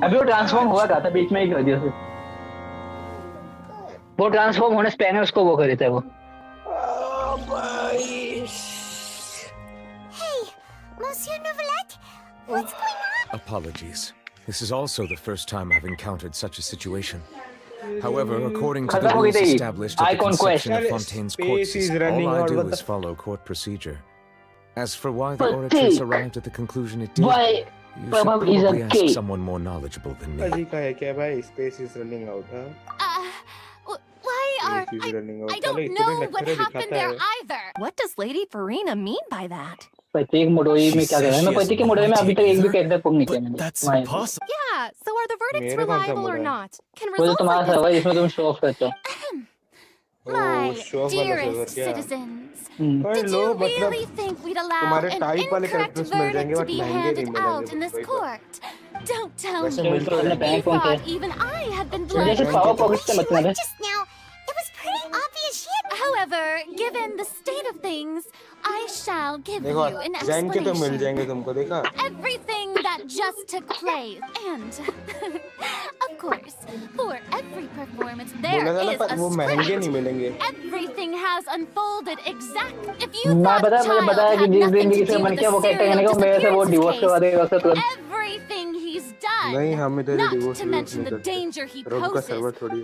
अभी वो ट्रांसफॉर्म हुआ था बीच में ही कर दिया उसे। वो ट्रांसफॉर्म होने से पहले उसको वो कर देता है वो। Hey, Monsieur Novelette, what's going on? Apologies. This is also the first time I've encountered such a situation. However, according to the rules established at the conception of Fontaine's court system, all I do is follow court procedure. As for why the oratress arrived at the conclusion it did, you should probably ask someone more knowledgeable than me. Space is running out, huh? Why are... I don't know what happened there either. What does Lady Farina mean by that? प्रत्येक मोडोई में क्या कर रहा है? मैं प्रत्येक के मोडोई में अभी तक एक भी कैरेक्टर पुंग नहीं किया मैंने। That's impossible. Yeah, so are the verdicts reliable or not? Can वो तो तुम्हारा सर्वर है जिसमें तुम शो ऑफ करते हो। My dearest citizens, did you really think we'd allow an incorrect verdict to be handed out in this court? Don't tell me you thought even I had been blinded. Just now, it was pretty obvious shit. However, given the state of things, I shall give you an explanation. Everything that just took place, and of course, for every performance there is a script. Everything has unfolded exactly. If you thought child had nothing to do with the serial disappearance case, everything he's done, not to mention the danger he poses,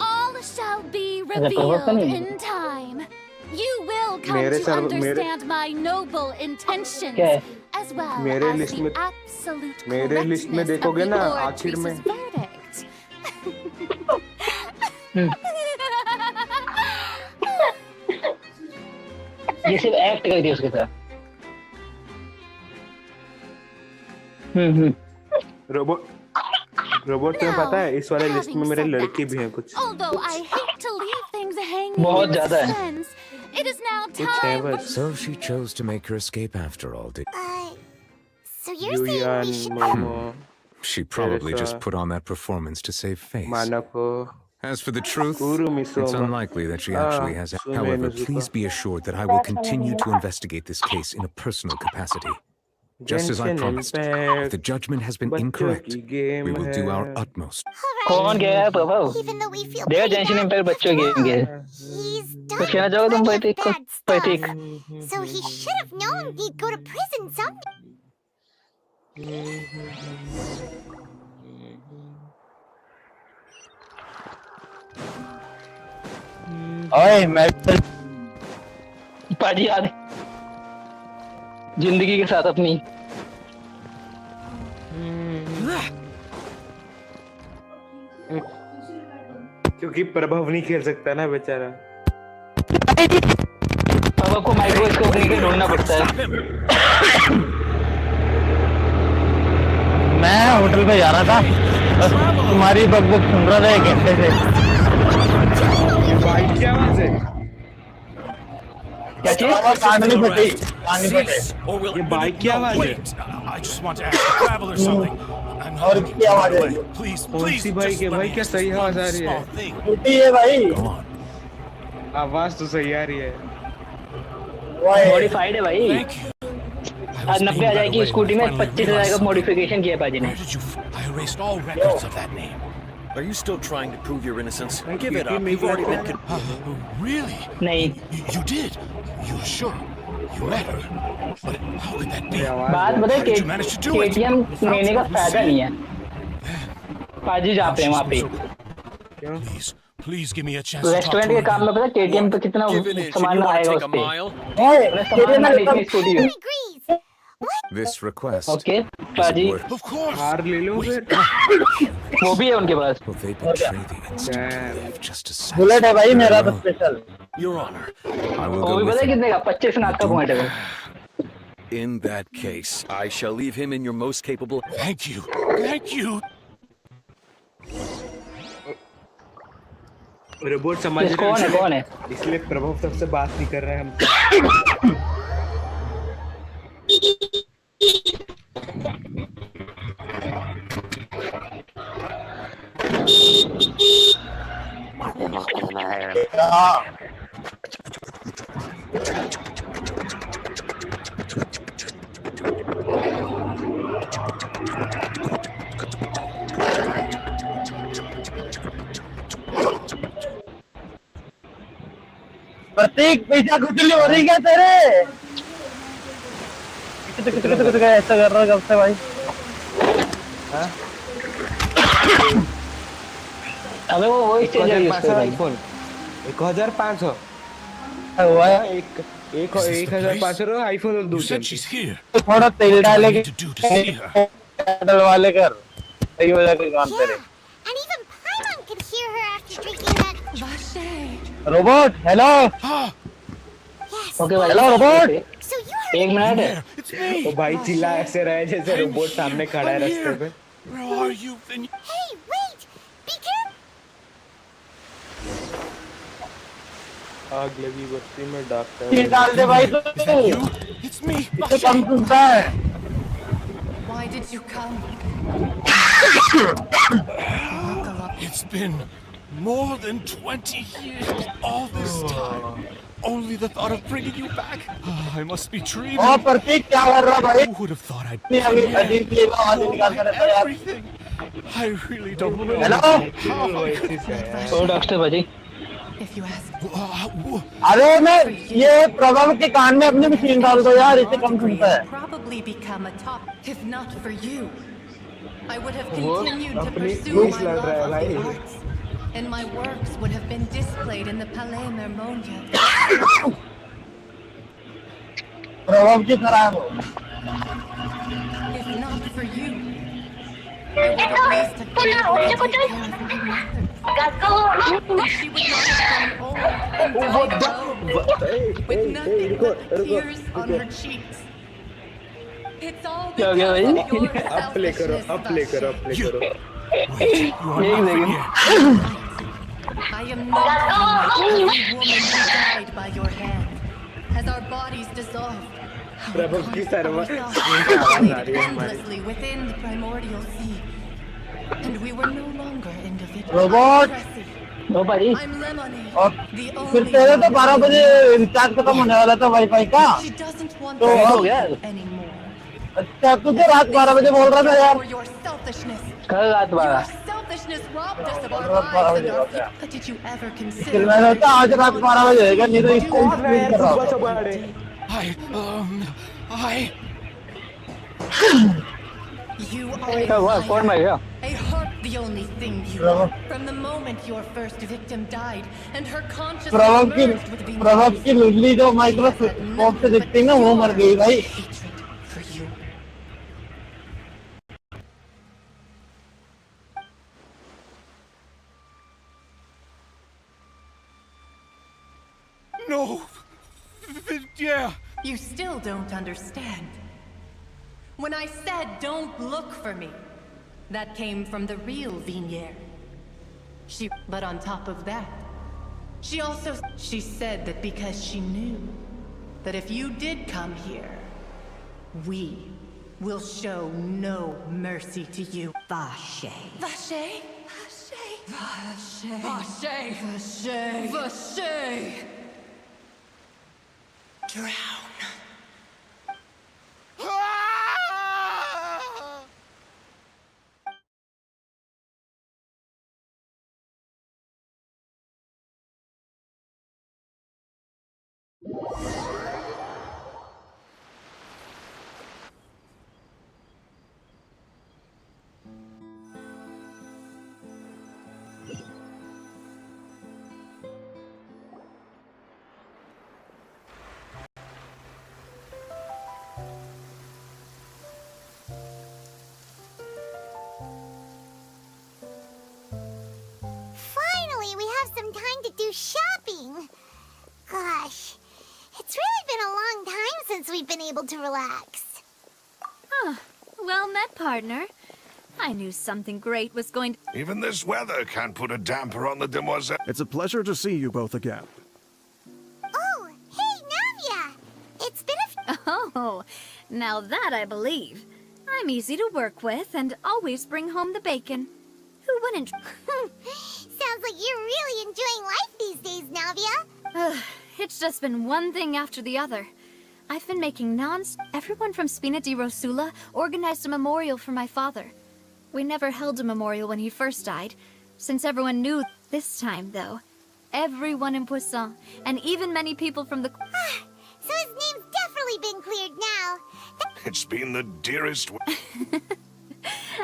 all shall be revealed in time. You will come to understand my noble intentions, as well as the absolute correctness of the oratress's verdict. ये सिर्फ act कर दिया उसके साथ। Robot तुम्हें पता है इस वाले लिस्ट में मेरे लड़के भी हैं कुछ। बहुत ज़्यादा है। It is now time. So she chose to make her escape after all, did So you're saying we should... she probably just put on that performance to save face. As for the truth, it's unlikely that she actually has. However, please be assured that I will continue to investigate this case in a personal capacity. Just as I promised, if the judgment has been incorrect, we will do our utmost. कौन गया है प्रभाव? देर Genshin Impact बच्चों game गए। कुछ कहना चाहोगे तुम पैतिक को? पैतिक। So he should have known he'd go to prison someday. ओए मैं पाजी याद जिंदगी के साथ अपनी क्योंकि प्रभाव नहीं खेल सकता ना बेचारा। प्रभाव को माइक्रोस्कोप लेके ढूंढना पड़ता है। मैं होटल पे जा रहा था, बस तुम्हारी बकबक सुन रहा था 1 घंटे से। बाइक की आवाज है? क्या चीज? पानी फटे। ये बाइक की आवाज है? I just want to ask the traveler something. और क्या आवाज है? कौन सी बाइक है भाई? क्या सही आवाज आ रही है? फटी है भाई। आवाज तो सही आ रही है। मॉडिफाइड है भाई। आज 90 आ जाएगी स्कूटी में 25,000 का मॉडिफिकेशन किया पाजी ने। I erased all records of that name. Are you still trying to prove your innocence? Give it up. You've already been Really? नहीं। You did? You're sure? You met her? But how could that be? बात बताए KTM लेने का फायदा नहीं है। पाजी जाते हैं वहाँ पे। Please give me a chance. Restaurant के काम में पता KTM पे कितना सामान आएगा उस पे? This request. Okay, पाजी। Of course. हार ले लो फिर। वो भी है उनके पास। बुलेट है भाई मेरा तो स्पेशल। Your Honor. वो भी पता है कितने का? 25 लाख का पॉइंट है। In that case, I shall leave him in your most capable. Thank you. Thank you. Robot समझ रहे कौन है? कौन है? इसलिए प्रभाव सबसे बात नहीं कर रहे हैं हम। प्रतीक पैसा कुचली हो रही क्या तेरे? कितने ऐसा कर रहा है कब से भाई? हाँ? अबे वो वॉइस चेंज है उसका आईफोन 1500 हुआ है। 1500 आईफोन और दूसरा थोड़ा तेल डाले के डलवा ले कर सही हो जाएगा काम तेरे। And even Paimon could hear her after drinking that. Robot hello. Okay भाई hello robot. So you heard एक मिनट। तो भाई चिल्ला ऐसे रहे जैसे रोबोट सामने खड़ा है रास्ते पे। Where are you? Hey, wait! Be careful! आग लगी बस्ती में डॉक्टर। ये डाल दे भाई तू। It's me. इसे कम सुनता है। Why did you come? It's been more than 20 years. All this time. Only the thought of bringing you back. I must be dreaming. ओ प्रतीक क्या कर रहा भाई? Who would have thought I'd नहीं अभी अजीब की आवाज निकाल कर रहा यार। I really don't know. Hello. Oh doctor भाई। अरे मैं ये प्रभाव के कान में अपनी मशीन डाल दो यार इसे कम सुनता है। Probably become a top, if not for you. I would have continued to pursue my love of the arts, and my works would have been displayed in the Palais Mermonia. प्रभाव की तरह हो। If not for you, I would at least have been able to take care of my mother. She would not have grown old and died alone, with nothing but the tears on her cheeks. It's all because of your selfishness, Vache. I am not every woman who died by your hand. As our bodies dissolved, Prabhav की server endlessly within the primordial sea. And we were no longer individuals. Robot no भाई और फिर तेरे तो 12 बजे recharge खत्म होने वाला था वाईफाई का तो हो गया। अच्छा तू तो रात 12 बजे बोल रहा था यार। कल रात 12 फिर मैंने सोचा आज रात 12 बजे होगा नहीं तो इसको स्क्रीन कर रहा हूँ। You are कौन मैं क्या? a heart, the only thing you are. From the moment your first victim died, and her consciousness merged with the प्रभाव की लुल्ली जो माइक्रोस्कोप से दिखती है ना वो मर गई भाई। for you. No. Yeah. You still don't understand. When I said don't look for me, that came from the real Vignier. But on top of that, she said that because she knew that if you did come here, we will show no mercy to you. Vache. Vache? Vache? Vache? Vache? Vache? Vache? Drown. Finally, we have some time to do shopping. Gosh, it's really been a long time since we've been able to relax. Ah, well met, partner. I knew something great was going to... Even this weather can't put a damper on the demoiselle. It's a pleasure to see you both again. Oh, hey, Navia! It's been a... Oh, now that I believe. I'm easy to work with and always bring home the bacon. Who wouldn't? Sounds like you're really enjoying life these days, Navia. It's just been one thing after the other. I've been making Everyone from Spina di Rosula organized a memorial for my father. We never held a memorial when he first died, since everyone knew. This time, though, everyone in Poisson, and even many people from the... So his name's definitely been cleared now. It's been the dearest...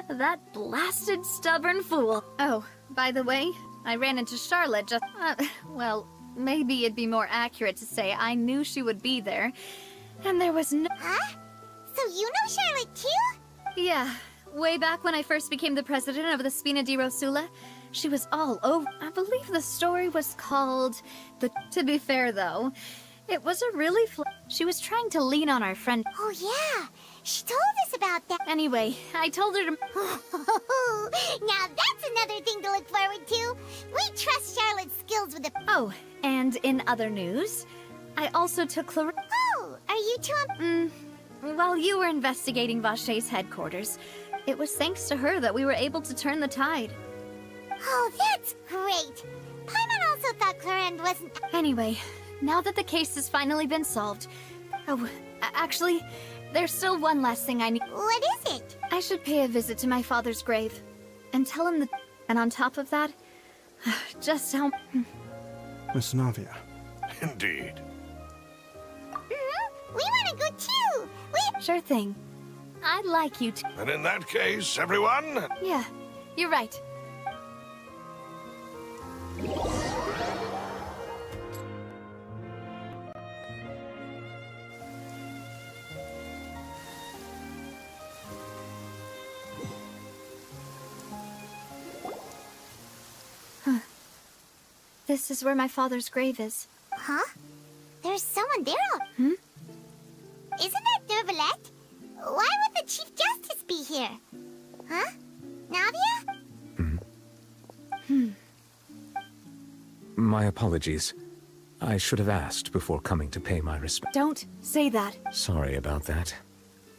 That blasted stubborn fool. Oh, by the way, I ran into Charlotte just... well, maybe it'd be more accurate to say I knew she would be there, and there was no... Huh? So you know Charlotte too? Yeah, way back when I first became the president of the Spina di Rosula, she was all over... I believe the story was called... To be fair, though, it was a really... She was trying to lean on our friend... Oh, yeah. She told us about that. Anyway, I told her to... Now that's another thing to look forward to. We trust Charlotte's skills with the... Oh, and in other news, I also took Oh, are you two while you were investigating Vachey's headquarters, it was thanks to her that we were able to turn the tide. Oh, that's great. Paimon also thought Clarend wasn't... Anyway, now that the case has finally been solved... Oh, actually, there's still one last thing I need. What is it? I should pay a visit to my father's grave, and tell him that... And on top of that, just how... Miss Navia. Indeed. We want to go too. Sure thing. I'd like you to... And in that case, everyone... Yeah, you're right. This is where my father's grave is. Huh? There's someone there. Hmm? Isn't that Nervalette? Why would the Chief Justice be here? Huh? Navia? My apologies. I should have asked before coming to pay my respect. Don't say that. Sorry about that.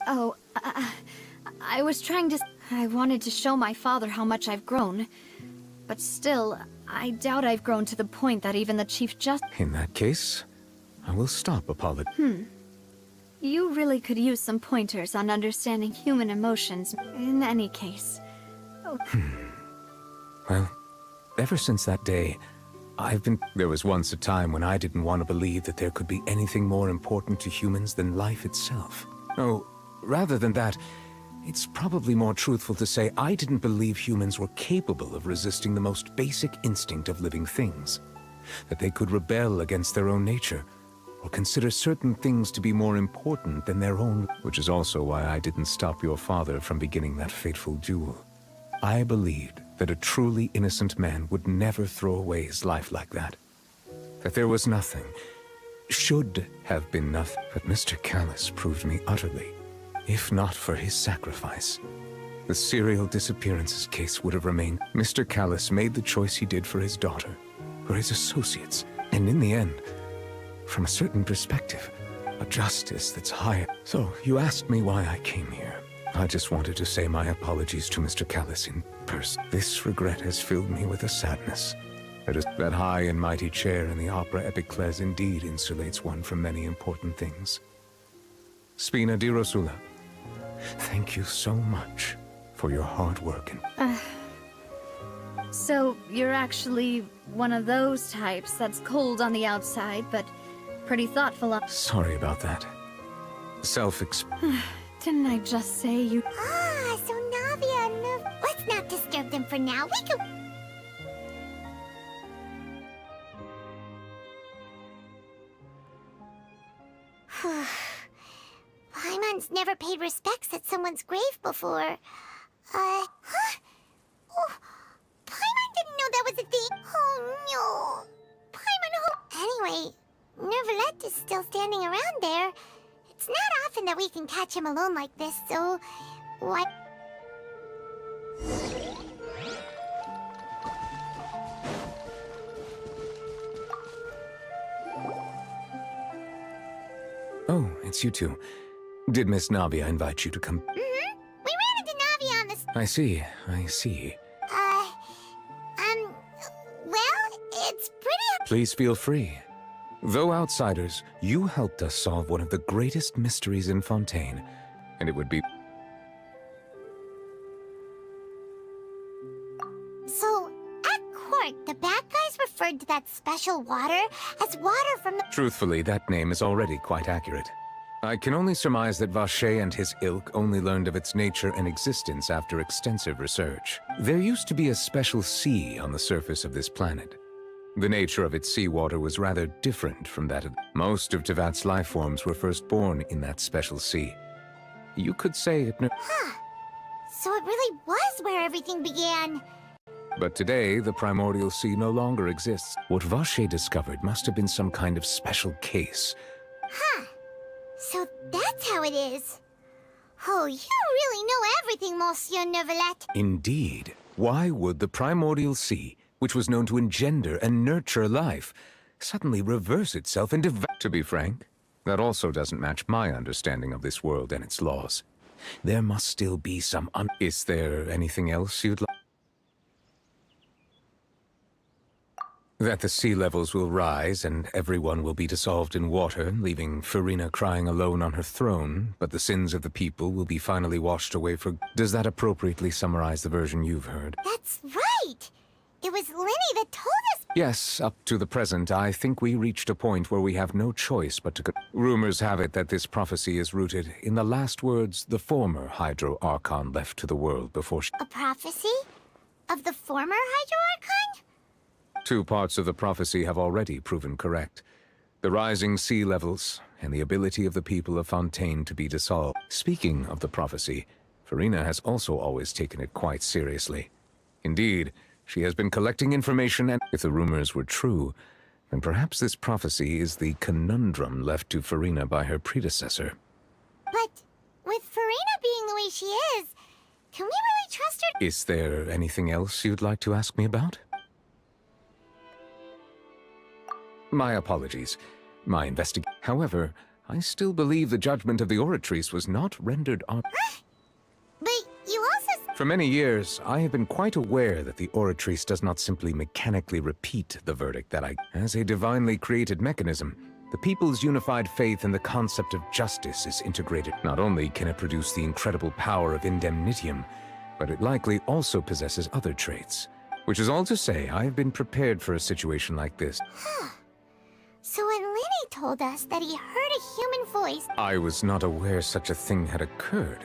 Oh, I was trying to... I wanted to show my father how much I've grown. But still, I doubt I've grown to the point that even the Chief Justice... In that case, I will stop apologizing. You really could use some pointers on understanding human emotions, in any case. Oh. Well, ever since that day, I've been... There was once a time when I didn't want to believe that there could be anything more important to humans than life itself. Oh, rather than that, it's probably more truthful to say I didn't believe humans were capable of resisting the most basic instinct of living things. That they could rebel against their own nature, or consider certain things to be more important than their own, which is also why I didn't stop your father from beginning that fateful duel. I believed that a truly innocent man would never throw away his life like that. That there was nothing, should have been nothing, but Mr. Callis proved me utterly, if not for his sacrifice. The serial disappearances case would have remained. Mr. Callis made the choice he did for his daughter, for his associates, and in the end, from a certain perspective, a justice that's higher. So, you asked me why I came here. I just wanted to say my apologies to Mr. Callis in person. This regret has filled me with a sadness. That high and mighty chair in the Opera Epiclese indeed insulates one from many important things. Spina di Rosula, thank you so much for your hard work and... So, you're actually one of those types that's cold on the outside, but pretty thoughtful on... Sorry about that. Didn't I just say you... Ah, so Navia and let's not disturb them for now. We can... Paimon's never paid respects at someone's grave before. Huh? Oh, Paimon didn't know that was a thing. Oh, no. Paimon, Anyway, Nervalette is still standing around there. It's not often that we can catch him alone like this, so... Why... Oh, it's you two. Did Miss Navia invite you to come? We ran into Navia on this... I see. Well, it's pretty... Please feel free. Though outsiders, you helped us solve one of the greatest mysteries in Fontaine, and it would be... So, at court, the bad guys referred to that special water as water from the... Truthfully, that name is already quite accurate. I can only surmise that Vacher and his ilk only learned of its nature and existence after extensive research. There used to be a special sea on the surface of this planet. The nature of its seawater was rather different from that of... Most of Tevat's life forms were first born in that special sea. You could say it... Huh. So it really was where everything began. But today, the primordial sea no longer exists. What Vacher discovered must have been some kind of special case. Huh. So that's how it is. Oh, you really know everything, Monsieur Neuvillette. Indeed. Why would the primordial sea, which was known to engender and nurture life, suddenly reverse itself into... To be frank, that also doesn't match my understanding of this world and its laws. There must still be some... Is there anything else you'd like? That the sea levels will rise and everyone will be dissolved in water, leaving Farina crying alone on her throne, but the sins of the people will be finally washed away for... Does that appropriately summarize the version you've heard? That's right! It was Lenny that told us... Yes, up to the present, I think we reached a point where we have no choice but to... Rumors have it that this prophecy is rooted in the last words the former Hydro Archon left to the world before... A prophecy? Of the former Hydro Archon? 2 parts of the prophecy have already proven correct. The rising sea levels, and the ability of the people of Fontaine to be dissolved. Speaking of the prophecy, Farina has also always taken it quite seriously. Indeed, she has been collecting information, and if the rumors were true, then perhaps this prophecy is the conundrum left to Farina by her predecessor. But with Farina being the way she is, can we really trust her? Is there anything else you'd like to ask me about? My apologies. My investigation. However, I still believe the judgment of the Oratrice was not rendered on... But you also... For many years, I have been quite aware that the Oratrice does not simply mechanically repeat the verdict that I... As a divinely created mechanism, the people's unified faith in the concept of justice is integrated. Not only can it produce the incredible power of indemnitium, but it likely also possesses other traits. Which is all to say, I have been prepared for a situation like this. Huh. So when Lenny told us that he heard a human voice... I was not aware such a thing had occurred.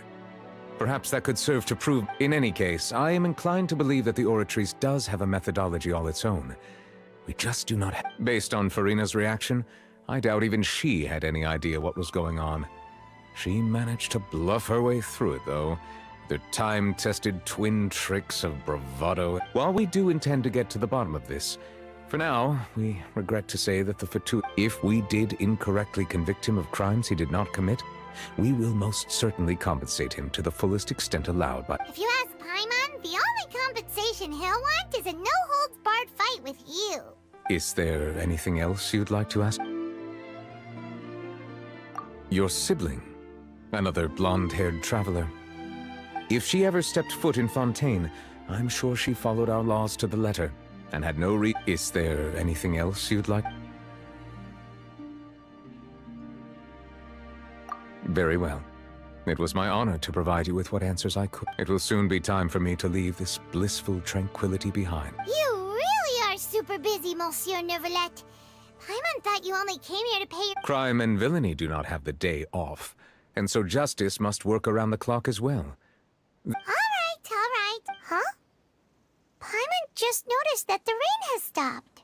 Perhaps that could serve to prove... In any case, I am inclined to believe that the Oratrice does have a methodology all its own. We just do not have... Based on Farina's reaction, I doubt even she had any idea what was going on. She managed to bluff her way through it, though. The time-tested twin tricks of bravado. While we do intend to get to the bottom of this, for now, we regret to say that if we did incorrectly convict him of crimes he did not commit, we will most certainly compensate him to the fullest extent allowed by... If you ask Paimon, the only compensation he'll want is a no-holds-barred fight with you. Is there anything else you'd like to ask? Your sibling, another blonde-haired traveler. If she ever stepped foot in Fontaine, I'm sure she followed our laws to the letter. And had no Is there anything else you'd like? Very well. It was my honor to provide you with what answers I could. It will soon be time for me to leave this blissful tranquility behind. You really are super busy, Monsieur Neuvillette. Paimon thought you only came here to pay your... Crime and villainy do not have the day off, and so justice must work around the clock as well. All right. Huh? Paimon just noticed that the rain has stopped.